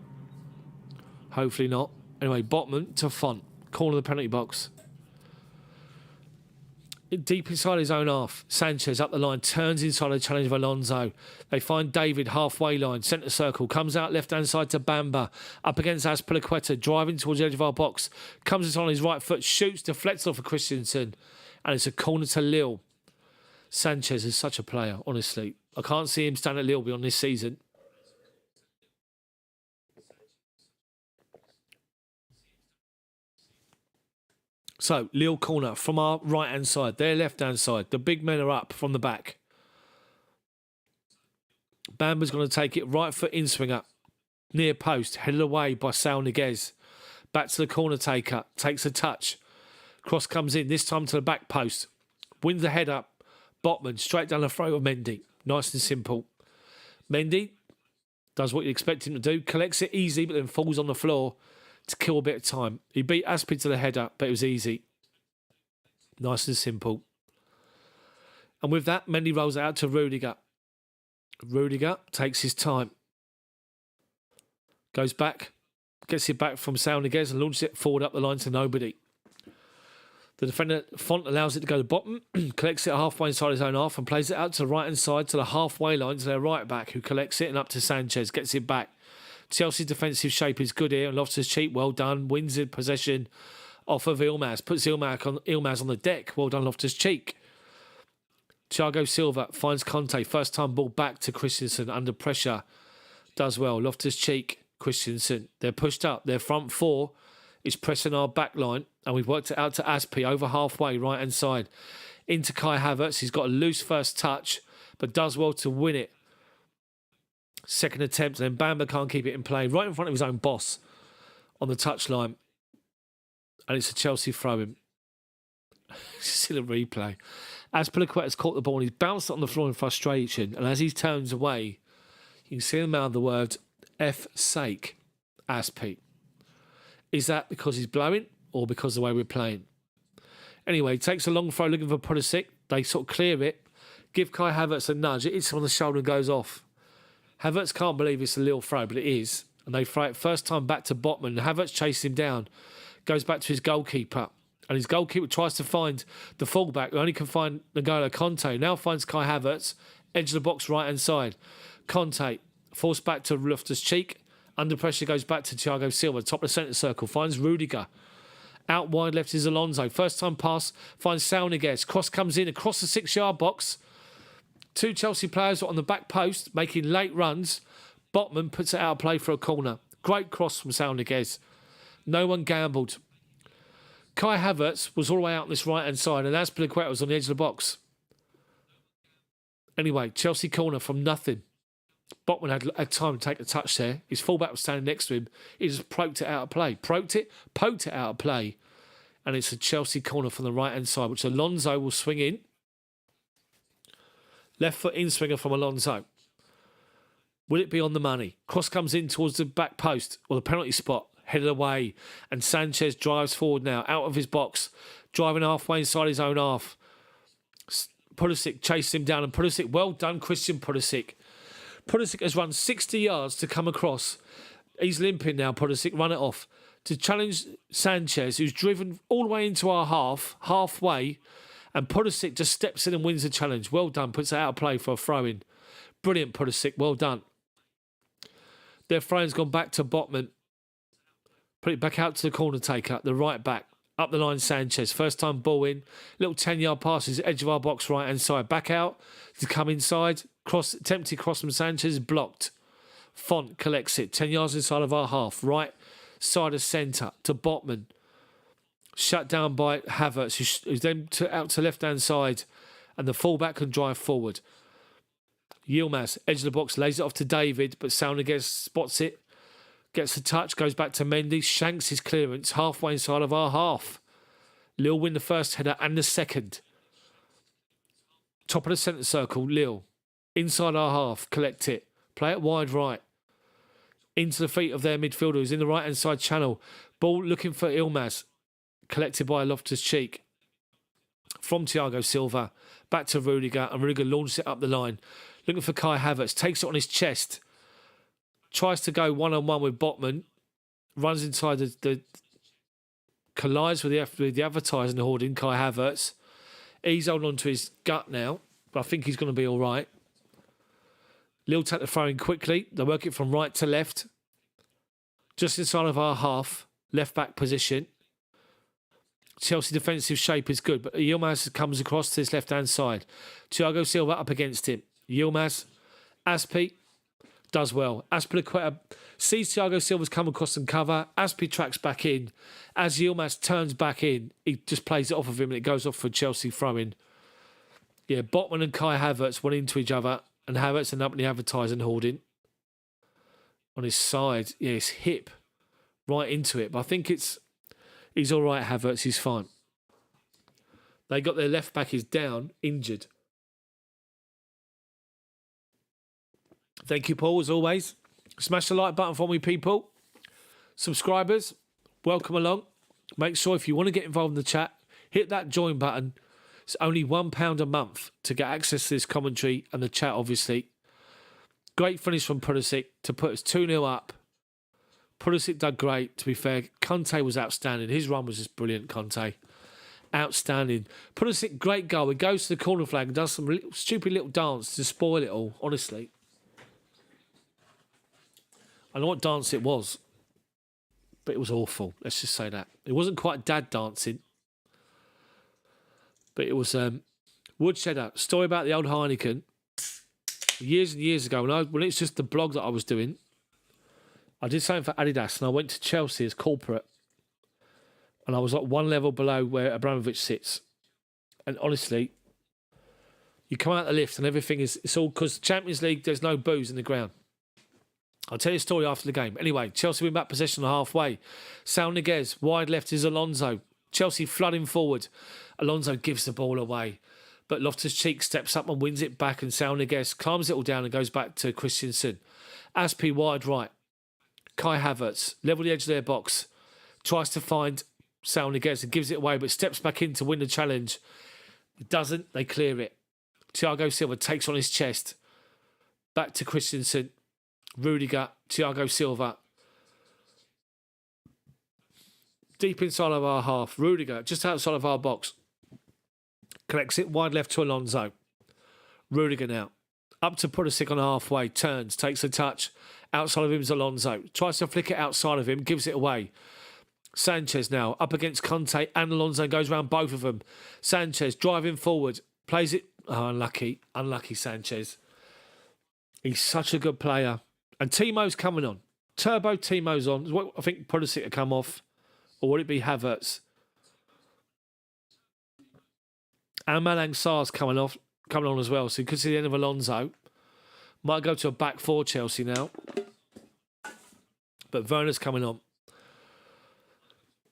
Hopefully not. Anyway, Botman to Font, corner of the penalty box. Deep inside his own half, Sanchez up the line, turns inside the challenge of Alonso. They find David halfway line, centre circle, comes out left hand side to Bamba, up against Azpilicueta, driving towards the edge of our box, comes in on his right foot, shoots, deflects off of Christensen, and it's a corner to Lille. Sanchez is such a player, honestly. I can't see him stand at Lille beyond this season. So, Lille corner from our right-hand side, their left-hand side. The big men are up from the back. Bamba's going to take it, right foot in-swinger. Near post, headed away by Saul Niguez. Back to the corner taker, takes a touch. Cross comes in, this time to the back post. Wins the head up. Botman, straight down the throat of Mendy. Nice and simple. Mendy does what you expect him to do, collects it easy, but then falls on the floor to kill a bit of time. He beat Aspi to the header, but it was easy. Nice and simple. And with that, Mendy rolls it out to Rudiger. Rudiger takes his time. Goes back, gets it back from Saul Niguez and launches it forward up the line to nobody. The defender, Font, allows it to go to bottom, collects it halfway inside his own half and plays it out to the right-hand side to the halfway line to their right-back, who collects it and up to Sanchez, gets it back. Chelsea's defensive shape is good here, and Loftus-Cheek, well done, wins the possession off of Ilmaz, puts Ilmaz on the deck, well done Loftus-Cheek. Thiago Silva finds Conte, first time ball back to Christensen under pressure, does well. Loftus-Cheek, Christensen, they're pushed up, their front four is pressing our back line, and we've worked it out to Aspi over halfway, right hand side, into Kai Havertz. He's got a loose first touch, but does well to win it. Second attempt, and then Bamba can't keep it in play, right in front of his own boss on the touchline. And it's a Chelsea throw-in. Still a replay. Azpilicueta's caught the ball and he's bounced it on the floor in frustration, and as he turns away, you can see him mouth the word F sake, Aspi. Is that because he's blowing or because of the way we're playing? Anyway, he takes a long throw looking for Pulisic. They sort of clear it, give Kai Havertz a nudge. It hits him on the shoulder and goes off. Havertz can't believe it's a little throw, but it is. And they throw it first time back to Botman. Havertz chases him down, goes back to his goalkeeper. And his goalkeeper tries to find the fullback, who only can find N'Golo Conte. Now finds Kai Havertz, edge of the box, right-hand side. Conte, forced back to Loftus-Cheek. Under pressure goes back to Thiago Silva, top of the centre circle, finds Rudiger. Out wide left is Alonso. First time pass, finds Saul Niguez. Cross comes in across the 6-yard box. Two Chelsea players on the back post, making late runs. Botman puts it out of play for a corner. Great cross from Saul Niguez. No one gambled. Kai Havertz was all the way out on this right-hand side, and Azpilicueta was on the edge of the box. Anyway, Chelsea corner from nothing. Botman had time to take a touch there. His fullback was standing next to him. He just poked it out of play. Poked it out of play. And it's a Chelsea corner from the right-hand side, which Alonso will swing in. Left foot in swinger from Alonso. Will it be on the money? Cross comes in towards the back post or the penalty spot. Headed away. And Sanchez drives forward now, out of his box. Driving halfway inside his own half. Pulisic chases him down. And Pulisic, well done, Christian Pulisic. Pulisic has run 60 yards to come across. He's limping now, Pulisic, run it off. To challenge Sanchez, who's driven all the way into our halfway. And Pulisic just steps in and wins the challenge. Well done, puts it out of play for a throw-in. Brilliant, Pulisic, well done. Their throw-in's gone back to Botman. Put it back out to the corner taker, the right back. Up the line, Sanchez. First time ball in. Little 10-yard pass is edge of our box, right-hand side. Back out to come inside. Attempted cross from Sanchez, blocked. Font collects it. 10 yards inside of our half. Right side of centre to Botman. Shut down by Havertz, who's then out to left-hand side, and the fullback can drive forward. Yilmaz, edge of the box, lays it off to David, but Sauniguez spots it, gets the touch, goes back to Mendy, shanks his clearance halfway inside of our half. Lille win the first header and the second. Top of the centre circle, Lille. Inside our half, collect it. Play it wide right. Into the feet of their midfielder who's in the right-hand side channel. Ball looking for Yilmaz. Collected by Loftus-Cheek. From Thiago Silva. Back to Rudiger. And Rudiger launches it up the line. Looking for Kai Havertz. Takes it on his chest. Tries to go one-on-one with Botman. Runs inside the collides with the advertising hoarding, Kai Havertz. He's holding on to his gut now. But I think he's going to be all right. Lille take the throw in quickly. They work it from right to left. Just inside of our half. Left back position. Chelsea defensive shape is good, but Yilmaz comes across to his left-hand side. Thiago Silva up against him. Yilmaz, Aspi does well. Aspilicueta sees Thiago Silva's come across and cover. Aspi tracks back in. As Yilmaz turns back in, he just plays it off of him and it goes off for Chelsea throw-in. Yeah, Botman and Kai Havertz went into each other and Havertz ended up in the advertising hoarding. On his side, yeah, his hip right into it. But I think he's all right, Havertz, he's fine. They got their left back is down, injured. Thank you, Paul, as always. Smash the like button for me, people. Subscribers, welcome along. Make sure if you want to get involved in the chat, hit that join button. It's only £1 a month to get access to this commentary and the chat, obviously. Great finish from Pulisic to put us 2-0 up. Pulisic did great, to be fair. Conte was outstanding. His run was just brilliant, Conte. Outstanding. Pulisic, great goal. He goes to the corner flag and does some stupid little dance to spoil it all, honestly. I know what dance it was, but it was awful. Let's just say that. It wasn't quite dad dancing, but it was Woodshed. Story about the old Heineken. Years and years ago, when it's just the blog that I was doing, I did something for Adidas and I went to Chelsea as corporate and I was like one level below where Abramovich sits. And honestly, you come out the lift and everything it's all because Champions League, there's no booze in the ground. I'll tell you a story after the game. Anyway, Chelsea win back possession halfway. Sauniguez, wide left is Alonso. Chelsea flooding forward. Alonso gives the ball away. But Loftus-Cheek steps up and wins it back and Sauniguez climbs it all down and goes back to Christensen. Aspi wide right. Kai Havertz, level the edge of their box. Tries to find Sauniguez and gives it away but steps back in to win the challenge. It doesn't, they clear it. Thiago Silva takes on his chest. Back to Christensen. Rudiger, Thiago Silva. Deep inside of our half. Rudiger, just outside of our box. Collects it wide left to Alonso. Rudiger now. Up to Pulisic on halfway. Turns, takes a touch. Outside of him is Alonso. Tries to flick it outside of him. Gives it away. Sanchez now. Up against Conte and Alonso. Goes around both of them. Sanchez driving forward. Plays it. Oh, unlucky. Unlucky Sanchez. He's such a good player. And Timo's coming on. Turbo Timo's on. I think Pulisic will come off. Or would it be Havertz? And Malang Sarr's coming on as well. So you could see the end of Alonso. Might go to a back four Chelsea now. But Werner's coming on.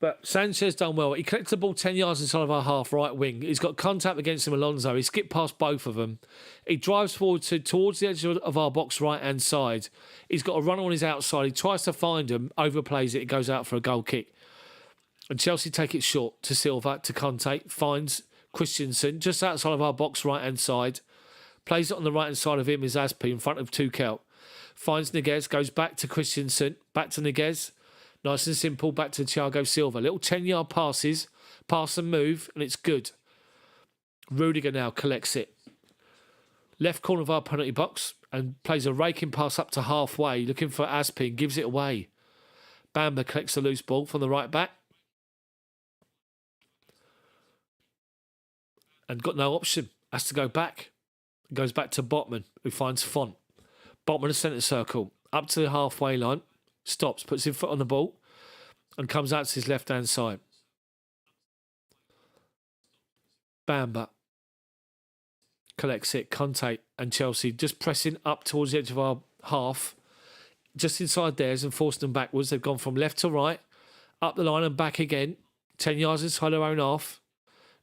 But Sanchez done well. He collects the ball 10 yards inside of our half right wing. He's got contact against him, Alonso. He skipped past both of them. He drives forward towards the edge of our box right-hand side. He's got a runner on his outside. He tries to find him, overplays it. It goes out for a goal kick. And Chelsea take it short to Silva, to Conte. Finds Christensen just outside of our box right-hand side. Plays it on the right-hand side of him is Aspi in front of Tuchel. Finds Niguez, goes back to Christensen, back to Niguez. Nice and simple, back to Thiago Silva. Little 10-yard passes, pass and move, and it's good. Rudiger now collects it. Left corner of our penalty box and plays a raking pass up to halfway, looking for Aspi and gives it away. Bamba collects the loose ball from the right back. And got no option. Has to go back. Goes back to Botman, who finds Font. Botman in the centre circle. Up to the halfway line. Stops, puts his foot on the ball. And comes out to his left-hand side. Bamba collects it. Conte and Chelsea just pressing up towards the edge of our half, just inside theirs and forcing them backwards. They've gone from left to right, up the line and back again. 10 yards inside their own half.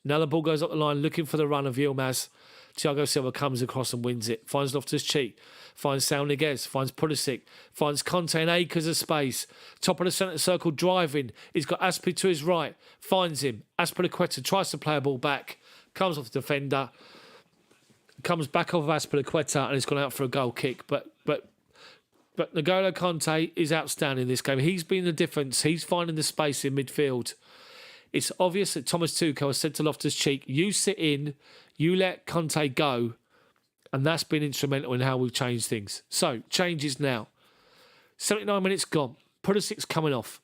Now the ball goes up the line looking for the run of Yilmaz. Thiago Silva comes across and wins it. Finds Loftus-Cheek. Finds Saul Niguez. Finds Pulisic. Finds Conte and acres of space. Top of the centre circle driving. He's got Aspi to his right. Finds him. Azpilicueta tries to play a ball back. Comes off the defender. Comes back off of Azpilicueta and he's gone out for a goal kick. But N'Golo Conte is outstanding in this game. He's been the difference. He's finding the space in midfield. It's obvious that Thomas Tuchel has said to Loftus-Cheek, you sit in, you let Conte go, and that's been instrumental in how we've changed things. So, changes now. 79 minutes gone. Pulisic's coming off.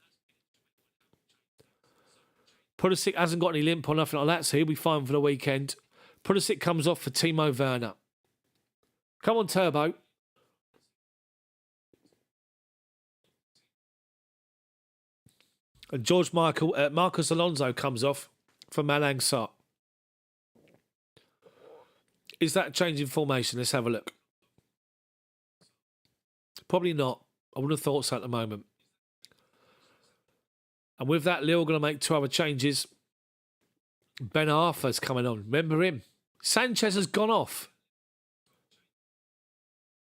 Pulisic hasn't got any limp or nothing like that, so he'll be fine for the weekend. Pulisic comes off for Timo Werner. Come on, Turbo. And Marcus Alonso comes off for Malang Sarr. Is that a change in formation? Let's have a look. Probably not. I would have thought so at the moment. And with that, Lille are going to make 2 other changes. Ben Arthur's coming on. Remember him? Sanchez has gone off.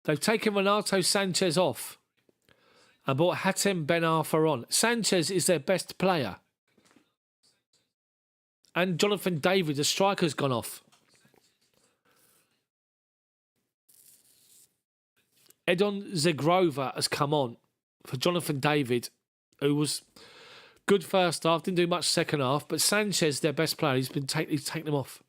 They've taken Renato Sanchez off and brought Hatem Ben Arfa on. Sanchez is their best player. And Jonathan David, the striker's gone off. Edon Zegrova has come on for Jonathan David, who was good first half, didn't do much second half, but Sanchez, their best player, he's taken them off.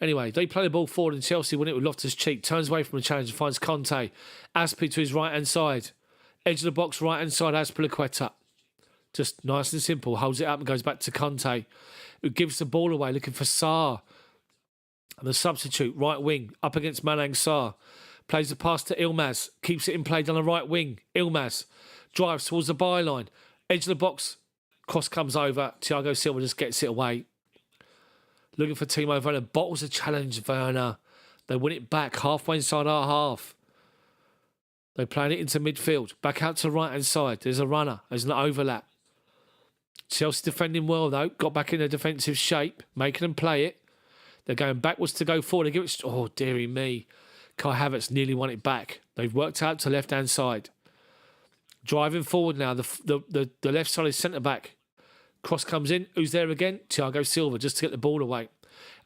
Anyway, they play the ball forward and Chelsea win it with Loftus-Cheek. Turns away from the challenge and finds Conte. Aspi to his right-hand side. Edge of the box, right-hand side, Azpilicueta. Just nice and simple. Holds it up and goes back to Conte, who gives the ball away, looking for Sarr. And the substitute, right wing, up against Malang Sarr. Plays the pass to Yilmaz. Keeps it in play down the right wing. Yilmaz drives towards the byline. Edge of the box. Cross comes over. Thiago Silva just gets it away. Looking for Timo Werner. Bottles a challenge, Werner. They win it back halfway inside our half. They playing it into midfield. Back out to the right-hand side. There's a runner. There's an overlap. Chelsea defending well, though. Got back in their defensive shape. Making them play it. They're going backwards to go forward. They give it... Oh, dearie me. Kai Havertz nearly won it back. They've worked out to left-hand side. Driving forward now. The left side is centre-back. Cross comes in. Who's there again? Thiago Silva, just to get the ball away.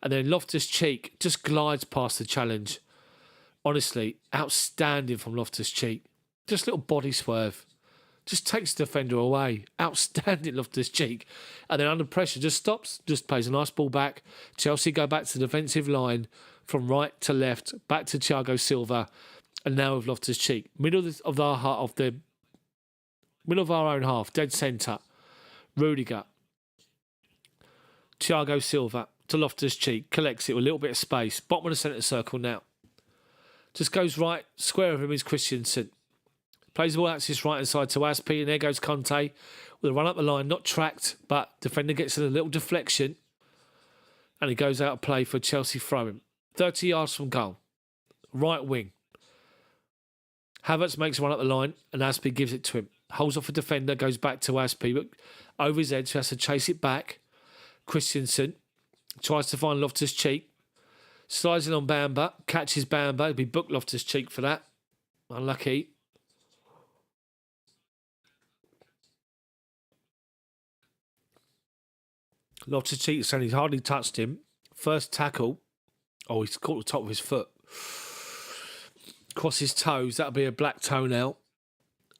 And then Loftus-Cheek just glides past the challenge. Honestly, outstanding from Loftus-Cheek. Just a little body swerve. Just takes the defender away. Outstanding Loftus-Cheek. And then under pressure, just stops. Just plays a nice ball back. Chelsea go back to the defensive line. From right to left. Back to Thiago Silva. And now with Loftus-Cheek. Middle of our own half. Dead centre. Rudiger. Thiago Silva to Loftus-Cheek. Collects it with a little bit of space. Bottom of the centre circle now. Just goes right. Square of him is Christensen. Plays the ball out to his right-hand side to Aspi. And there goes Conte. With a run up the line. Not tracked. But defender gets in a little deflection. And he goes out of play for Chelsea throwing. 30 yards from goal. Right wing. Havertz makes one up the line. And Aspi gives it to him. Holds off a defender. Goes back to Aspi. But over his head. So he has to chase it back. Christensen tries to find Loftus-Cheek. Slides in on Bamba. Catches Bamba. He'll be booked Loftus-Cheek for that. Unlucky. Loftus-Cheek saying he's hardly touched him. First tackle. Oh, he's caught the top of his foot. Cross his toes. That'll be a black toenail.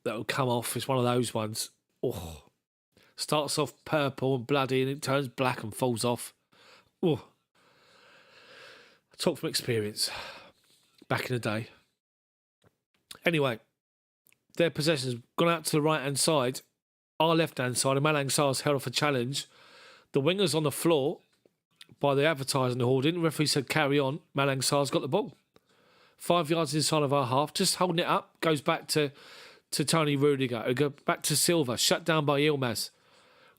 That'll come off. It's one of those ones. Oh. Starts off purple and bloody and it turns black and falls off. Oh. I talk from experience. Back in the day. Anyway. Their possession's gone out to the right-hand side. Our left-hand side. And Malang Sarr's held off a challenge. The winger's on the floor by the advertising hall. Didn't the referee said carry on. Malang Sarr's got the ball. 5 yards inside of our half. Just holding it up. Goes back to Tony Rudiger. Who go back to Silva. Shut down by Yilmaz.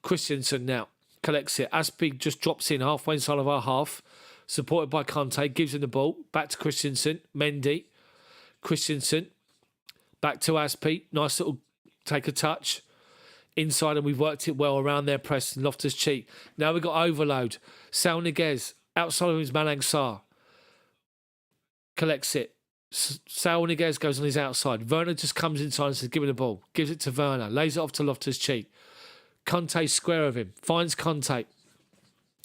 Christensen now. collects it. Aspie just drops in halfway inside of our half, supported by Conte, gives him the ball, back to Christensen, Mendy, Christensen, back to Aspie, nice little take a touch, inside, and we've worked it well around their press, and Loftus-Cheek. Now we've got overload. Saul Niguez, outside of his Malang Sarr, collects it. Saul Niguez goes on his outside. Werner just comes inside and says, give me the ball. Gives it to Werner. Lays it off to Loftus-Cheek. Conte square of him. Finds Conte.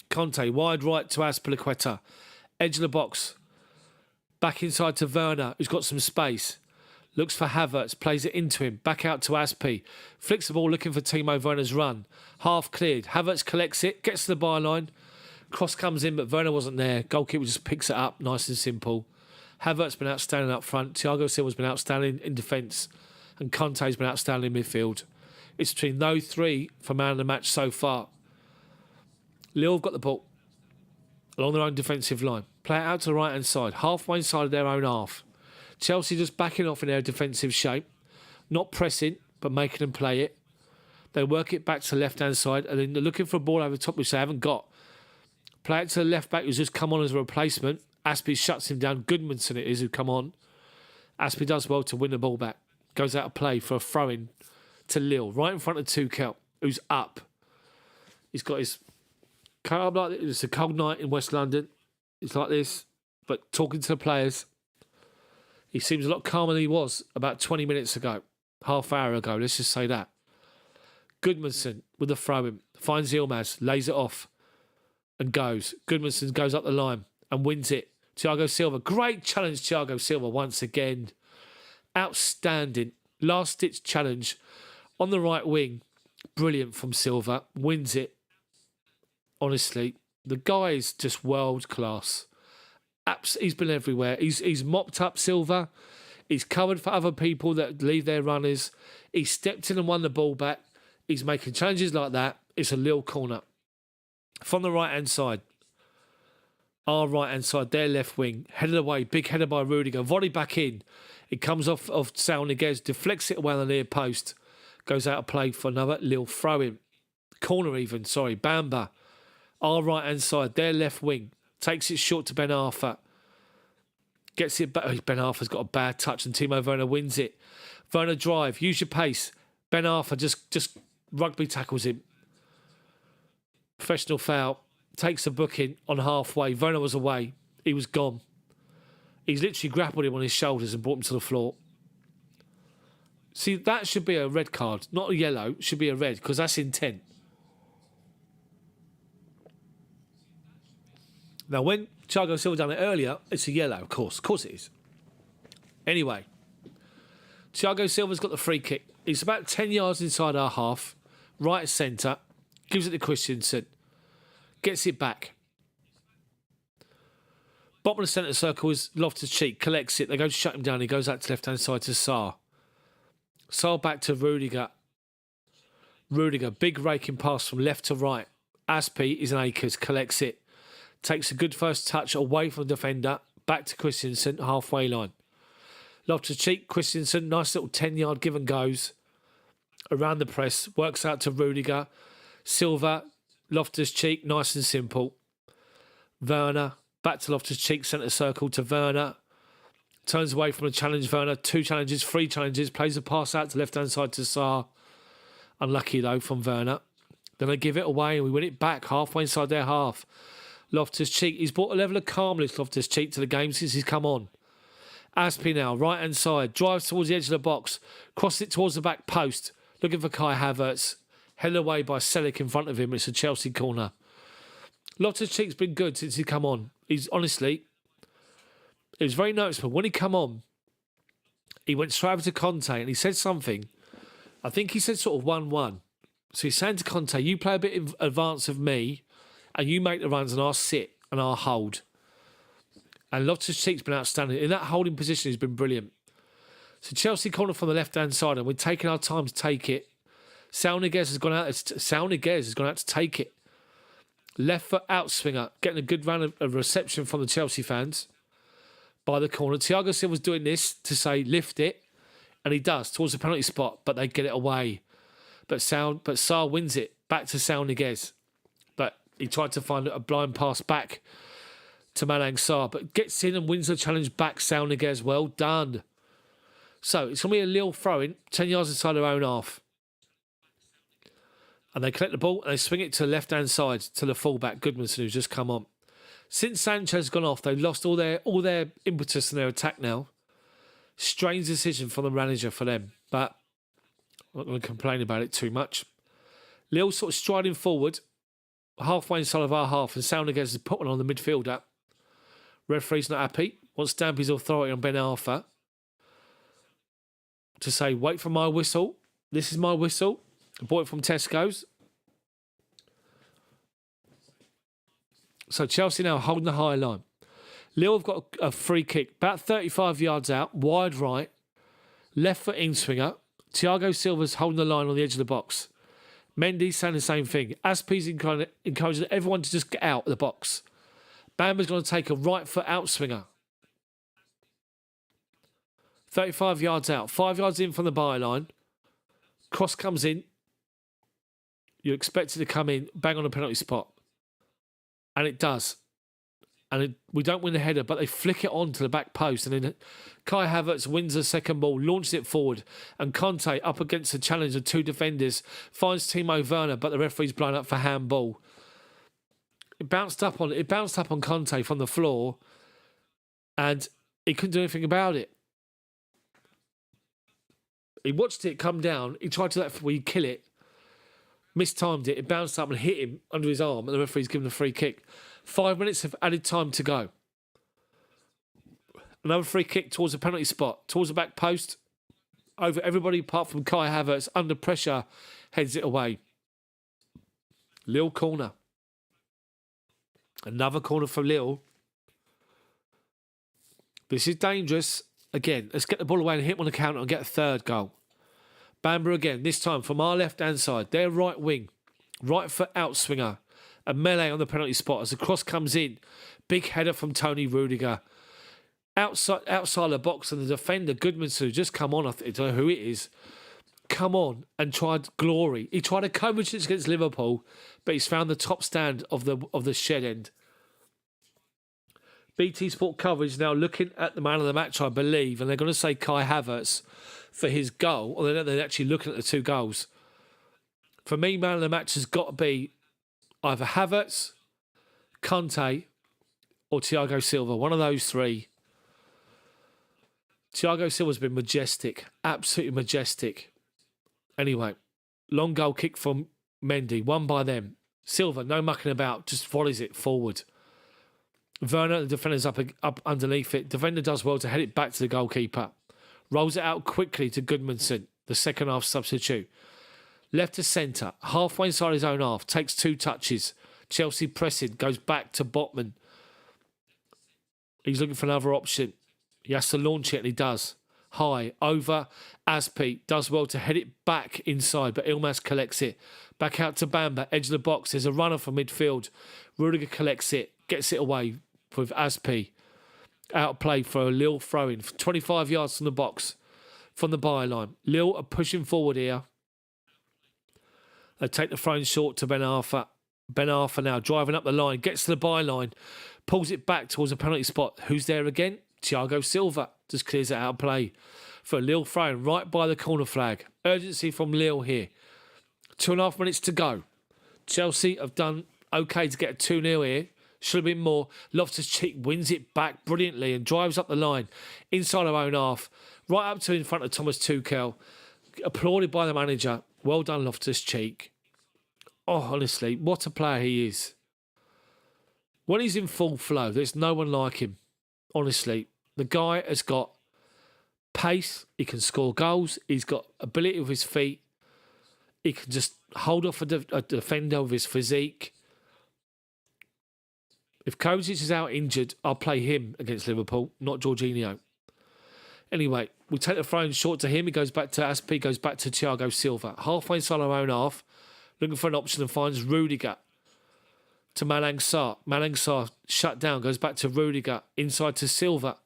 Conte wide right to Azpilicueta. Edge of the box. Back inside to Werner, who's got some space. Looks for Havertz. Plays it into him. Back out to Aspie. Flicks the ball looking for Timo Werner's run. Half cleared. Havertz collects it. Gets to the byline. Cross comes in, but Werner wasn't there. Goalkeeper just picks it up. Nice and simple. Havertz's been outstanding up front. Thiago Silva's been outstanding in defence. And Conte's been outstanding in midfield. It's between those three for man of the match so far. Lille have got the ball along their own defensive line. Play it out to the right-hand side. Halfway inside of their own half. Chelsea just backing off in their defensive shape. Not pressing, but making them play it. They work it back to the left-hand side. And then they're looking for a ball over the top, which they haven't got. Play it to the left-back, who's just come on as a replacement. Aspie shuts him down. Goodmanson it is who come on. Aspie does well to win the ball back. Goes out of play for a throw-in to Lille, right in front of Tuchel, who's up. He's got his car like this. It's a cold night in West London. It's like this, but talking to the players, he seems a lot calmer than he was about 20 minutes ago, half hour ago. Let's just say that. Goodmanson with the throw-in finds Yilmaz, lays it off, and goes. Goodmanson goes up the line and wins it. Thiago Silva, great challenge, Thiago Silva once again. Outstanding. Last-ditch challenge on the right wing. Brilliant from Silva. Wins it. Honestly, the guy is just world-class. He's been everywhere. He's mopped up Silva. He's covered for other people that leave their runners. He stepped in and won the ball back. He's making challenges like that. It's a Lille corner. From the right-hand side. Our right-hand side, their left wing. Headed away. Big header by Rudiger. Volley back in. It comes off of Saul Niguez. Deflects it away on the near post. Goes out of play for another Lille throw-in. Corner even, sorry. Bamba. Our right-hand side, their left wing. Takes it short to Ben Arfa. Gets it back. Ben Arfa's got a bad touch and Timo Werner wins it. Werner drive. Use your pace. Ben Arfa just rugby tackles him. Professional foul. Takes a booking on halfway. Werner was away. He was gone. He's literally grappled him on his shoulders and brought him to the floor. See, that should be a red card. Not a yellow. It should be a red because that's intent. Now, when Thiago Silva done it earlier, it's a yellow, of course. Of course it is. Anyway, Thiago Silva's got the free kick. He's about 10 yards inside our half. Right centre. Gives it to Christensen. Gets it back. Bottom of the centre circle is Loftus-Cheek. Collects it. They go to shut him down. He goes out to left-hand side to Sarr. Sarr back to Rudiger. Rudiger. Big raking pass from left to right. Aspie is an Akers. Collects it. Takes a good first touch away from the defender. Back to Christensen. Halfway line. Loftus-Cheek. Christensen. Nice little 10-yard give and goes. Around the press. Works out to Rudiger. Silva. Loftus-Cheek. Nice and simple. Werner. Back to Loftus-Cheek, centre circle to Werner. Turns away from a challenge, Werner. 2 challenges, 3 challenges. Plays a pass out to left-hand side to Sarr. Unlucky, though, from Werner. Then they give it away and we win it back halfway inside their half. Loftus-Cheek. He's brought a level of calmness, Loftus-Cheek, to the game since he's come on. Aspie now, right-hand side. Drives towards the edge of the box. Crosses it towards the back post. Looking for Kai Havertz. Headed away by Selic in front of him. It's a Chelsea corner. Loftus-Cheek's been good since he come on. He's honestly, it was very noticeable. When he come on, he went straight over to Conte and he said something. I think he said sort of 1-1. So he's saying to Conte, you play a bit in advance of me and you make the runs and I'll sit and I'll hold. And Loftus-Cheek's been outstanding. In that holding position, he's been brilliant. So Chelsea corner from the left-hand side and we're taking our time to take it. Saul Niguez has gone out to take it. Left foot out swinger, getting a good round of reception from the Chelsea fans by the corner. Thiago Silva's doing this to say lift it, and he does towards the penalty spot, but they get it away. But Sarr wins it back to Saul Niguez. He tried to find a blind pass back to Malang Sarr, but gets in and wins the challenge back. Sauniguez, well done. So it's going to be a Lille throw-in, 10 yards inside their own half. And they collect the ball and they swing it to the left-hand side to the fullback, Goodmanson, who's just come on. Since Sanchez has gone off, they've lost all their impetus in their attack now. Strange decision from the manager for them, but I'm not going to complain about it too much. Lille sort of striding forward, halfway inside of our half, and Sauniguez is put one on the midfielder. Referee's not happy. Wants to stamp his authority on Ben Arfa to say, wait for my whistle. This is my whistle. I bought it from Tesco's. So Chelsea now holding the high line. Lille have got a free kick, about 35 yards out, wide right, left foot in swinger. Thiago Silva's holding the line on the edge of the box. Mendy's saying the same thing. Aspie's encouraging everyone to just get out of the box. Bamba's going to take a right foot out swinger. 35 yards out, 5 yards in from the byline. Cross comes in. You expect it to come in, bang on a penalty spot. And it does. And we don't win the header, but they flick it on to the back post. And then Kai Havertz wins the second ball, launches it forward. And Conte, up against the challenge of two defenders, finds Timo Werner, but the referee's blown up for handball. It bounced up on Conte from the floor, and he couldn't do anything about it. He watched it come down. He tried to let we kill it. Mistimed it. It bounced up and hit him under his arm, and the referee's given a free kick. 5 minutes of added time to go. Another free kick towards the penalty spot, towards the back post. Over everybody apart from Kai Havertz, under pressure, heads it away. Lille corner. Another corner for Lille. This is dangerous. Again, let's get the ball away and hit on the counter and get a third goal. Bamba again, this time from our left-hand side. Their right wing. Right foot out swinger. A melee on the penalty spot as the cross comes in. Big header from Tony Rudiger. Outside the box, and the defender, Goodmanson, who just come on, I don't know who it is, come on and tried glory. He tried a Kovacic against Liverpool, but he's found the top stand of the shed end. BT Sport coverage now looking at the man of the match, I believe, and they're going to say Kai Havertz for his goal, or they're actually looking at the two goals. For me, man of the match has got to be either Havertz, Conte, or Thiago Silva. One of those three. Thiago Silva's been majestic. Absolutely majestic. Anyway, long goal kick from Mendy. Won by them. Silva, no mucking about. Just volleys it forward. Werner, the defender's up underneath it. Defender does well to head it back to the goalkeeper. Rolls it out quickly to Goodmanson, the second half substitute. Left to centre, halfway inside his own half, takes 2 touches. Chelsea pressing, goes back to Botman. He's looking for another option. He has to launch it, and he does. High, over, Aspie does well to head it back inside, but Ilmaz collects it. Back out to Bamba, edge of the box. There's a runner from midfield. Rudiger collects it, gets it away with Aspie. Outplay for a Lille throw-in, 25 yards from the box, from the byline. Lille are pushing forward here. They take the throw-in short to Ben Arfa. Ben Arfa now driving up the line, gets to the byline, pulls it back towards the penalty spot. Who's there again? Thiago Silva just clears it out of play for a Lille throw-in right by the corner flag. Urgency from Lille here. 2.5 minutes to go. Chelsea have done okay to get a 2-0 here. Should have been more. Loftus-Cheek wins it back brilliantly and drives up the line inside our own half, right up to in front of Thomas Tuchel. Applauded by the manager. Well done, Loftus-Cheek. Oh, honestly, what a player he is. When he's in full flow, there's no one like him. Honestly, the guy has got pace. He can score goals. He's got ability with his feet. He can just hold off a defender with his physique. If Kovacic is out injured, I'll play him against Liverpool, not Jorginho. Anyway, we take the throw-in short to him. He goes back to Aspie, goes back to Thiago Silva. Halfway inside our own half, looking for an option and finds Rudiger to Malang Sarr. Malang Sarr shut down, goes back to Rudiger, inside to Silva,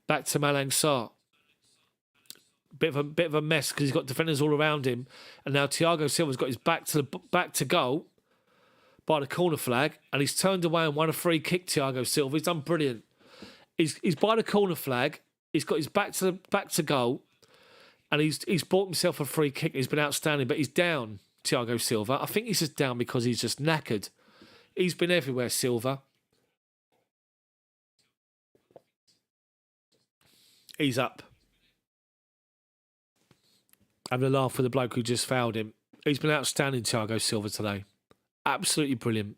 back to Malang Sarr. Bit of a mess because he's got defenders all around him, and now Thiago Silva's got his back to goal, by the corner flag, and he's turned away and won a free kick. Thiago Silva, he's done brilliant. He's by the corner flag. He's got his back to goal, and he's bought himself a free kick. He's been outstanding, but he's down. Thiago Silva. I think he's just down because he's just knackered. He's been everywhere, Silva. He's up. Having a laugh with the bloke who just fouled him. He's been outstanding, Thiago Silva, today. Absolutely brilliant.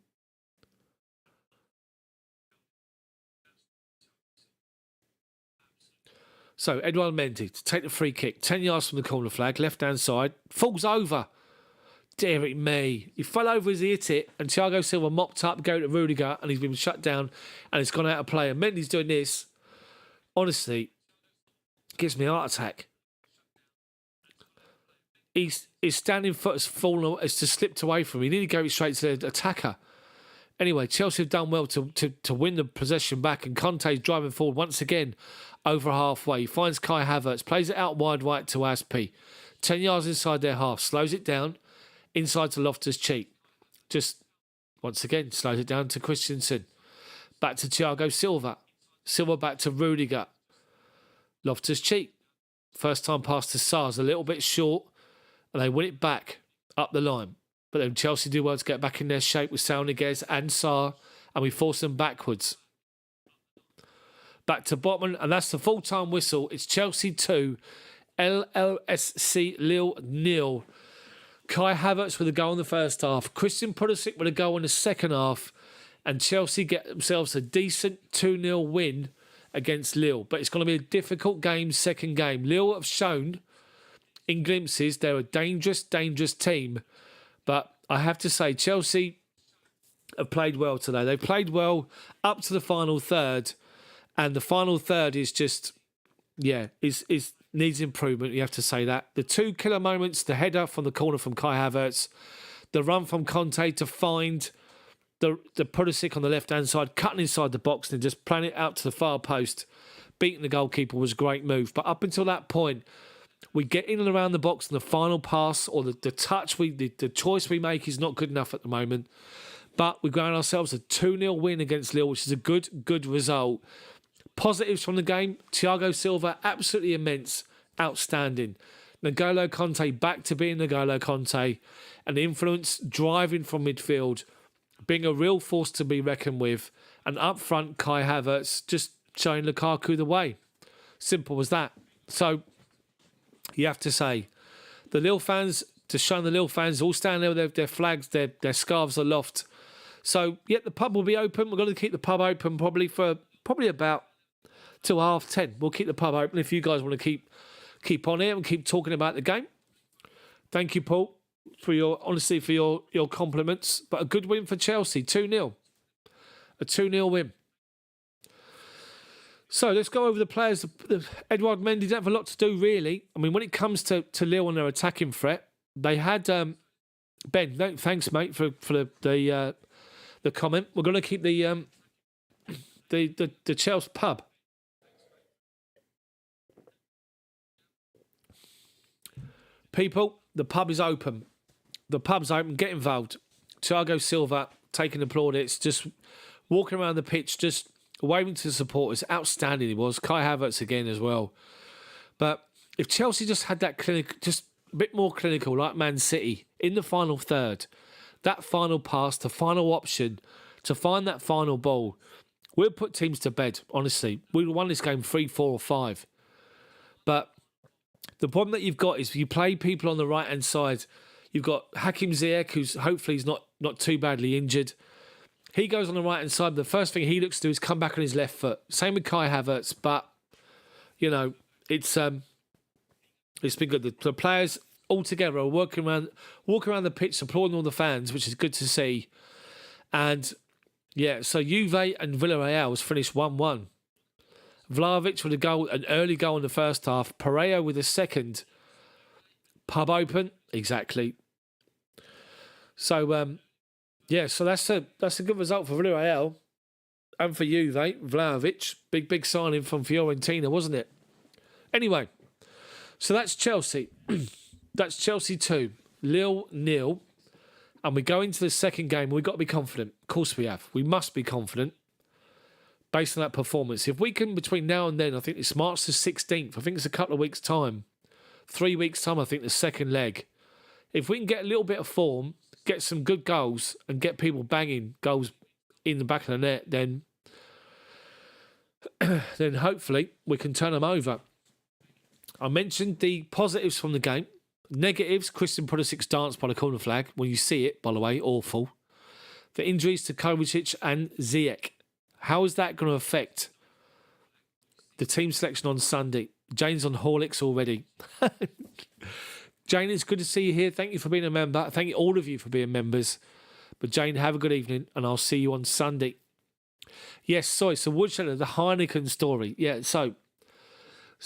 So, Edouard Mendy to take the free kick. 10 yards from the corner flag, left-hand side. Falls over. Dear me. He fell over as he hit it, and Thiago Silva mopped up, go to Rudiger, and he's been shut down, and it's gone out of play. And Mendy's doing this. Honestly, gives me a heart attack. His standing foot has fallen, has just slipped away from him. He nearly gave it straight to the attacker. Anyway, Chelsea have done well to win the possession back, and Conte's driving forward once again over halfway. He finds Kai Havertz, plays it out wide right to Aspi. 10 yards inside their half, slows it down, inside to Loftus-Cheek. Just, once again, slows it down to Christensen. Back to Thiago Silva. Silva back to Rudiger. Loftus-Cheek. First time pass to Sarr's a little bit short, and they win it back up the line. But then Chelsea do well to get back in their shape with Saul Niguez and Sarr, and we force them backwards. Back to Botman, and that's the full-time whistle. It's Chelsea 2, Lille OSC Lille 0. Kai Havertz with a goal in the first half. Christian Pulisic with a goal in the second half. And Chelsea get themselves a decent 2-0 win against Lille. But it's going to be a difficult game, second game. Lille have shown in glimpses they're a dangerous, dangerous team. But I have to say, Chelsea have played well today. They played well up to the final third. And the final third is just, is needs improvement. You have to say that. The 2 killer moments, the header from the corner from Kai Havertz, the run from Conte to find the Pulisic on the left-hand side, cutting inside the box and just playing it out to the far post, beating the goalkeeper was a great move. But up until that point, we get in and around the box and the final pass or the touch, the choice we make is not good enough at the moment. But we ground ourselves a 2-0 win against Lille, which is a good result. Positives from the game, Thiago Silva, absolutely immense, outstanding. N'Golo Conte back to being N'Golo Conte, and the influence driving from midfield, being a real force to be reckoned with. And up front, Kai Havertz just showing Lukaku the way. Simple as that. So you have to say, the Lille fans, just showing the Lille fans all standing there with their flags, their scarves aloft. So, the pub will be open. We're going to keep the pub open probably about till 10:30. We'll keep the pub open if you guys want to keep on here and keep talking about the game. Thank you, Paul, for your compliments. But a good win for Chelsea, 2-0. A 2-0 win. So let's go over the players. Edouard Mendy didn't have a lot to do, really. I mean, when it comes to Lille and their attacking threat, they had Ben. No, thanks, mate, for the comment. We're going to keep the Chelsea pub. People, the pub is open. The pub's open. Get involved. Thiago Silva taking the plaudits, just walking around the pitch, just waving to the supporters. Outstanding he was. Kai Havertz again as well. But if Chelsea just had that clinic, just a bit more clinical, like Man City, in the final third, that final pass, the final option, to find that final ball, we'll put teams to bed, honestly. We won this game 3, 4 or 5. But the problem that you've got is you play people on the right-hand side. You've got Hakim Ziyech, who's hopefully he's not too badly injured. He goes on the right-hand side. The first thing he looks to do is come back on his left foot. Same with Kai Havertz. But, it's been good. The players all together are walking around the pitch, applauding all the fans, which is good to see. And, so Juve and Villarreal was finished 1-1. Vlahovic with an early goal in the first half. Pereira with a second. Pub open, exactly. So, so that's a good result for Villarreal and for Juve. Vlahovic, big signing from Fiorentina, wasn't it? Anyway, so that's Chelsea. That's Chelsea 2, Lille 0. And we go into the second game, we've got to be confident. Of course we have. We must be confident based on that performance. If we can, between now and then, I think it's March the 16th, I think it's a couple of weeks' time, 3 weeks' time, I think the second leg. If we can get a little bit of form, get some good goals, and get people banging goals in the back of the net, then hopefully we can turn them over. I mentioned the positives from the game. Negatives, Christian Pulisic's dance by the corner flag. When you see it, by the way, awful. The injuries to Kovacic and Ziyech. How is that going to affect the team selection on Sunday? Jane's on Horlicks already. Jane, it's good to see you here. Thank you for being a member. Thank you all of you for being members. But Jane, have a good evening, and I'll see you on Sunday. Yes, sorry, so Woodshed, the Heineken story. Yeah, so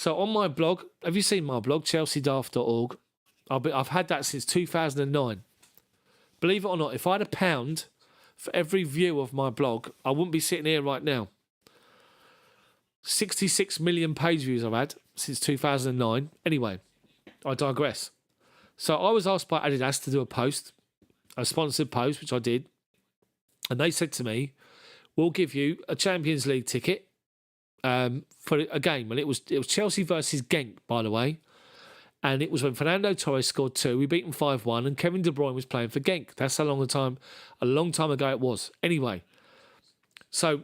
on my blog, have you seen my blog, chelseadaft.org? I've had that since 2009. Believe it or not, if I had £1 for every view of my blog, I wouldn't be sitting here right now. 66 million page views I've had since 2009. Anyway, I digress. So I was asked by Adidas to do a sponsored post, which I did. And they said to me, we'll give you a Champions League ticket for a game. And it was Chelsea versus Genk, by the way. And it was when Fernando Torres scored 2. We beat them 5-1, and Kevin De Bruyne was playing for Genk. That's a long time ago it was. Anyway, so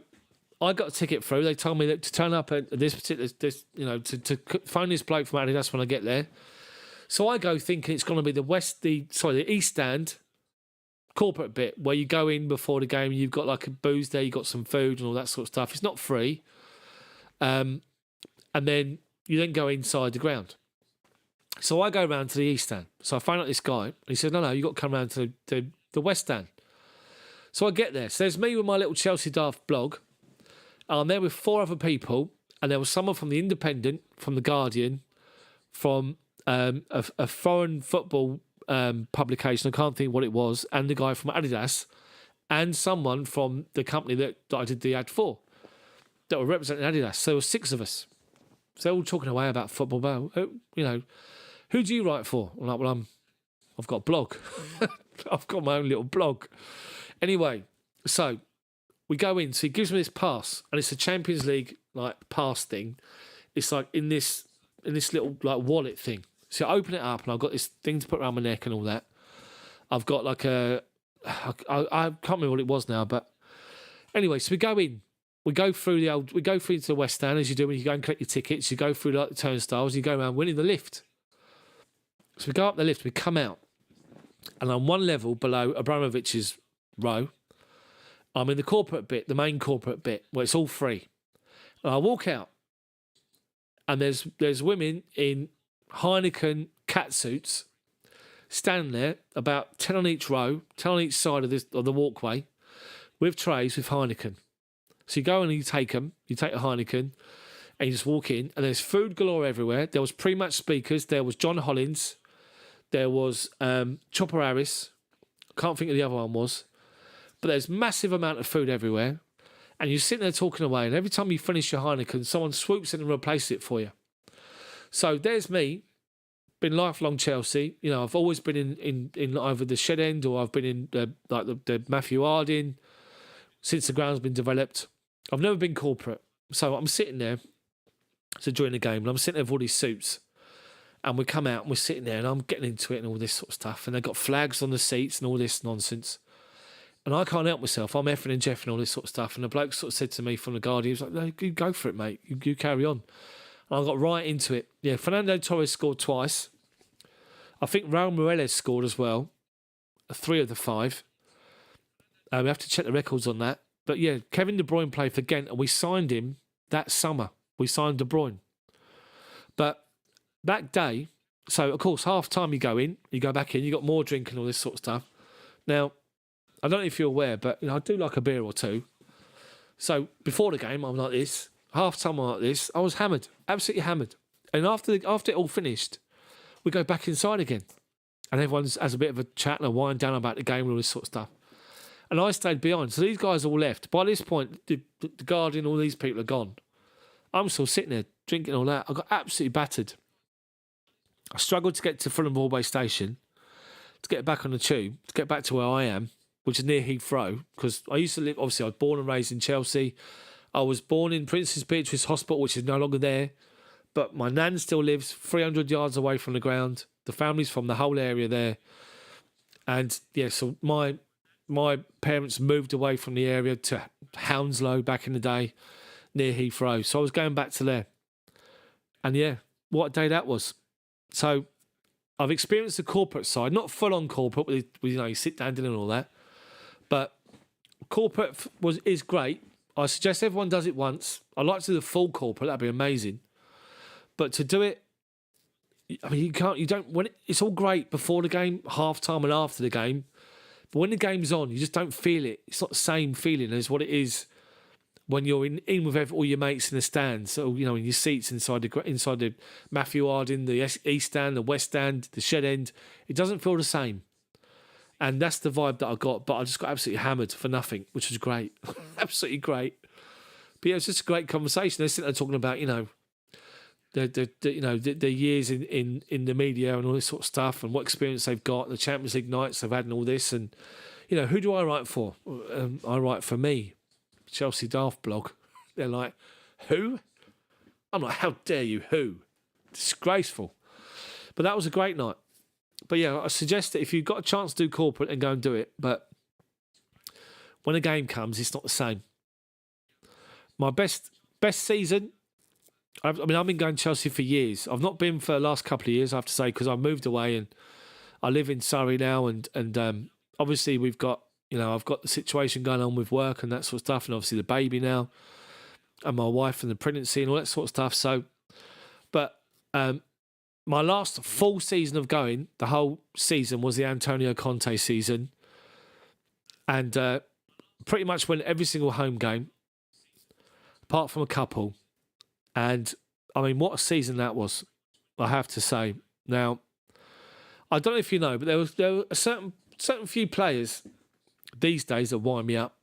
I got a ticket through. They told me that to turn up at this particular, to phone this bloke from Adidas when I get there. So I go thinking it's going to be the East Stand corporate bit where you go in before the game. You've got like a booze there. You've got some food and all that sort of stuff. It's not free. And then you then go inside the ground. So I go round to the East Stand. So I find out this guy. And he said, no, you've got to come round to the West Stand. So I get there. So there's me with my little Chelsea Daft blog. I'm there with 4 other people. And there was someone from The Independent, from The Guardian, from a foreign football publication. I can't think what it was. And the guy from Adidas. And someone from the company that I did the ad for. That were representing Adidas. So there were 6 of us. So they're all talking away about football. Who do you write for? I'm like, well, I've got a blog. I've got my own little blog. Anyway, so we go in. So he gives me this pass, and it's a Champions League like pass thing. It's like in this little like wallet thing. So I open it up, and I've got this thing to put around my neck and all that. I've got like I can't remember what it was now, but anyway, so we go in. We go through into the West Stand as you do when you go and collect your tickets. You go through like the turnstiles. You go around winning the lift. So we go up the lift. We come out, and I'm one level below Abramovich's row. I'm in the corporate bit, the main corporate bit, where it's all free. And I walk out, and there's women in Heineken catsuits standing there, about 10 on each row, 10 on each side of the walkway, with trays with Heineken. So you go and you take them, you take a Heineken, and you just walk in, and there's food galore everywhere. There was pre-match speakers. There was John Hollins. There was Chopper Harris. Can't think of the other one was. But there's massive amount of food everywhere. And you're sitting there talking away, and every time you finish your Heineken, someone swoops in and replaces it for you. So there's me, been lifelong Chelsea. You know, I've always been in either the Shed End or I've been in the Matthew Harding since the ground's been developed. I've never been corporate. So I'm sitting there during the game, and I'm sitting there with all these suits. And we come out and we're sitting there, and I'm getting into it and all this sort of stuff. And they've got flags on the seats and all this nonsense. And I can't help myself. I'm effing and jeffing and all this sort of stuff. And the bloke sort of said to me from the Guardian, he was like, no, you go for it, mate. You carry on. And I got right into it. Yeah, Fernando Torres scored twice. I think Raul Morales scored as well. 3 of the 5. We have to check the records on that. But yeah, Kevin De Bruyne played for Ghent, and we signed him that summer. We signed De Bruyne. But that day, so of course, half time you go in, you go back in, you got more drink and all this sort of stuff. Now, I don't know if you're aware, but I do like a beer or two. So before the game, I'm like this. Half time, I'm like this. I was hammered, absolutely hammered. And after it all finished, we go back inside again, and everyone has a bit of a chat and a wind down about the game and all this sort of stuff. And I stayed behind. So these guys all left. By this point, the Guardian, all these people are gone. I'm still sitting there drinking all that. I got absolutely battered. I struggled to get to Fulham Broadway Station to get back on the tube, to get back to where I am, which is near Heathrow, because I used to live, obviously I was born and raised in Chelsea. I was born in Princess Beatrice Hospital, which is no longer there, but my nan still lives 300 yards away from the ground. The family's from the whole area there. And yeah, so my parents moved away from the area to Hounslow back in the day, near Heathrow. So I was going back to there. And yeah, what a day that was. So I've experienced the corporate side, not full-on corporate, with you sit down dinner and all that. But corporate is great. I suggest everyone does it once. I'd like to do the full corporate. That'd be amazing. But to do it, I mean, it's all great before the game, half-time and after the game. But when the game's on, you just don't feel it. It's not the same feeling as what it is when you're in with all your mates in the stands. So, in your seats inside the Matthew Harding, the East Stand, the West Stand, the Shed End. It doesn't feel the same. And that's the vibe that I got. But I just got absolutely hammered for nothing, which was great. Absolutely great. But yeah, it was just a great conversation. They're sitting there talking about, the years in the media and all this sort of stuff, and what experience they've got, the Champions League nights they've had and all this. And, who do I write for? I write for me, Chelsea Daft blog. They're like, who? I'm like, how dare you, who? Disgraceful. But that was a great night. But yeah, I suggest that if you've got a chance to do corporate, and go and do it. But when a game comes, it's not the same. My best season, I've been going to Chelsea for years. I've not been for the last couple of years, I have to say, because I moved away and I live in Surrey now. And obviously we've got, I've got the situation going on with work and that sort of stuff. And obviously the baby now and my wife and the pregnancy and all that sort of stuff. So, but my last full season of going, the whole season, was the Antonio Conte season. And pretty much went every single home game, apart from a couple. And, I mean, what a season that was, I have to say. Now, I don't know if you know, but there were a certain few players these days that wind me up.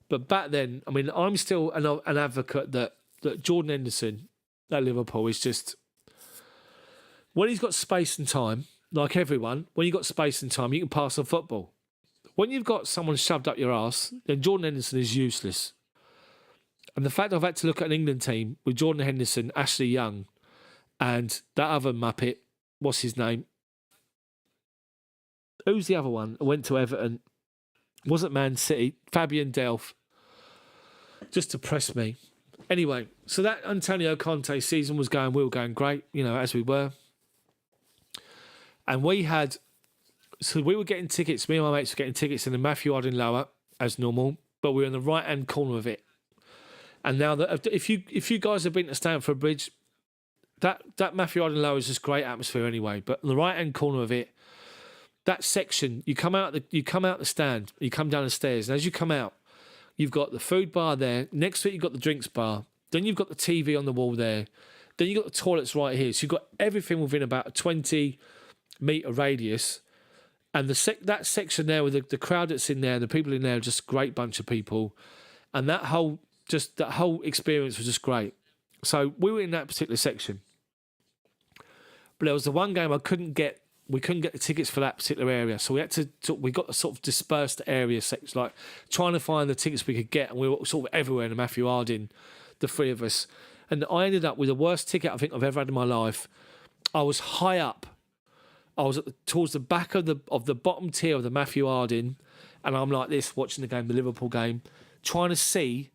But back then, I mean, I'm still an advocate that Jordan Henderson at Liverpool is just... When he's got space and time, like everyone, when you've got space and time, you can pass on football. When you've got someone shoved up your arse, then Jordan Henderson is useless. And the fact I've had to look at an England team with Jordan Henderson, Ashley Young, and that other Muppet, what's his name? Who's the other one? Went to Everton. Wasn't Man City. Fabian Delph. Just depressed me. Anyway, so that Antonio Conte season we were going great, as we were. And we were getting tickets, me and my mates were getting tickets in the Matthew Harding lower, as normal, but we were in the right-hand corner of it. And now, if you guys have been to Stamford Bridge, that Matthew Harding lower is just great atmosphere anyway. But in the right-hand corner of it, that section, you come out the stand, you come down the stairs, and as you come out, you've got the food bar there. Next to it, you've got the drinks bar. Then you've got the TV on the wall there. Then you've got the toilets right here. So you've got everything within about a 20-metre radius. And that section there with the crowd that's in there, the people in there are just a great bunch of people. And that whole experience was just great. So we were in that particular section. But there was the one game we couldn't get the tickets for that particular area. So we got a sort of dispersed area section, like trying to find the tickets we could get. And we were sort of everywhere in the Matthew Harding, the three of us. And I ended up with the worst ticket I think I've ever had in my life. I was high up. I was towards the back of the bottom tier of the Matthew Harding. And I'm like this, watching the Liverpool game, trying to see,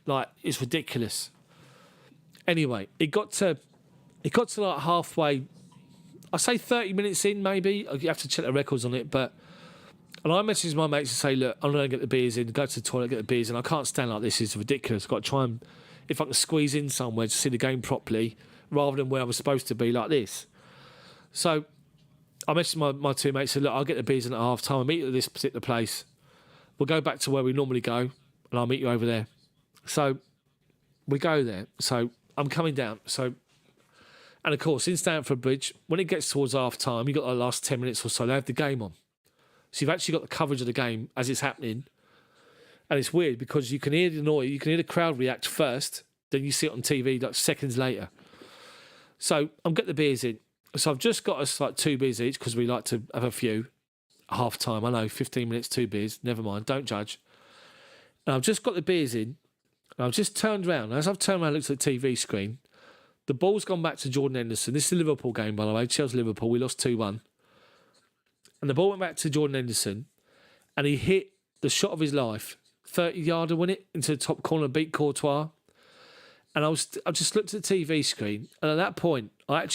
like, it's ridiculous. Anyway, it got to like halfway, I say 30 minutes in maybe. You have to check the records on it, and I messaged my mates to say, look, I'm going to get the beers in, go to the toilet, get the beers in. I can't stand like this. It's ridiculous. I've got to try and, if I can squeeze in somewhere to see the game properly, rather than where I was supposed to be like this. So I messaged my two mates, said, look, I'll get the beers in at half time. I'll meet you at this particular place. We'll go back to where we normally go, and I'll meet you over there. So we go there. So I'm coming down. And of course, in Stamford Bridge, when it gets towards half time, you've got the last 10 minutes or so, they have the game on. So you've actually got the coverage of the game as it's happening. And it's weird because you can hear the noise, you can hear the crowd react first, then you see it on TV like seconds later. So I'm getting the beers in. So I've just got us like 2 beers each because we like to have a few. half time. I know, 15 minutes, 2 beers. Never mind, don't judge. And I've just got the beers in, and I've just turned around. As I've turned around and looked at the TV screen, the ball's gone back to Jordan Henderson. This is a Liverpool game, by the way. Chelsea-Liverpool. We lost 2-1. And the ball went back to Jordan Henderson, and he hit the shot of his life, 30-yarder, wasn't it, into the top corner, beat Courtois. And I just looked at the TV screen, and at that point, I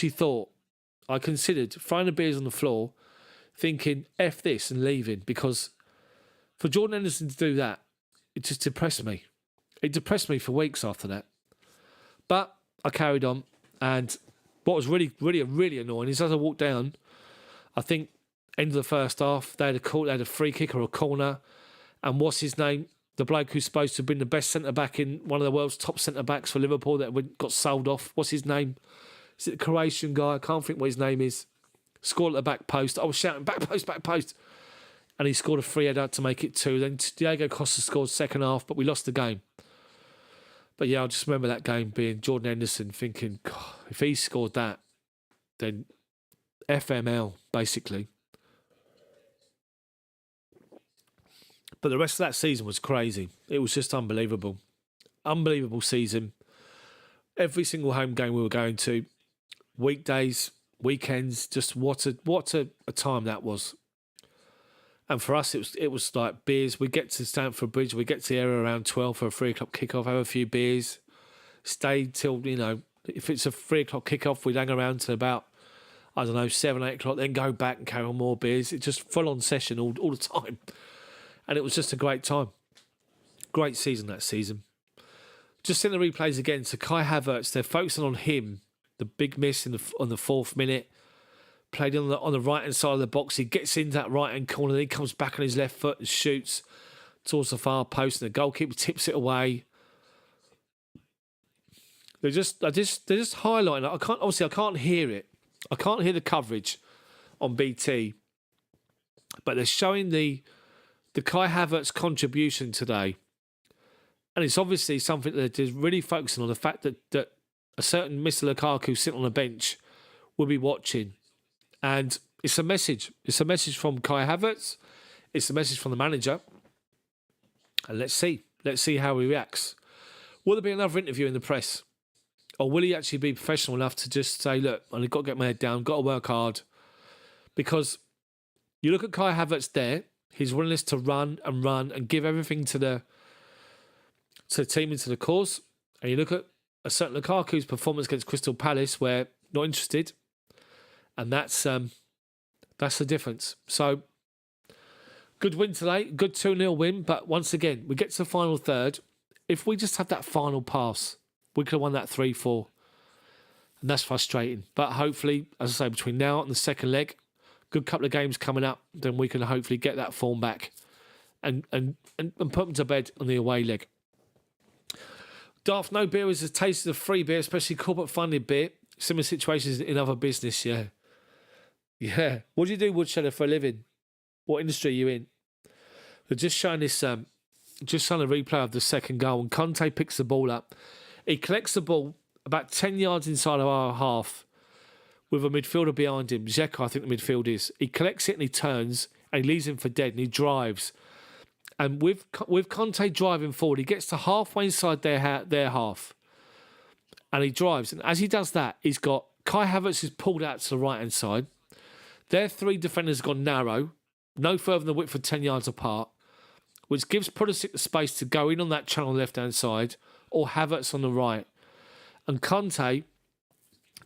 considered throwing the beers on the floor, thinking, F this, and leaving, because for Jordan Henderson to do that, it just depressed me. It depressed me for weeks after that. But I carried on, and what was really, really, really annoying is as I walked down, I think end of the first half, they had a free kick or a corner, and what's his name? The bloke who's supposed to have been the best centre-back in one of the world's top centre-backs for Liverpool that got sold off. What's his name? Is it the Croatian guy? I can't think what his name is. Scored at the back post. I was shouting, back post, back post. And he scored a free header to make it 2. Then Diego Costa scored second half, but we lost the game. But yeah, I just remember that game being Jordan Henderson thinking, God, if he scored that, then FML, basically. But the rest of that season was crazy. It was just unbelievable. Unbelievable season. Every single home game we were going to, weekdays, weekends, just what a time that was. And for us, it was like beers. We get to Stamford Bridge, we get to the area around 12 for a 3 o'clock kickoff, have a few beers, stay till, if it's a 3 o'clock kickoff, we'd hang around till about, 7, 8 o'clock, then go back and carry on more beers. It's just full on session all the time. And it was just a great time. Great season that season. Just seeing the replays again. So Kai Havertz, they're focusing on him. The big miss on the 4th minute. Played on the right-hand side of the box. He gets into that right-hand corner. Then he comes back on his left foot and shoots towards the far post. And the goalkeeper tips it away. They're just highlighting it. I can't hear it. I can't hear the coverage on BT. But they're showing the Kai Havertz contribution today. And it's obviously something that is really focusing on the fact that a certain Mr. Lukaku sitting on a bench will be watching. And it's a message. It's a message from Kai Havertz. It's a message from the manager. And let's see. Let's see how he reacts. Will there be another interview in the press? Or will he actually be professional enough to just say, look, I've got to get my head down, got to work hard. Because you look at Kai Havertz there, his willingness to run and give everything to the team into the cause. And you look at a certain Lukaku's performance against Crystal Palace where not interested. And that's the difference. So, good win today. Good 2-0 win. But once again, we get to the final third. If we just had that final pass, we could have won that 3-4. And that's frustrating. But hopefully, as I say, between now and the second leg, good couple of games coming up, then we can hopefully get that form back and put them to bed on the away leg. Daft, no beer is a taste of free beer, especially corporate funded beer. Similar situations in other business, yeah. Yeah. What do you do, Woodshedder, for a living? What industry are you in? They're just showing this, just showing a replay of the second goal, and Conte picks the ball up. He collects the ball about 10 yards inside of our half with a midfielder behind him. Dzeko, I think the midfield is. He collects it and he turns and he leaves him for dead and he drives. And with Conte driving forward, he gets to halfway inside their half. And he drives. And as he does that, he's got Kai Havertz is pulled out to the right-hand side. Their 3 defenders have gone narrow, no further than the width of 10 yards apart, which gives Pulisic the space to go in on that channel on the left-hand side or Havertz on the right. And Conte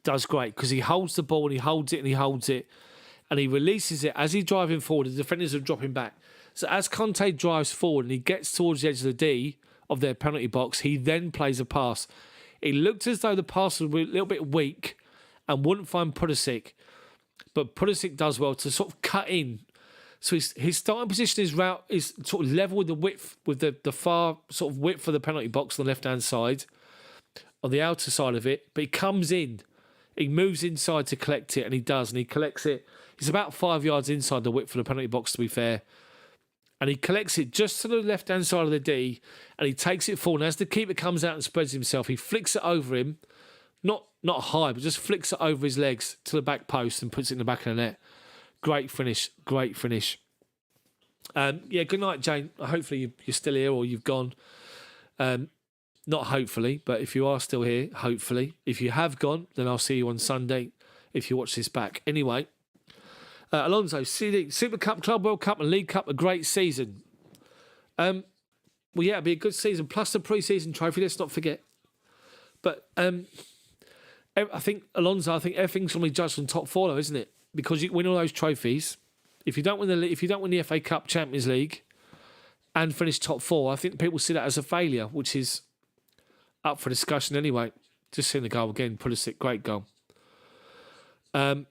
does great because he holds the ball and he holds it and he holds it and he releases it. As he's driving forward, the defenders are dropping back. So as Conte drives forward and he gets towards the edge of the D of their penalty box, he then plays a pass. It looked as though the pass was a little bit weak and wouldn't find Pulisic. But Pulisic does well to sort of cut in. So his starting position is sort of level with the width, with the far sort of width for the penalty box on the left-hand side, on the outer side of it. But he comes in. He moves inside to collect it, and he does, and he collects it. He's about 5 yards inside the width for the penalty box, to be fair. And he collects it just to the left-hand side of the D, and he takes it forward. And as the keeper comes out and spreads himself, he flicks it over him. Not high, but just flicks it over his legs to the back post and puts it in the back of the net. Great finish, great finish. Good night, Jane. Hopefully you're still here or you've gone. Not hopefully, but if you are still here, hopefully. If you have gone, then I'll see you on Sunday if you watch this back. Anyway, Alonso, Super Cup, Club World Cup and League Cup, a great season. It'll be a good season, plus the pre-season trophy, let's not forget. But I think, Alonso, everything's going to be judged on top four, though, isn't it? Because you win all those trophies. If you don't win the FA Cup, Champions League, and finish top four, I think people see that as a failure, which is up for discussion anyway. Just seeing the goal again, Pulisic, great goal. Remember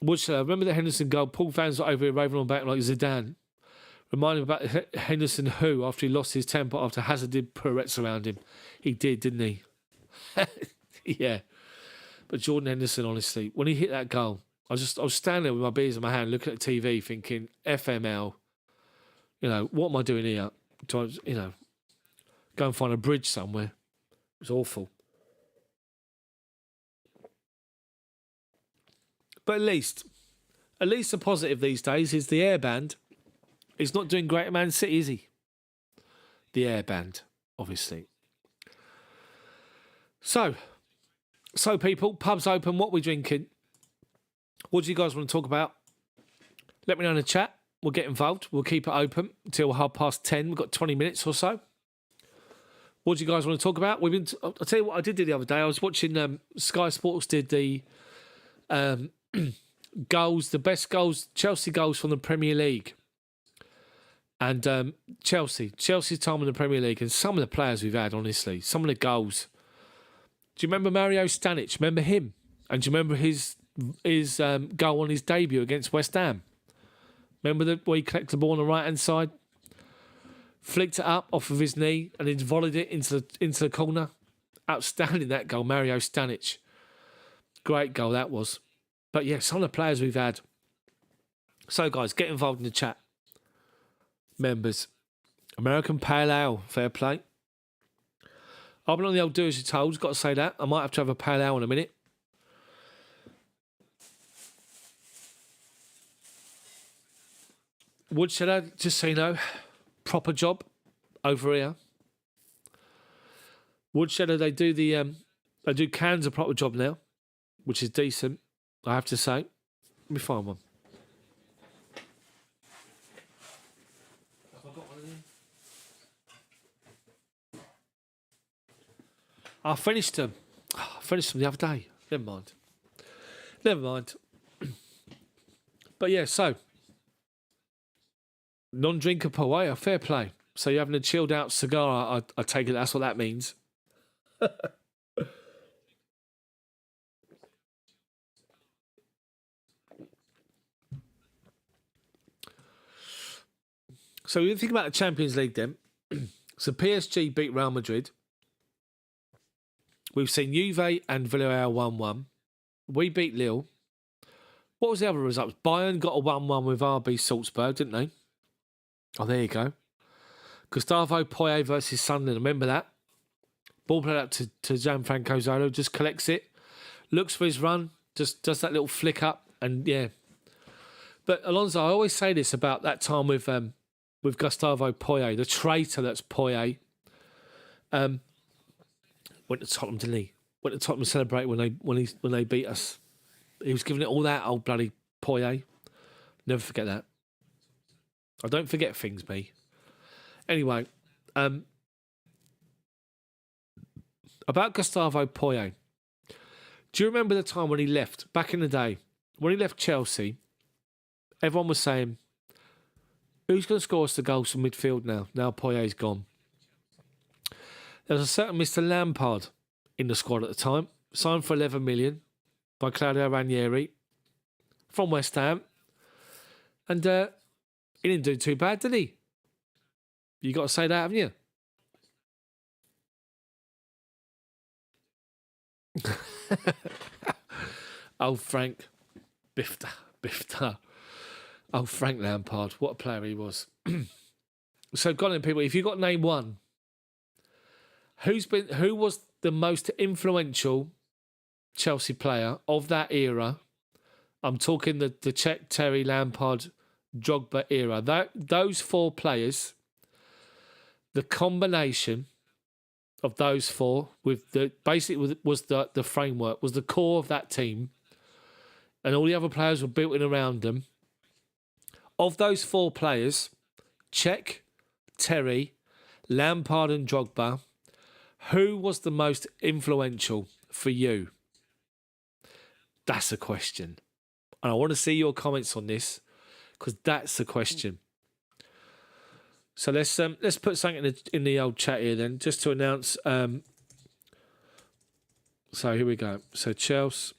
the Henderson goal? Paul fans were over here raving on back like Zidane. Reminding me about Henderson who, after he lost his temper after Hazard did pirouettes around him. He did, didn't he? Yeah. But Jordan Henderson, honestly, when he hit that goal, I was standing there with my beers in my hand, looking at the TV, thinking, FML, what am I doing here? Go and find a bridge somewhere. It was awful. But at least the positive these days is the airband. He's not doing great at Man City, is he? The airband, obviously. So people, pubs open. What are we drinking? What do you guys want to talk about? Let me know in the chat. We'll get involved. We'll keep it open until 10:30. We've got 20 minutes or so. What do you guys want to talk about? I'll tell you what I did the other day. I was watching Sky Sports did the goals, the best goals, Chelsea goals from the Premier League. And Chelsea's time in the Premier League, and some of the players we've had, honestly, some of the goals. Do you remember Mario Stanic? Remember him? And do you remember his goal on his debut against West Ham? Remember where he collected the ball on the right-hand side? Flicked it up off of his knee and then volleyed it into the corner. Outstanding, that goal, Mario Stanic. Great goal that was. But yeah, some of the players we've had. So guys, get involved in the chat. Members. American Pale Ale, fair play. I've been on the old do as you're told, got to say that. I might have to have a Pale Ale in a minute. Woodshed, just so you know, proper job over here. Woodshed, they do cans a proper job now, which is decent, I have to say. Let me find one. Have I got one of them? I finished them. I finished them the other day. Never mind. But yeah, so non-drinkable, eh? Fair play. So you're having a chilled out cigar, I take it that's what that means. So you think about the Champions League then. So PSG beat Real Madrid. We've seen Juve and Villarreal 1-1. We beat Lille. What was the other results? Bayern got a 1-1 with RB Salzburg, didn't they? Oh, there you go. Gustavo Poyet versus Sunderland. Remember that? Ball played up to Gianfranco Zola. Just collects it. Looks for his run. Just does that little flick up. And yeah. But Alonso, I always say this about that time with Gustavo Poyet. The traitor that's Poyet. Went to Tottenham, didn't he? Went to Tottenham to celebrate when they beat us. He was giving it all that, old bloody Poyet. Never forget that. I don't forget things, me. Anyway, about Gustavo Poyet. Do you remember the time when he left, back in the day, when he left Chelsea, everyone was saying, who's going to score us the goals from midfield now? Now Poyet's gone. There was a certain Mr. Lampard in the squad at the time, signed for 11 million by Claudio Ranieri from West Ham. And he didn't do too bad, did he? You got to say that, haven't you? Oh, Frank. Bifta. Oh, Frank Lampard. What a player he was. So, got in people. If you got to name one, who was the most influential Chelsea player of that era? I'm talking the Czech, Terry, Lampard, Drogba era. Those four players, the combination of those four with the was the framework, was the core of that team, and all the other players were built in around them. Of those four players, Cech, Terry, Lampard and Drogba, who was the most influential for you? That's a question. And I want to see your comments on this, because that's the question. So let's put something in the old chat here then, just to announce. So here we go. So Chels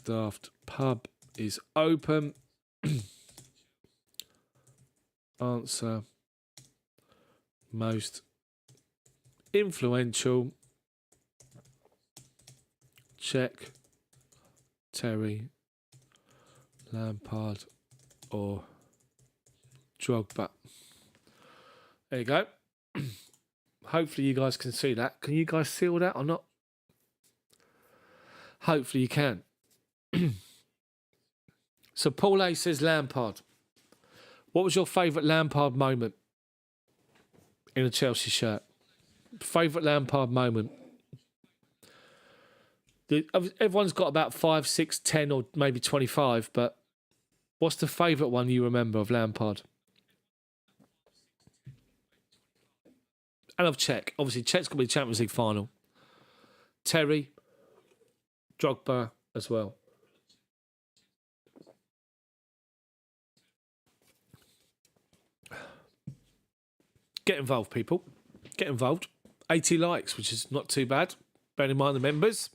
Daft pub is open. Answer: most influential. Cech, Terry, Lampard or Drogba. There you go. Hopefully you guys can see that. Can you guys see all that or not? Hopefully you can. So Paul A says Lampard. What was your favourite Lampard moment in a Chelsea shirt? Favourite Lampard moment? Everyone's got about 5, 6, 10 or maybe 25, but what's the favourite one you remember of Lampard? And of Cech. Obviously, Cech's going to be the Champions League final. Terry, Drogba as well. Get involved, people. Get involved. 80 likes, which is not too bad. Bear in mind the members.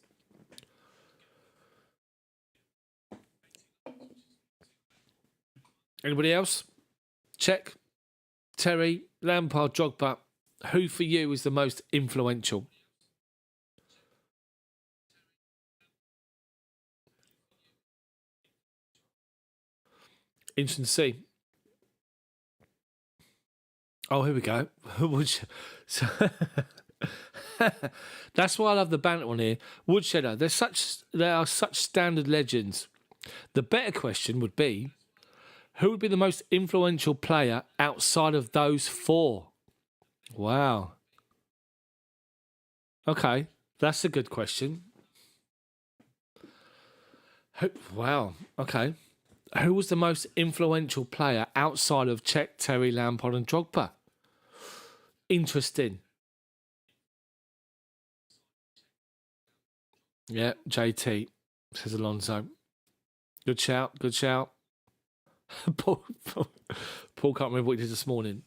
Anybody else? Cech, Terry, Lampard, Drogba. Who for you is the most influential? Interesting to see. Oh, here we go. That's why I love the banter on here. Woodshedder, they are such standard legends. The better question would be, who would be the most influential player outside of those four? Wow. Okay, that's a good question. Wow, okay. Who was the most influential player outside of Cech, Terry, Lampard and Drogba? Interesting. Yeah, JT, says Alonso. Good shout, good shout. Paul can't remember what he did this morning.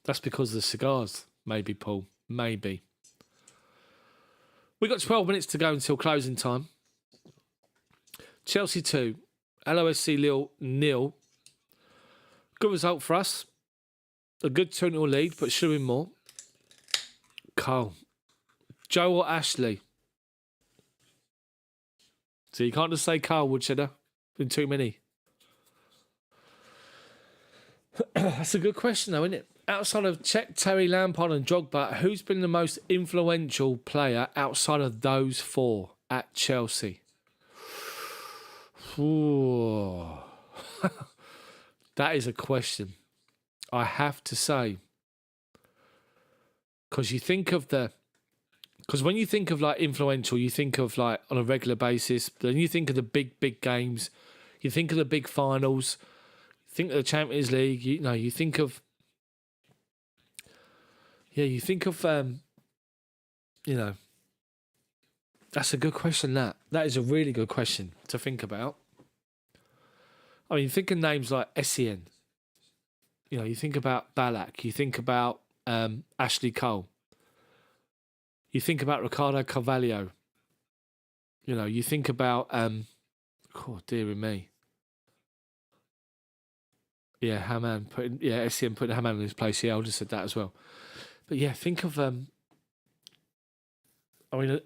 That's because of the cigars. Maybe, Paul. Maybe. We've got 12 minutes to go until closing time. Chelsea 2. LOSC Lille 0. Good result for us. A good 2-0 lead, but should have been more. Carl. Joe or Ashley? So you can't just say Carl, Woodshedder. Been too many. That's a good question, though, isn't it? Outside of Cech, Terry, Lampard and Drogba, who's been the most influential player outside of those four at Chelsea? Ooh. That is a question. I have to say. Because when you think of like influential, you think of like on a regular basis, then you think of the big games, you think of the big finals, you think of the Champions League, you think of that's a good question, that is a really good question to think about. I mean, think of names like Essien. You think about Ballack, you think about Ashley Cole. You think about Ricardo Carvalho. You think about oh dear me. Yeah, Haman Essien putting Haman in his place. Yeah, I just said that as well. But yeah, think of I mean,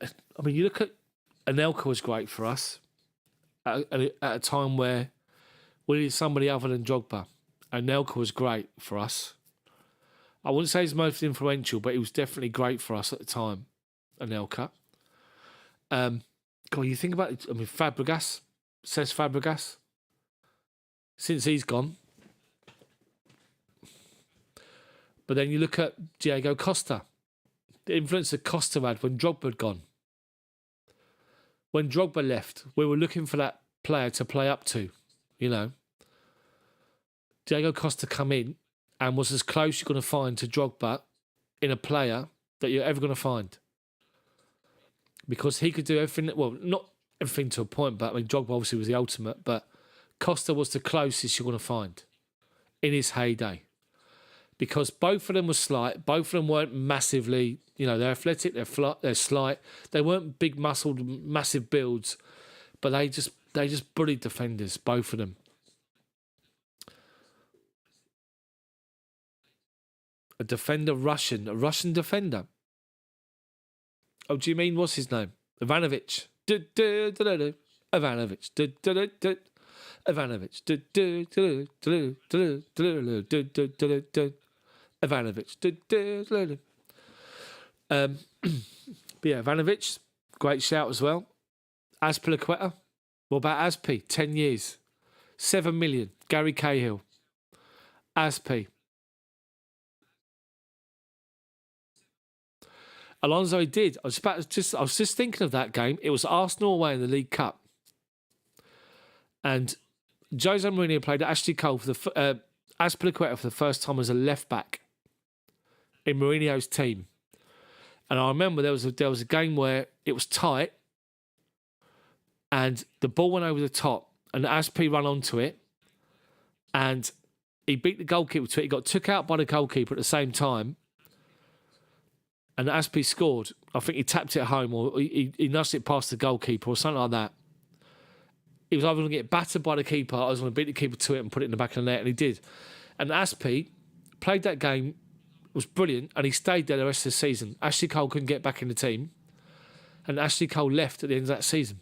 you look at Anelka was great for us at a time where we needed somebody other than Drogba. Anelka was great for us. I wouldn't say he's most influential, but he was definitely great for us at the time. Anelka. God, you think about it. I mean, Fabregas. Says Fabregas. since he's gone. But then you look at Diego Costa, the influence that Costa had when Drogba had gone. When Drogba left, we were looking for that player to play up to, you know. Diego Costa come in and was as close you're going to find to Drogba in a player that you're ever going to find. Because he could do everything, well, not everything to a point, but I mean, Drogba obviously was the ultimate, but Costa was the closest you're going to find in his heyday. Because both of them were slight, both of them weren't massively, you know, they're athletic, they're slight, they weren't big muscled, massive builds, but they just bullied defenders, both of them. A Russian defender. Oh, do you mean, what's his name? Ivanovic. Ivanovic. Ivanovic. But yeah, Ivanovic, great shout as well. Azpilicueta. What about Azpi? 10 years. 7 million. Gary Cahill. Azpi. Alonso, he did. I was just thinking of that game. It was Arsenal away in the League Cup. And Jose Mourinho played Ashley Cole for the Azpilicueta for the first time as a left back in Mourinho's team. And I remember there was a game where it was tight, and the ball went over the top, and Aspi ran onto it, and he beat the goalkeeper to it. He got took out by the goalkeeper at the same time, and Aspi scored. I think he tapped it home, or he nudged it past the goalkeeper, or something like that. He was either going to get battered by the keeper, or I was going to beat the keeper to it and put it in the back of the net, and he did. And Aspi played that game, was brilliant, and he stayed there the rest of the season. Ashley Cole couldn't get back in the team, and Ashley Cole left at the end of that season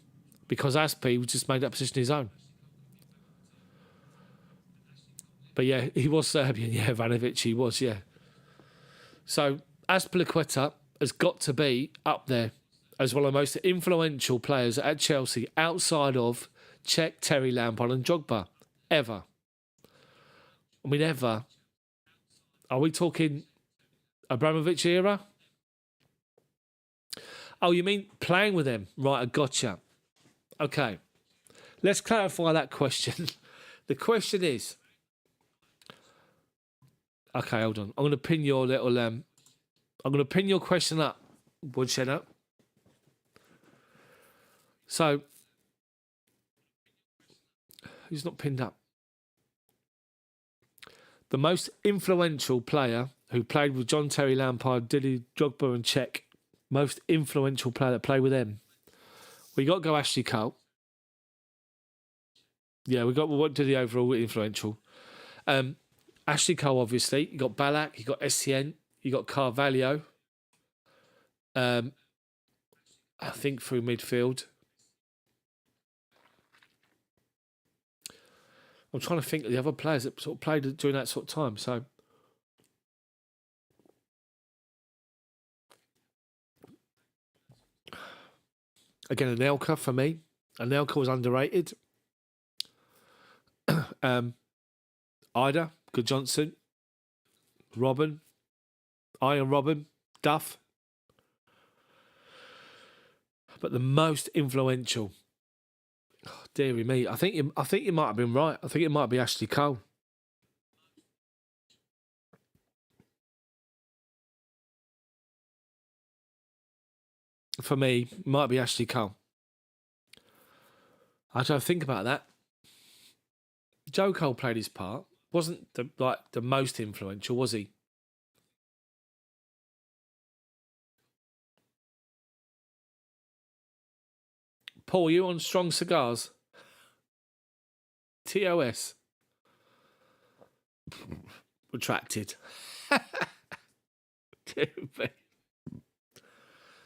because Aspi just made that position his own. But yeah, he was Serbian. Yeah, Ivanovic, he was, yeah. So Azpilicueta has got to be up there as one of the most influential players at Chelsea outside of Cech, Terry Lampard and Drogba. Ever. I mean, ever. Are we talking Abramovich era? Oh, you mean playing with them? Right, I gotcha. Okay. Let's clarify that question. The question is... Okay, hold on. I'm going to pin your little... I'm going to pin your question up, Woodshed. So... Who's not pinned up? The most influential player who played with John Terry Lampard, Didier Drogba and Cech, most influential player that played with them. We got to go Ashley Cole. Yeah, what did the overall influential? Ashley Cole, obviously. You got Ballack, you got Essien, you got Carvalho. I think through midfield. I'm trying to think of the other players that sort of played during that sort of time. So, again, Anelka for me. Anelka was underrated. Ida, Good Johnson, Robin, Iron Robin, Duff. But the most influential... Oh, dearie me. I think you might have been right. I think it might be Ashley Cole. For me, it might be Ashley Cole. I don't think about that. Joe Cole played his part. Wasn't the most influential, was he? Paul, you on Strong Cigars? TOS. Retracted.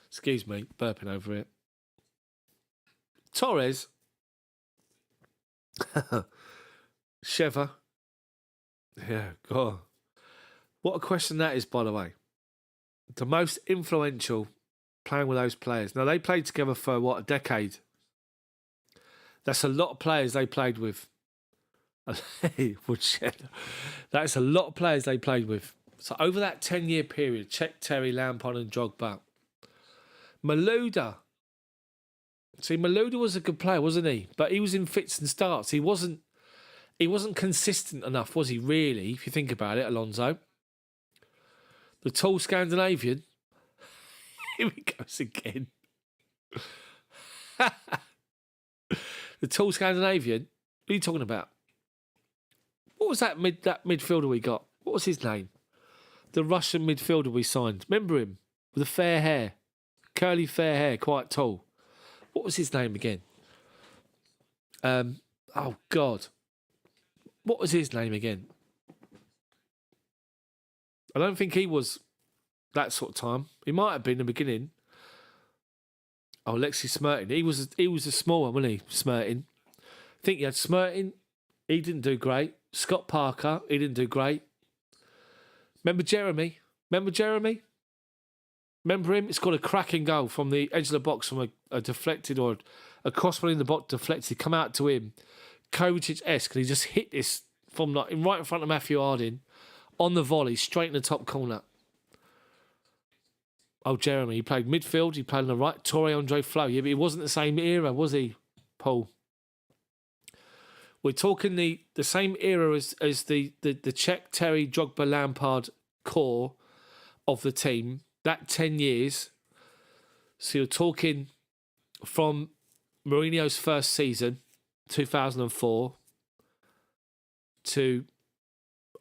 Excuse me, burping over it. Torres. Sheva. Yeah, God. What a question that is, by the way. The most influential playing with those players. Now, they played together for, a decade? That's a lot of players they played with. That's a lot of players they played with. So over that 10-year period, check Terry, Lampard and Drogba. Malouda. See, Malouda was a good player, wasn't he? But he was in fits and starts. He wasn't consistent enough, was he, really, if you think about it, Alonso? The tall Scandinavian. Here he goes again. The tall Scandinavian. What are you talking about? What was that midfielder we got? What was his name? The Russian midfielder we signed. Remember him? With the fair hair. Curly fair hair, quite tall. What was his name again? Oh, God. What was his name again? I don't think he was that sort of time. He might have been in the beginning. Oh, Alexis Smertin. He was a small one, wasn't he? Smertin. I think you had Smertin. He didn't do great. Scott Parker. He didn't do great. Remember Jeremy? Remember him? He scored a cracking goal from the edge of the box from a deflected or a crossbar in the box deflected. Come out to him. Kovacic-esque. And he just hit this from right in front of Matthew Harding on the volley, straight in the top corner. Oh, Jeremy. He played midfield. He played on the right. Torre Andre Flo. Yeah, but he wasn't the same era, was he, Paul? We're talking the same era as the Czech, Terry, Drogba, Lampard core of the team. That 10 years. So you're talking from Mourinho's first season, 2004, to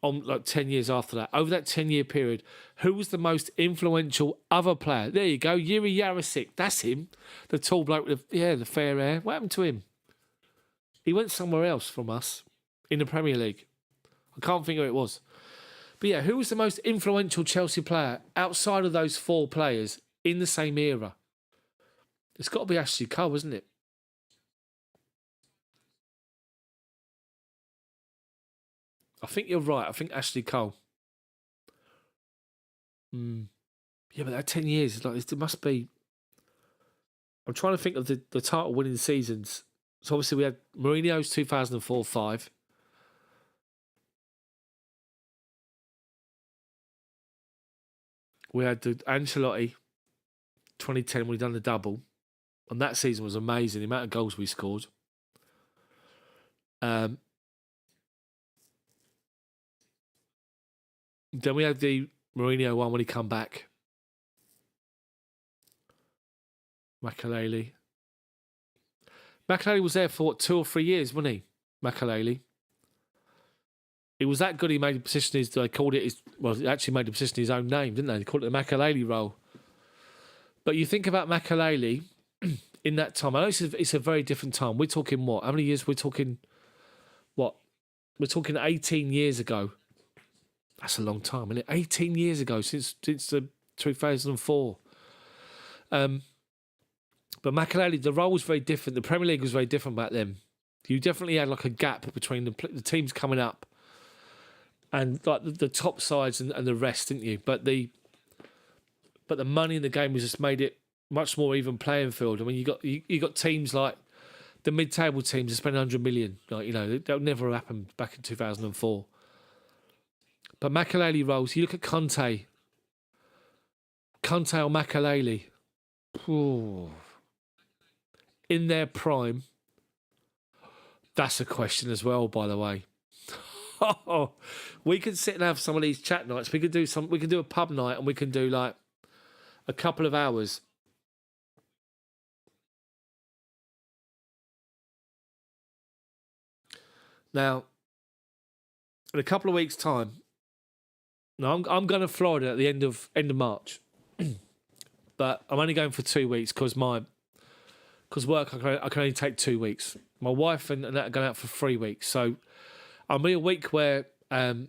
like 10 years after that. Over that 10-year period, who was the most influential other player? There you go, Yuri Yarosik. That's him. The tall bloke with the fair hair. What happened to him? He went somewhere else from us in the Premier League. I can't think who it was. But yeah, who was the most influential Chelsea player outside of those four players in the same era? It's got to be Ashley Cole, isn't it? I think you're right. I think Ashley Cole. Yeah, but that 10 years, it must be... I'm trying to think of the title winning seasons. So obviously we had Mourinho's 2004-05. We had the Ancelotti 2010 when we done the double. And that season was amazing, the amount of goals we scored. Then we had the Mourinho one when he come back. Makelele was there for 2 or 3 years, wasn't he? Makelele. He was that good. He made the position they called it he actually made the position his own name, didn't they? They called it the Makelele role. But you think about Makelele in that time. I know it's a very different time. We're talking what? How many years? We're talking what? We're talking 18 years ago. That's a long time, isn't it? 18 years ago since the 2004. But Makelele, the role was very different. The Premier League was very different back then. You definitely had like a gap between the teams coming up and like the top sides and the rest, didn't you? But the money in the game was just made it much more even playing field. I mean, you got teams like the mid-table teams that spend 100 million. Like, that would never happen back in 2004. But Makelele roles, you look at Conte or Makelele. Ooh. In their prime, that's a question as well, by the way. We could sit and have some of these chat nights. We could do a pub night and we can do like a couple of hours. Now, in a couple of weeks' time, I'm going to Florida at the end of March. But I'm only going for 2 weeks because work I can only take 2 weeks. My wife and that are going out for 3 weeks. So I'll be a week where my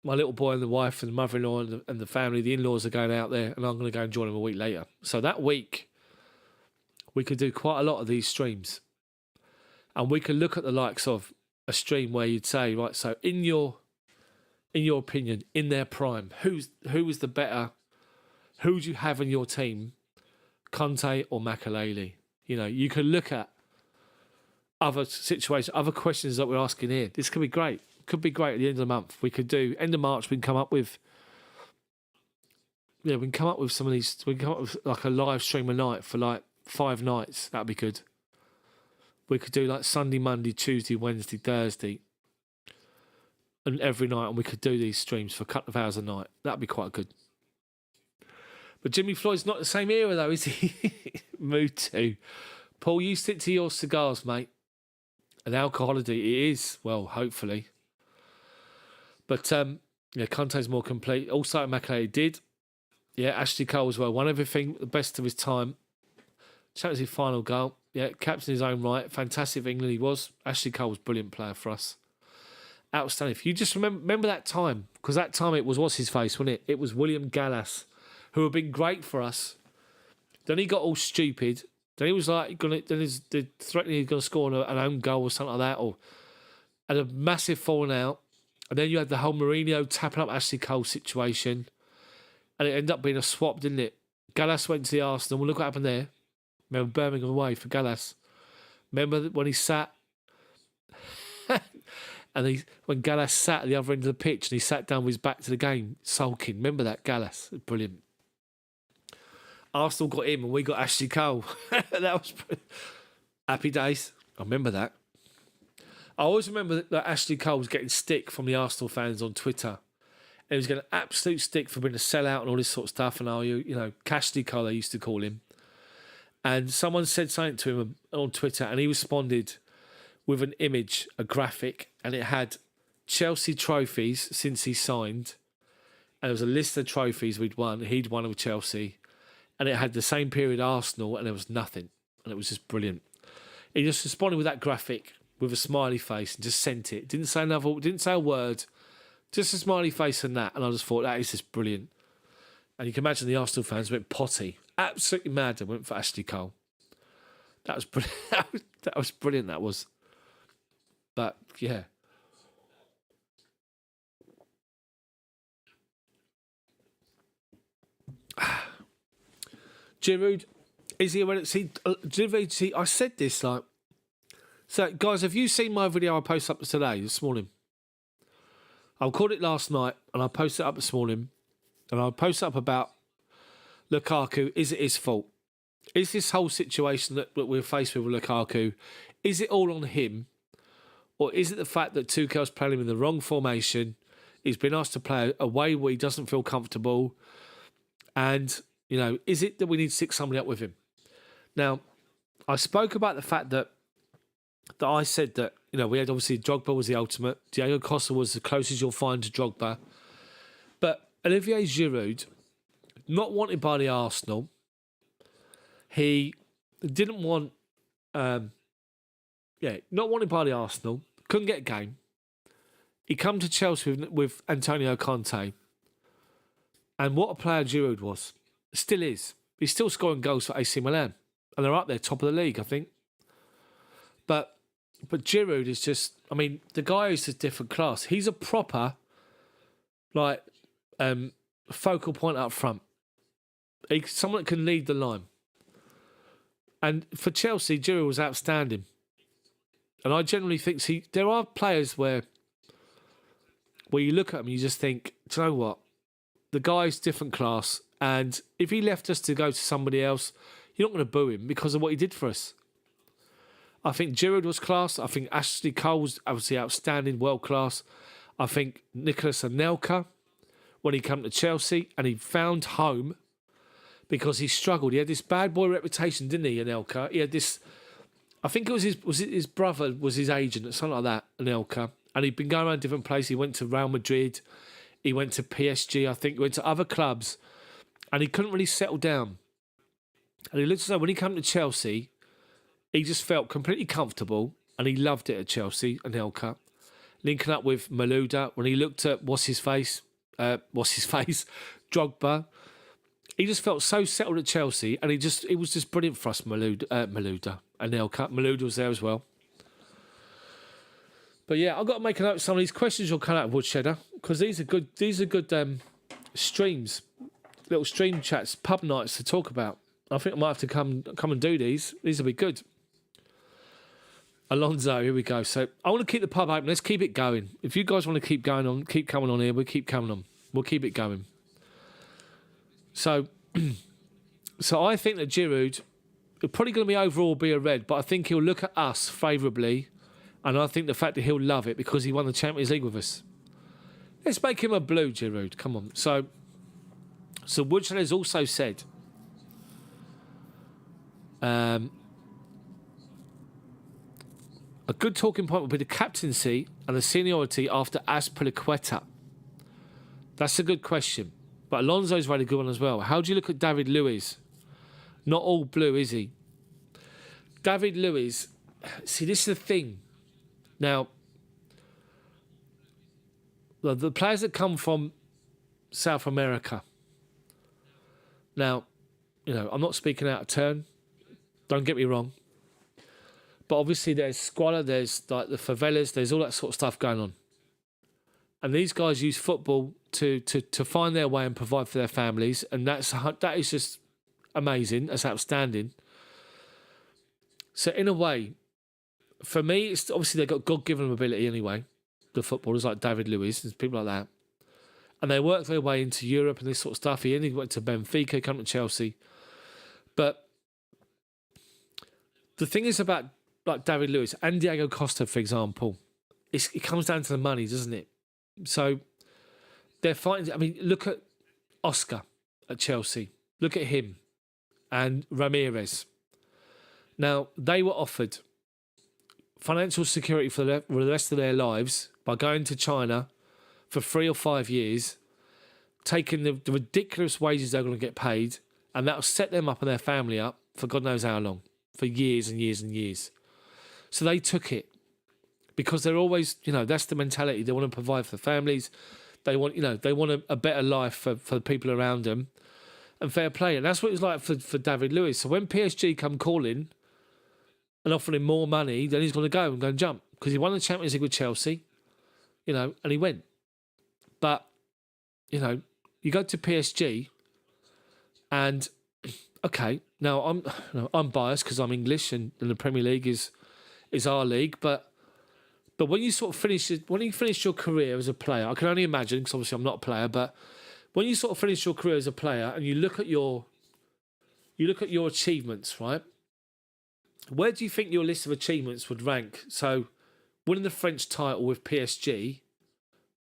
little boy and the wife and the mother-in-law and the family, the in-laws are going out there, and I'm going to go and join them a week later. So that week, we could do quite a lot of these streams. And we could look at the likes of a stream where you'd say, right, so in your opinion, in their prime, who is the better? Who do you have in your team, Conte or Makelele? You could look at other situations, other questions that we're asking here. This could be great. Could be great at the end of the month. We could do end of March. We can come up with, we can come up with some of these. We can come up with like a live stream a night for like 5 nights. That'd be good. We could do like Sunday, Monday, Tuesday, Wednesday, Thursday, and every night, and we could do these streams for a couple of hours a night. That'd be quite good. But Jimmy Floyd's not the same era though, is he? Mood too. Paul, you stick to your cigars, mate. An alcoholic it is. Well, hopefully. But Conte's more complete. Also, Immaculate did. Yeah, Ashley Cole as well. Won everything, the best of his time. Champions League final goal. Yeah, captain in his own right. Fantastic for England he was. Ashley Cole was a brilliant player for us. Outstanding. If you just remember that time, because that time it was, what's his face, wasn't it? It was William Gallas, who had been great for us. Then he got all stupid. Then he was like, threatening he's going to score an own goal or something like that, or had a massive falling out. And then you had the whole Mourinho tapping up Ashley Cole situation. And it ended up being a swap, didn't it? Gallas went to the Arsenal. Well, look what happened there. Remember Birmingham away for Gallas. Remember when he sat... and when Gallas sat at the other end of the pitch and he sat down with his back to the game, sulking. Remember that, Gallas? Brilliant. Arsenal got him and we got Ashley Cole. That was happy days. I remember that. I always remember that Ashley Cole was getting stick from the Arsenal fans on Twitter. And he was getting absolute stick for being a sellout and all this sort of stuff. And Cashley Cole, they used to call him. And someone said something to him on Twitter and he responded with an image, a graphic, and it had Chelsea trophies since he signed. And there was a list of trophies he'd won with Chelsea. And it had the same period Arsenal and there was nothing. And it was just brilliant. He just responded with that graphic with a smiley face and just sent it. Didn't say a word, just a smiley face and that. And I just thought, that is just brilliant. And you can imagine the Arsenal fans went potty. Absolutely mad and went for Ashley Cole. That was brilliant. That was brilliant, that was. But, yeah. Giroud, is he a... See, I said this, like... So, guys, have you seen my video I posted up this morning? I called it last night, and I posted it up this morning, and I posted up about Lukaku. Is it his fault? Is this whole situation that we're faced with Lukaku, is it all on him? Or is it the fact that Tuchel's playing him in the wrong formation? He's been asked to play a way where he doesn't feel comfortable. And, is it that we need to stick somebody up with him? Now, I spoke about the fact that I said that, we had obviously Drogba was the ultimate. Diego Costa was the closest you'll find to Drogba. But Olivier Giroud, not wanted by the Arsenal, he didn't want, not wanted by the Arsenal, couldn't get a game. He come to Chelsea with Antonio Conte. And what a player Giroud was. Still is. He's still scoring goals for AC Milan. And they're up there, top of the league, I think. But Giroud is just... the guy is a different class. He's a proper, focal point up front. He's someone that can lead the line. And for Chelsea, Giroud was outstanding. And I generally think... there are players where you look at him and you just think, do you know what? The guy's different class. And if he left us to go to somebody else, you're not going to boo him because of what he did for us. I think Giroud was class. I think Ashley Cole was obviously outstanding, world class. I think Nicolas Anelka, when he came to Chelsea and he found home because he struggled. He had this bad boy reputation, didn't he, Anelka? He had this... I think it was his brother was his agent or something like that, Anelka. And he'd been going around different places. He went to Real Madrid. He went to PSG, I think. He went to other clubs. And he couldn't really settle down. And he looked as though when he came to Chelsea, he just felt completely comfortable. And he loved it at Chelsea, Anelka. Linking up with Malouda. When he looked at what's his face, Drogba. He just felt so settled at Chelsea. And it was just brilliant for us, Malouda. Anelka. Malouda was there as well. But yeah, I've got to make a note of some of these questions you'll come out of Woodshedder, because these are good streams, little stream chats, pub nights to talk about. I think I might have to come and do these. These will be good. Alonso, here we go. So I want to keep the pub open. Let's keep it going. If you guys want to keep going on, keep coming on here, we'll keep coming on. We'll keep it going. So, so I think that Giroud, it's probably going to be overall be a red, but I think he'll look at us favourably, and I think the fact that he'll love it because he won the Champions League with us. Let's make him a blue, Giroud. Come on. So Woodshall has also said, a good talking point would be the captaincy and the seniority after Azpilicueta. That's a good question. But Alonso's really good one as well. How do you look at David Luiz? Not all blue, is he? David Luiz, see, this is the thing. Now, the players that come from South America. Now, I'm not speaking out of turn. Don't get me wrong. But obviously there's squalor, there's like the favelas, there's all that sort of stuff going on. And these guys use football to find their way and provide for their families. And that is just amazing. That's outstanding. So in a way, for me, it's obviously they've got God-given ability anyway. The footballers like David Luiz and people like that. And they work their way into Europe and this sort of stuff. He only went to Benfica, come to Chelsea. But the thing is about like David Luiz and Diego Costa, for example, it comes down to the money, doesn't it? So they're fighting. I mean, look at Oscar at Chelsea. Look at him and Ramirez. Now, they were offered financial security for the rest of their lives by going to China for 3 or 5 years, taking the ridiculous wages they're going to get paid, and that'll set them up and their family up for God knows how long, for years and years and years. So they took it because they're always, that's the mentality. They want to provide for families. They want, they want a better life for the people around them, and fair play. And that's what it was like for David Luiz. So when PSG come calling and offering him more money, then he's going to go and jump because he won the Champions League with Chelsea, and he went. But, you go to PSG and, okay, now I'm biased because I'm English and the Premier League is our league, but when you sort of finish your career as a player, I can only imagine, because obviously I'm not a player, but when you sort of finish your career as a player and you look at your achievements, right? Where do you think your list of achievements would rank? So, winning the French title with PSG,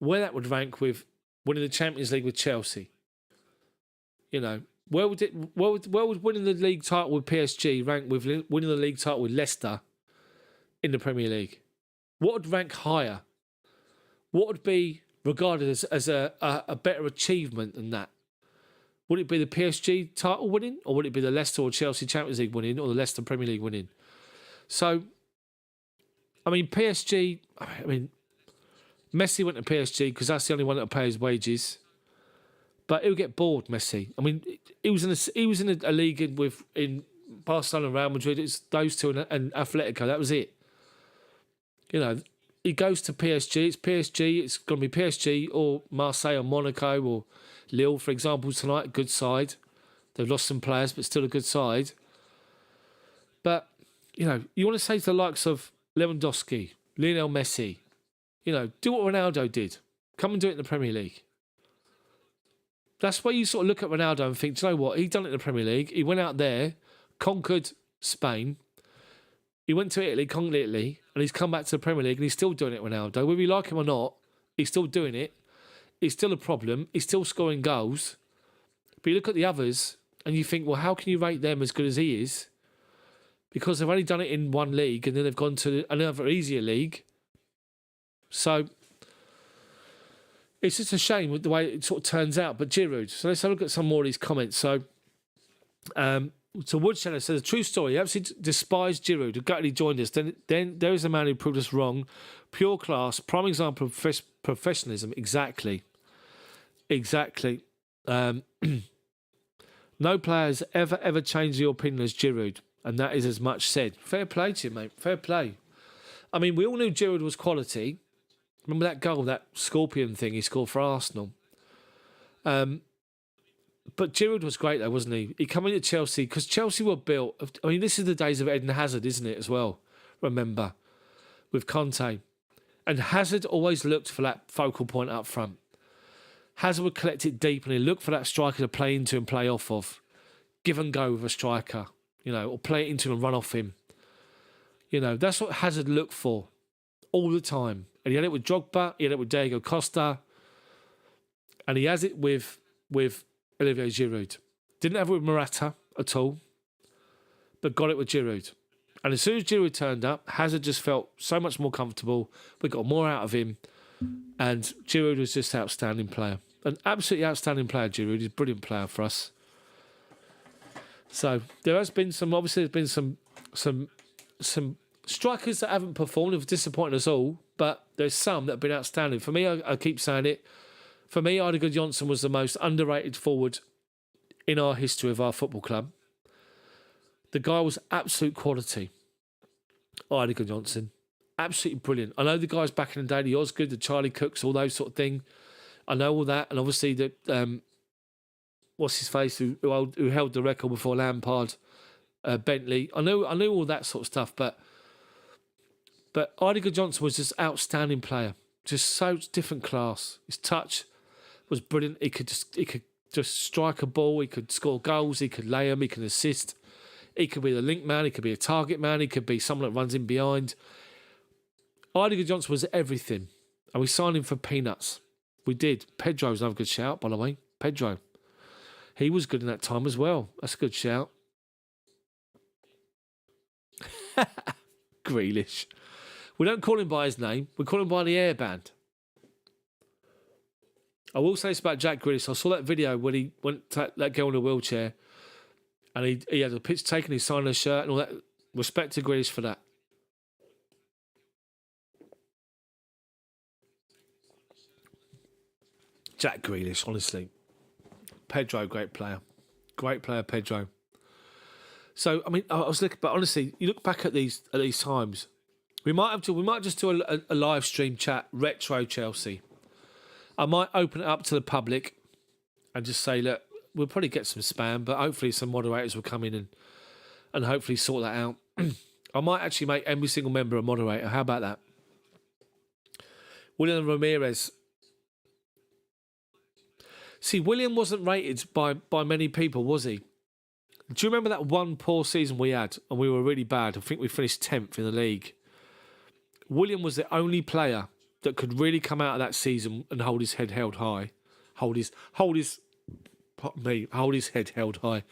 where that would rank with winning the Champions League with Chelsea? Where would winning the league title with PSG rank with winning the league title with Leicester in the Premier League? What would rank higher? What would be regarded as a better achievement than that? Would it be the PSG title winning, or would it be the Leicester or Chelsea Champions League winning, or the Leicester Premier League winning? So, PSG, Messi went to PSG because that's the only one that'll pay his wages. But he'll get bored, Messi. He was in a league in Barcelona and Real Madrid. It's those two and Atletico. That was it. He goes to PSG. It's PSG. It's going to be PSG or Marseille or Monaco or Lille, for example, tonight. Good side. They've lost some players, but still a good side. But, you want to say to the likes of Lewandowski, Lionel Messi, do what Ronaldo did. Come and do it in the Premier League. That's why you sort of look at Ronaldo and think, do you know what? He done it in the Premier League. He went out there, conquered Spain. He went to Italy, conquered Italy, and he's come back to the Premier League and he's still doing it, Ronaldo. Whether you like him or not, he's still doing it. He's still a problem. He's still scoring goals. But you look at the others and you think, well, how can you rate them as good as he is? Because they've only done it in one league and then they've gone to another easier league. So it's just a shame with the way it sort of turns out. But Giroud, so let's have a look at some more of these comments. So Woodshadow says, a true story. He absolutely despised Giroud, who gladly joined us. Then there is a man who proved us wrong. Pure class, prime example of professionalism. Exactly. No players ever changed your opinion as Giroud, and that is as much said. Fair play to you, mate. Fair play. We all knew Giroud was quality. Remember that goal, that scorpion thing he scored for Arsenal? But Giroud was great though, wasn't he? He came into Chelsea because Chelsea were built. This is the days of Eden Hazard, isn't it, as well? Remember. with Conte. And Hazard always looked for that focal point up front. Hazard would collect it deep and he looked for that striker to play into and play off of. Give and go with a striker, or play it into and run off him. That's what Hazard looked for all the time. And he had it with Drogba, he had it with Diego Costa, and he has it with Olivier Giroud. Didn't have it with Morata at all, but got it with Giroud. And as soon as Giroud turned up, Hazard just felt so much more comfortable. We got more out of him. And Giroud was just an outstanding player. An absolutely outstanding player, Giroud. He's a brilliant player for us. So there has been there's been some strikers that haven't performed, have disappointed us all, but there's some that have been outstanding. For me, I keep saying it, for me, Ødegaard Johnson was the most underrated forward in our history of our football club. The guy was absolute quality. Ødegaard Johnson. Absolutely brilliant. I know the guys back in the day, the Osgood, the Charlie Cooks, all those sort of thing. I know all that. And obviously, what's his face, who held the record before Lampard, Bentley. I knew all that sort of stuff. But Ødegaard Johnson was just outstanding player. Just so different class. His touch was brilliant. He could just strike a ball. He could score goals. He could lay them. He could assist. He could be the link man. He could be a target man. He could be someone that runs in behind. Ødegaard Johnson was everything. And we signed him for peanuts. We did. Pedro's another good shout, by the way. Pedro. He was good in that time as well. That's a good shout. Grealish. We don't call him by his name. We call him by the hairband. I will say this about Jack Grealish. I saw that video when he went to that girl in a wheelchair and he had a picture taken, he signed her shirt and all that. Respect to Grealish for that. Jack Grealish, honestly. Pedro, great player. Great player, Pedro. So, I mean, I was looking, but honestly, you look back at these times. We might just do a live stream chat, retro Chelsea. I might open it up to the public and just say, look, we'll probably get some spam, but hopefully some moderators will come in and hopefully sort that out. I might actually make every single member a moderator. How about that? William Ramirez. See, William wasn't rated by many people, was he? Do you remember that one poor season we had and we were really bad? I think we finished 10th in the league. William was the only player that could really come out of that season and hold his head held high. Hold his head held high.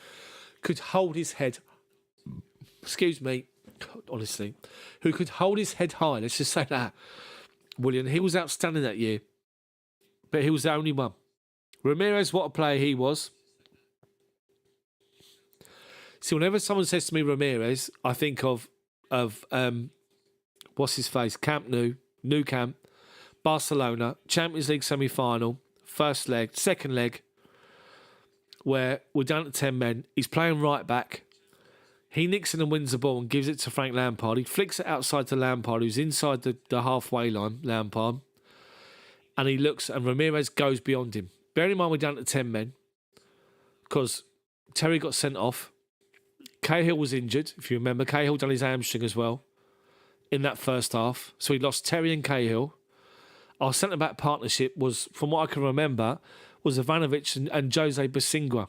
Could hold his head, excuse me, honestly, who could hold his head high, let's just say that. William, he was outstanding that year, but he was the only one. Ramirez, what a player he was. See, whenever someone says to me Ramirez, I think of what's his face? Camp Nou Camp, Barcelona, Champions League semi-final, first leg, second leg, where we're down to 10 men. He's playing right back. He nicks in and wins the ball and gives it to Frank Lampard. He flicks it outside to Lampard, who's inside the halfway line, Lampard. And he looks, and Ramirez goes beyond him. Bearing in mind we're down to 10 men, because Terry got sent off. Cahill was injured, if you remember. Cahill done his hamstring as well in that first half. So he lost Terry and Cahill. Our centre-back partnership was, from what I can remember, was Ivanovic and Jose Bosingua.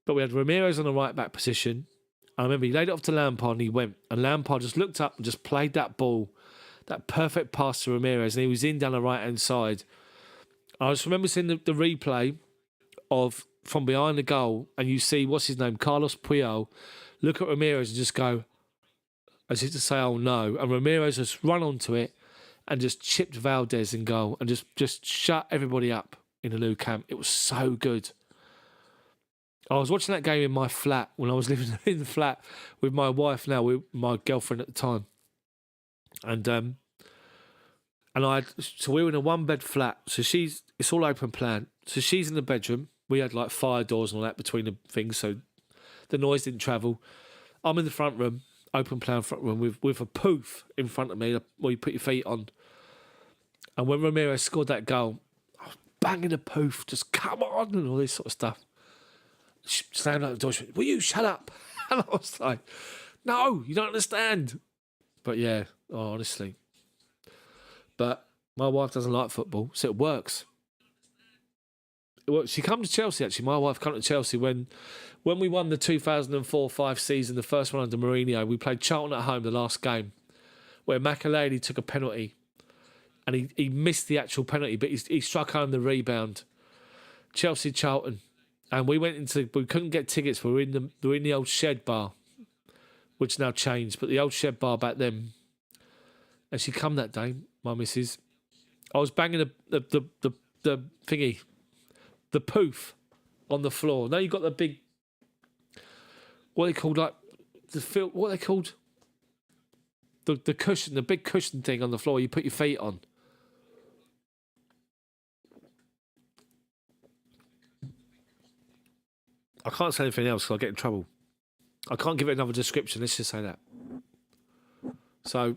But we had Ramirez on the right-back position. I remember he laid it off to Lampard and he went. And Lampard just looked up and just played that ball, that perfect pass to Ramirez, and he was in down the right-hand side. I just remember seeing the replay of from behind the goal, and you see, what's his name, Carlos Puyol, look at Ramirez and just go, as if to say, oh no. And Ramirez just run onto it and just chipped Valdez in goal and just shut everybody up in the Nou Camp. It was so good. I was watching that game in my flat when I was living in the flat with my wife now, with my girlfriend at the time. And so we were in a one-bed flat. So it's all open plan. So she's in the bedroom. We had like fire doors and all that between the things, so the noise didn't travel. I'm in the front room, open plan front room, with a poof in front of me where you put your feet on. And when Ramirez scored that goal, I was banging the poof, just come on, and all this sort of stuff. Slammed out the door, she went, will you shut up? And I was like, no, you don't understand. But yeah, Oh, honestly. But my wife doesn't like football, so it works. Well, she came to Chelsea, actually. My wife came to Chelsea when we won the 2004-5 season, the first one under Mourinho. We played Charlton at home the last game, where Makelele took a penalty. And he missed the actual penalty, but he struck home the rebound. Chelsea Charlton. And we couldn't get tickets. We were in the old Shed bar, which now changed, but the old Shed bar back then. And she come that day, my missus. I was banging the thingy, the poof on the floor. Now you've got the big, what are they called, like, what are they called? The cushion, the big cushion thing on the floor you put your feet on. I can't say anything else because I'll get in trouble. I can't give it another description, let's just say that. So,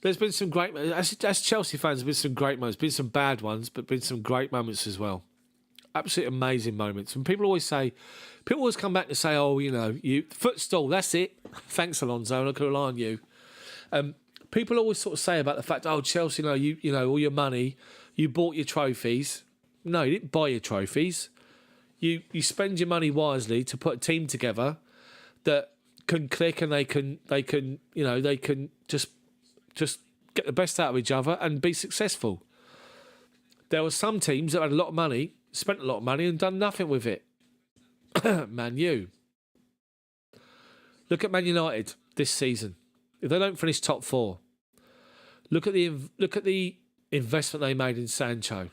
there's been some great, as Chelsea fans, there's been some great moments, been some bad ones, but been some great moments as well. Absolutely amazing moments. And people always come back and say, oh, you footstool, that's it. Thanks, Alonso, and I can rely on you. People always sort of say about the fact, oh, Chelsea, you know, all your money, you bought your trophies. No, you didn't buy your trophies. You spend your money wisely to put a team together that can click and they can just get the best out of each other and be successful. There were some teams that had a lot of money, spent a lot of money and done nothing with it. Man U. Look at Man United this season. If they don't finish top four, look at the investment they made in Sancho,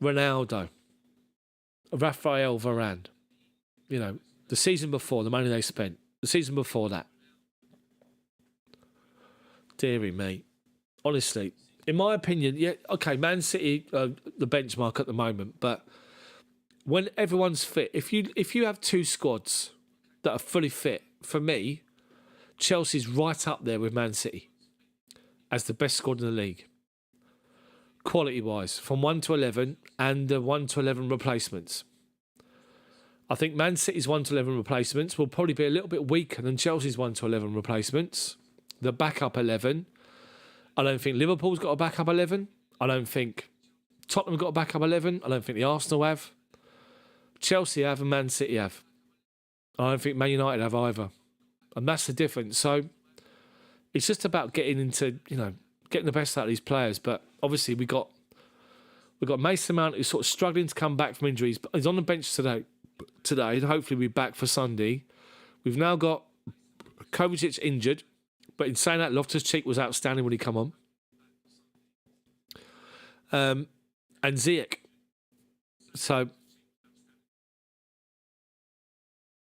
Ronaldo, Raphael Varane. You know, the season before, the money they spent. The season before that. Deary me. Honestly, in my opinion, yeah, okay, Man City, the benchmark at the moment, but when everyone's fit, if you have two squads that are fully fit, for me, Chelsea's right up there with Man City as the best squad in the league. Quality-wise, from 1 to 11 and the 1 to 11 replacements. I think Man City's 1 to 11 replacements will probably be a little bit weaker than Chelsea's 1 to 11 replacements. The backup 11. I don't think Liverpool's got a backup 11. I don't think Tottenham got a backup 11. I don't think the Arsenal have. Chelsea have and Man City have. I don't think Man United have either. And that's the difference. So it's just about getting into, getting the best out of these players. But obviously we've got Mason Mount who's sort of struggling to come back from injuries, but he's on the bench today and hopefully we'll be back for Sunday. We've now got Kovacic injured, but in saying that, Loftus-Cheek was outstanding when he come on. And Ziyech. So,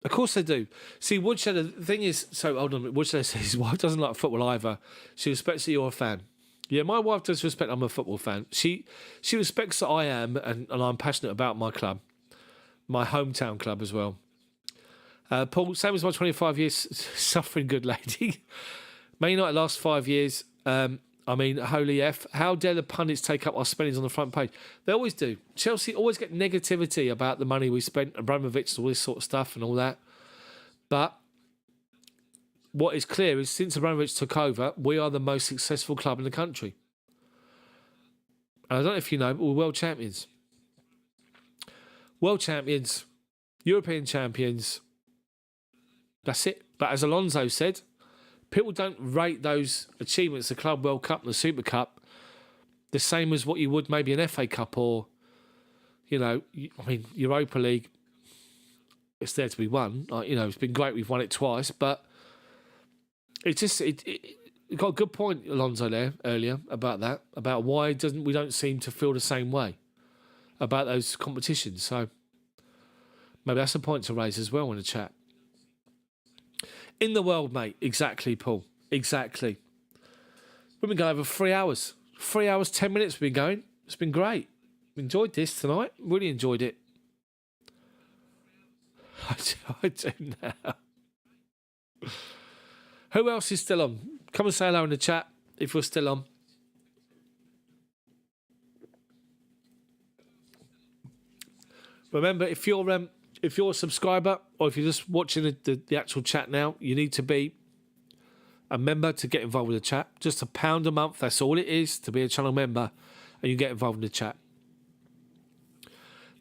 of course they do. See, Woodshed, the thing is, so hold on, Woodshed says his wife doesn't like football either. She respects that you're a fan. Yeah, my wife does respect I'm a football fan. She respects that I am, and I'm passionate about my club, my hometown club as well. Paul, same as my 25 years, suffering good lady. Man United last 5 years, holy F. How dare the pundits take up our spendings on the front page? They always do. Chelsea always get negativity about the money we spent, Abramovich, all this sort of stuff and all that. But what is clear is since Abramovich took over, we are the most successful club in the country. And I don't know if you know, but we're world champions. World champions, European champions. That's it. But as Alonso said, people don't rate those achievements, the Club World Cup and the Super Cup, the same as what you would maybe an FA Cup or, Europa League. It's there to be won. It's been great we've won it twice, but it's just it got a good point, Alonso, there earlier about that, about why we don't seem to feel the same way about those competitions. So maybe that's a point to raise as well in the chat. In the world, mate. Exactly, Paul. Exactly. We've been going over 3 hours. 3 hours, 10 minutes we've been going. It's been great. Enjoyed this tonight. Really enjoyed it. I do now. Who else is still on? Come and say hello in the chat if we're still on. Remember, if you're if you're a subscriber or if you're just watching the actual chat now, you need to be a member to get involved with the chat. Just £1 a month. That's all it is to be a channel member, and you get involved in the chat.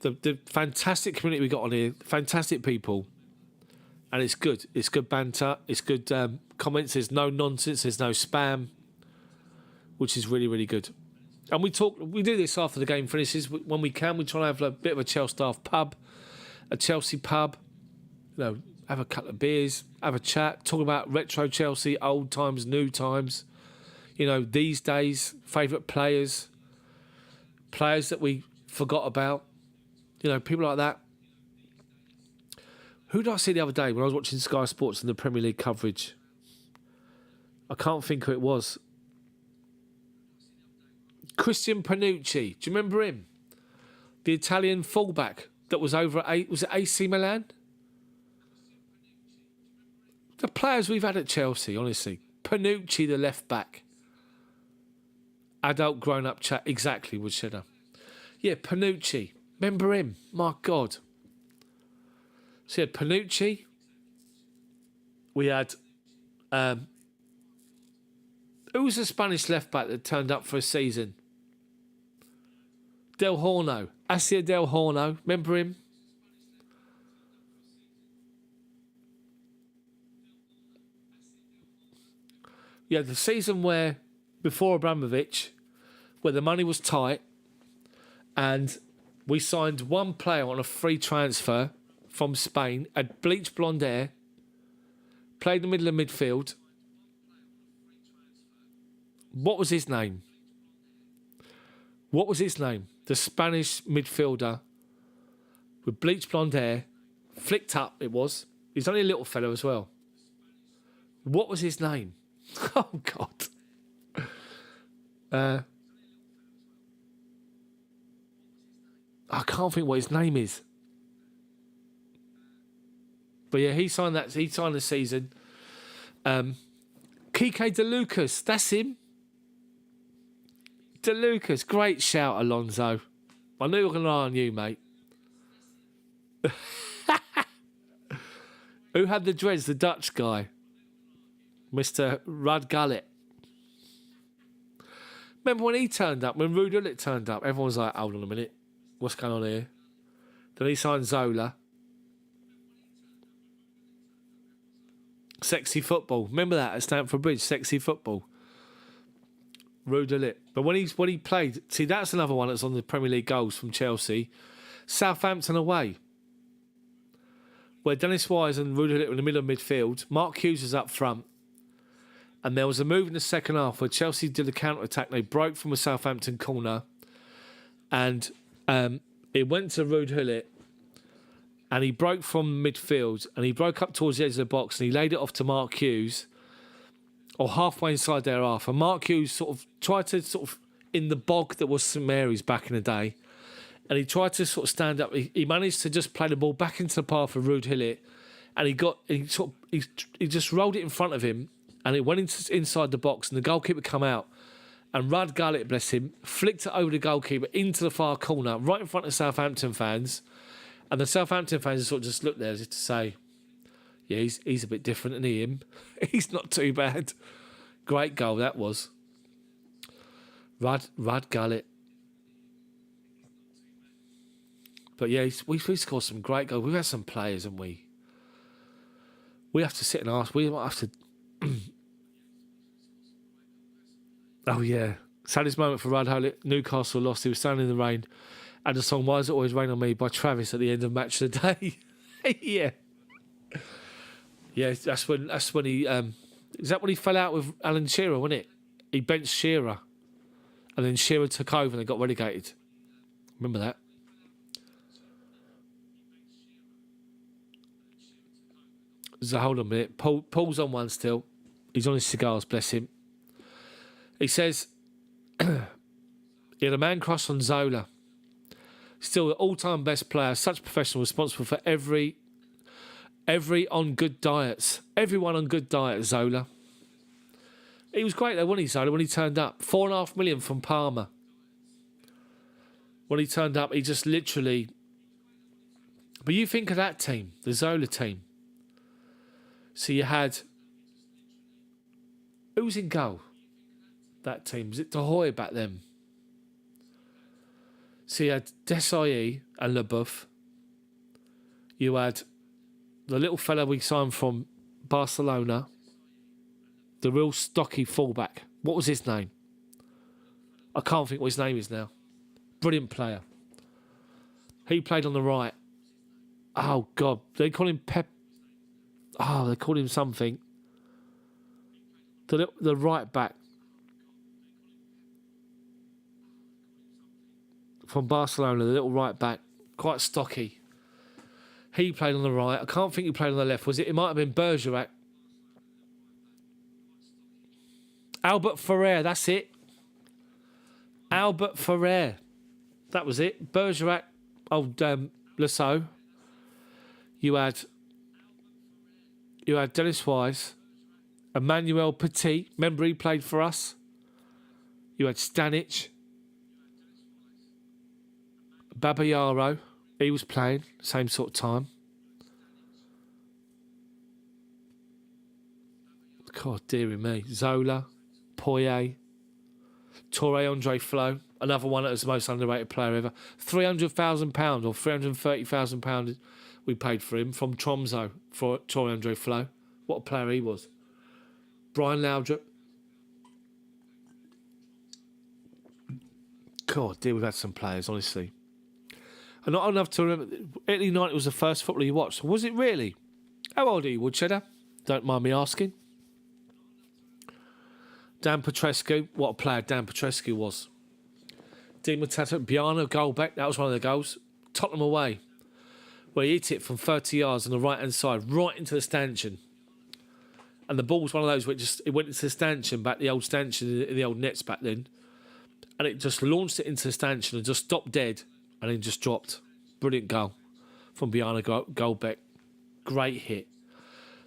The fantastic community we got on here, fantastic people, and it's good. It's good banter. It's good comments. There's no nonsense. There's no spam, which is really, really good. And we do this after the game finishes when we can. We try and have a bit of a Chels Daft pub, a Chelsea pub. You know, have a couple of beers, have a chat, talk about retro Chelsea, old times, new times. You know, these days, favourite players that we forgot about. You know, people like that. Who did I see the other day when I was watching Sky Sports and the Premier League coverage? I can't think who it was. Christian Panucci. Do you remember him? The Italian fullback that was over at was it AC Milan? The players we've had at Chelsea, honestly. Panucci, the left back. Adult grown-up chat. Exactly, would Shedder. Yeah, Panucci. Remember him? My God. So you had Panucci. We had... who was the Spanish left-back that turned up for a season? Del Horno. Asia Del Horno. Remember him? Yeah, the season where, before Abramovich, where the money was tight, and we signed one player on a free transfer from Spain, had bleached blonde hair, played in the middle of midfield. What was his name? What was his name? The Spanish midfielder with bleached blonde hair, flicked up it was. He's only a little fellow as well. What was his name? Oh, God. I can't think what his name is. But yeah, he signed the season. Kike De Lucas, that's him. De Lucas, great shout, Alonso. I knew I was going to lie on you, mate. Who had the dreads? The Dutch guy. Mr. Rudd Gullit. Remember when he turned up, when Ruud Gullit turned up, everyone was like, hold on a minute, what's going on here? Then he signed Zola. Sexy football. Remember that at Stamford Bridge? Sexy football. Ruud Gullit. But when he played, see, that's another one that's on the Premier League goals from Chelsea. Southampton away, where Dennis Wise and Ruud Gullit were in the middle of midfield. Mark Hughes was up front. And there was a move in the second half where Chelsea did a counter-attack. They broke from a Southampton corner. And it went to Ruud Gullit. And he broke from midfield. And he broke up towards the edge of the box. And he laid it off to Mark Hughes. Or halfway inside their half. And Mark Hughes sort of tried to in the bog that was St Mary's back in the day. And he tried to sort of stand up. He managed to just play the ball back into the path of Ruud Gullit. And he just rolled it in front of him. And it went inside the box, and the goalkeeper come out. And Rudd Gullit, bless him, flicked it over the goalkeeper into the far corner, right in front of Southampton fans. And the Southampton fans sort of just looked there as if to say, yeah, he's a bit different than him. He's not too bad. Great goal that was. Rudd Gullit. But yeah, we've scored some great goals. We've had some players, haven't we? We have to sit and ask. We might have to... Oh, yeah. Saddest moment for Rudd Gullit. Newcastle lost. He was standing in the rain. And the song Why Does It Always Rain on Me by Travis at the end of Match of the Day. Yeah. Yeah, that's when he... is that when he fell out with Alan Shearer, wasn't it? He benched Shearer. And then Shearer took over and they got relegated. Remember that? So hold on a minute. Paul's on one still. He's on his cigars, bless him. He says he had a man crush on Zola. Still the all-time best player, such professional, responsible for every on good diets. Everyone on good diet, Zola. He was great though, wasn't he, Zola, when he turned up? 4.5 million from Parma. When he turned up, he just literally... But you think of that team, the Zola team. So you had... Who was in goal? That team. Was it De Gea back then? So you had Desailly and LeBoeuf. You had the little fella we signed from Barcelona. The real stocky fullback. What was his name? I can't think what his name is now. Brilliant player. He played on the right. Oh, God. They call him Pep. Oh, they called him something. The right back. From Barcelona, the little right back. Quite stocky. He played on the right. I can't think he played on the left. Was it? It might have been Bergerac. Albert Ferrer, that's it. Albert Ferrer. That was it. Bergerac, old Lasso. You had Dennis Wise, Emmanuel Petit. Remember he played for us? You had Stanic. Babayaro. He was playing, same sort of time. God, dearie me. Zola, Poyet, Torre Andre Flo, another one that was the most underrated player ever. £300,000 or £330,000 we paid for him from Tromsø for Torre Andre Flo. What a player he was. Brian Laudrup. God, dear, we've had some players, honestly. And not enough to remember, Italy 90 was the first football you watched. Was it really? How old are you, Woodcheddar? Don't mind me asking. Dan Petrescu, what a player Dan Petrescu was. Di Matteo, Biano, Goldbeck, that was one of the goals. Tottenham away, where he hit it from 30 yards on the right-hand side, right into the stanchion. And the ball was one of those where it went into the stanchion, the old stanchion in the old nets back then. And it just launched it into the stanchion and just stopped dead and then just dropped. Brilliant goal from Biano Goldbeck. Great hit.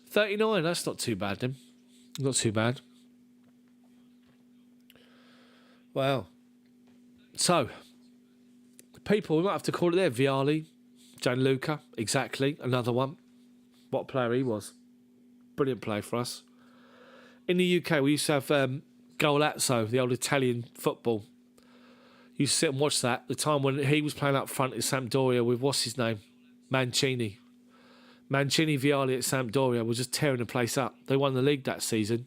39, that's not too bad then. Not too bad. Wow. So, people, we might have to call it there. Vialli, Gianluca, exactly. Another one. What a player he was. Brilliant play for us. In the UK, we used to have Golazzo, the old Italian football. Used to sit and watch that. The time when he was playing up front at Sampdoria with, what's his name? Mancini. Mancini, Vialli at Sampdoria was just tearing the place up. They won the league that season.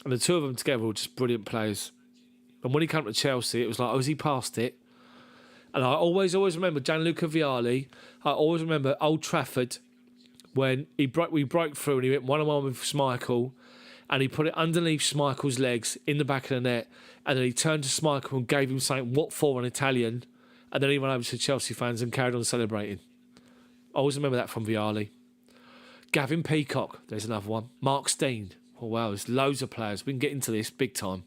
And the two of them together were just brilliant players. And when he came to Chelsea, it was like, oh, has he passed it? And I always remember Gianluca Vialli. I always remember Old Trafford when we broke through and he went one-on-one with Schmeichel and he put it underneath Schmeichel's legs in the back of the net and then he turned to Schmeichel and gave him something, what for, in Italian, and then he went over to Chelsea fans and carried on celebrating. I always remember that from Vialli. Gavin Peacock, there's another one. Mark Steen. Oh, wow, there's loads of players. We can get into this big time.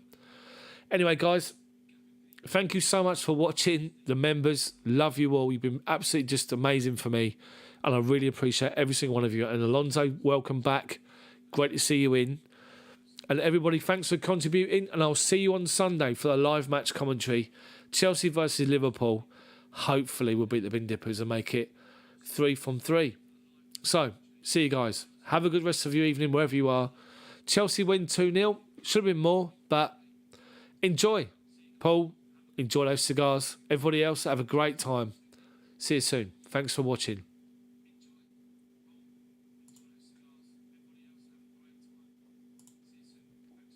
Anyway, guys, thank you so much for watching. The members, love you all. You've been absolutely just amazing for me. And I really appreciate every single one of you. And Alonso, welcome back. Great to see you in. And everybody, thanks for contributing. And I'll see you on Sunday for the live match commentary. Chelsea versus Liverpool. Hopefully we'll beat the Bin Dippers and make it 3 from 3. So, see you guys. Have a good rest of your evening wherever you are. Chelsea win 2-0. Should have been more, but enjoy. Paul, enjoy those cigars. Everybody else, have a great time. See you soon. Thanks for watching.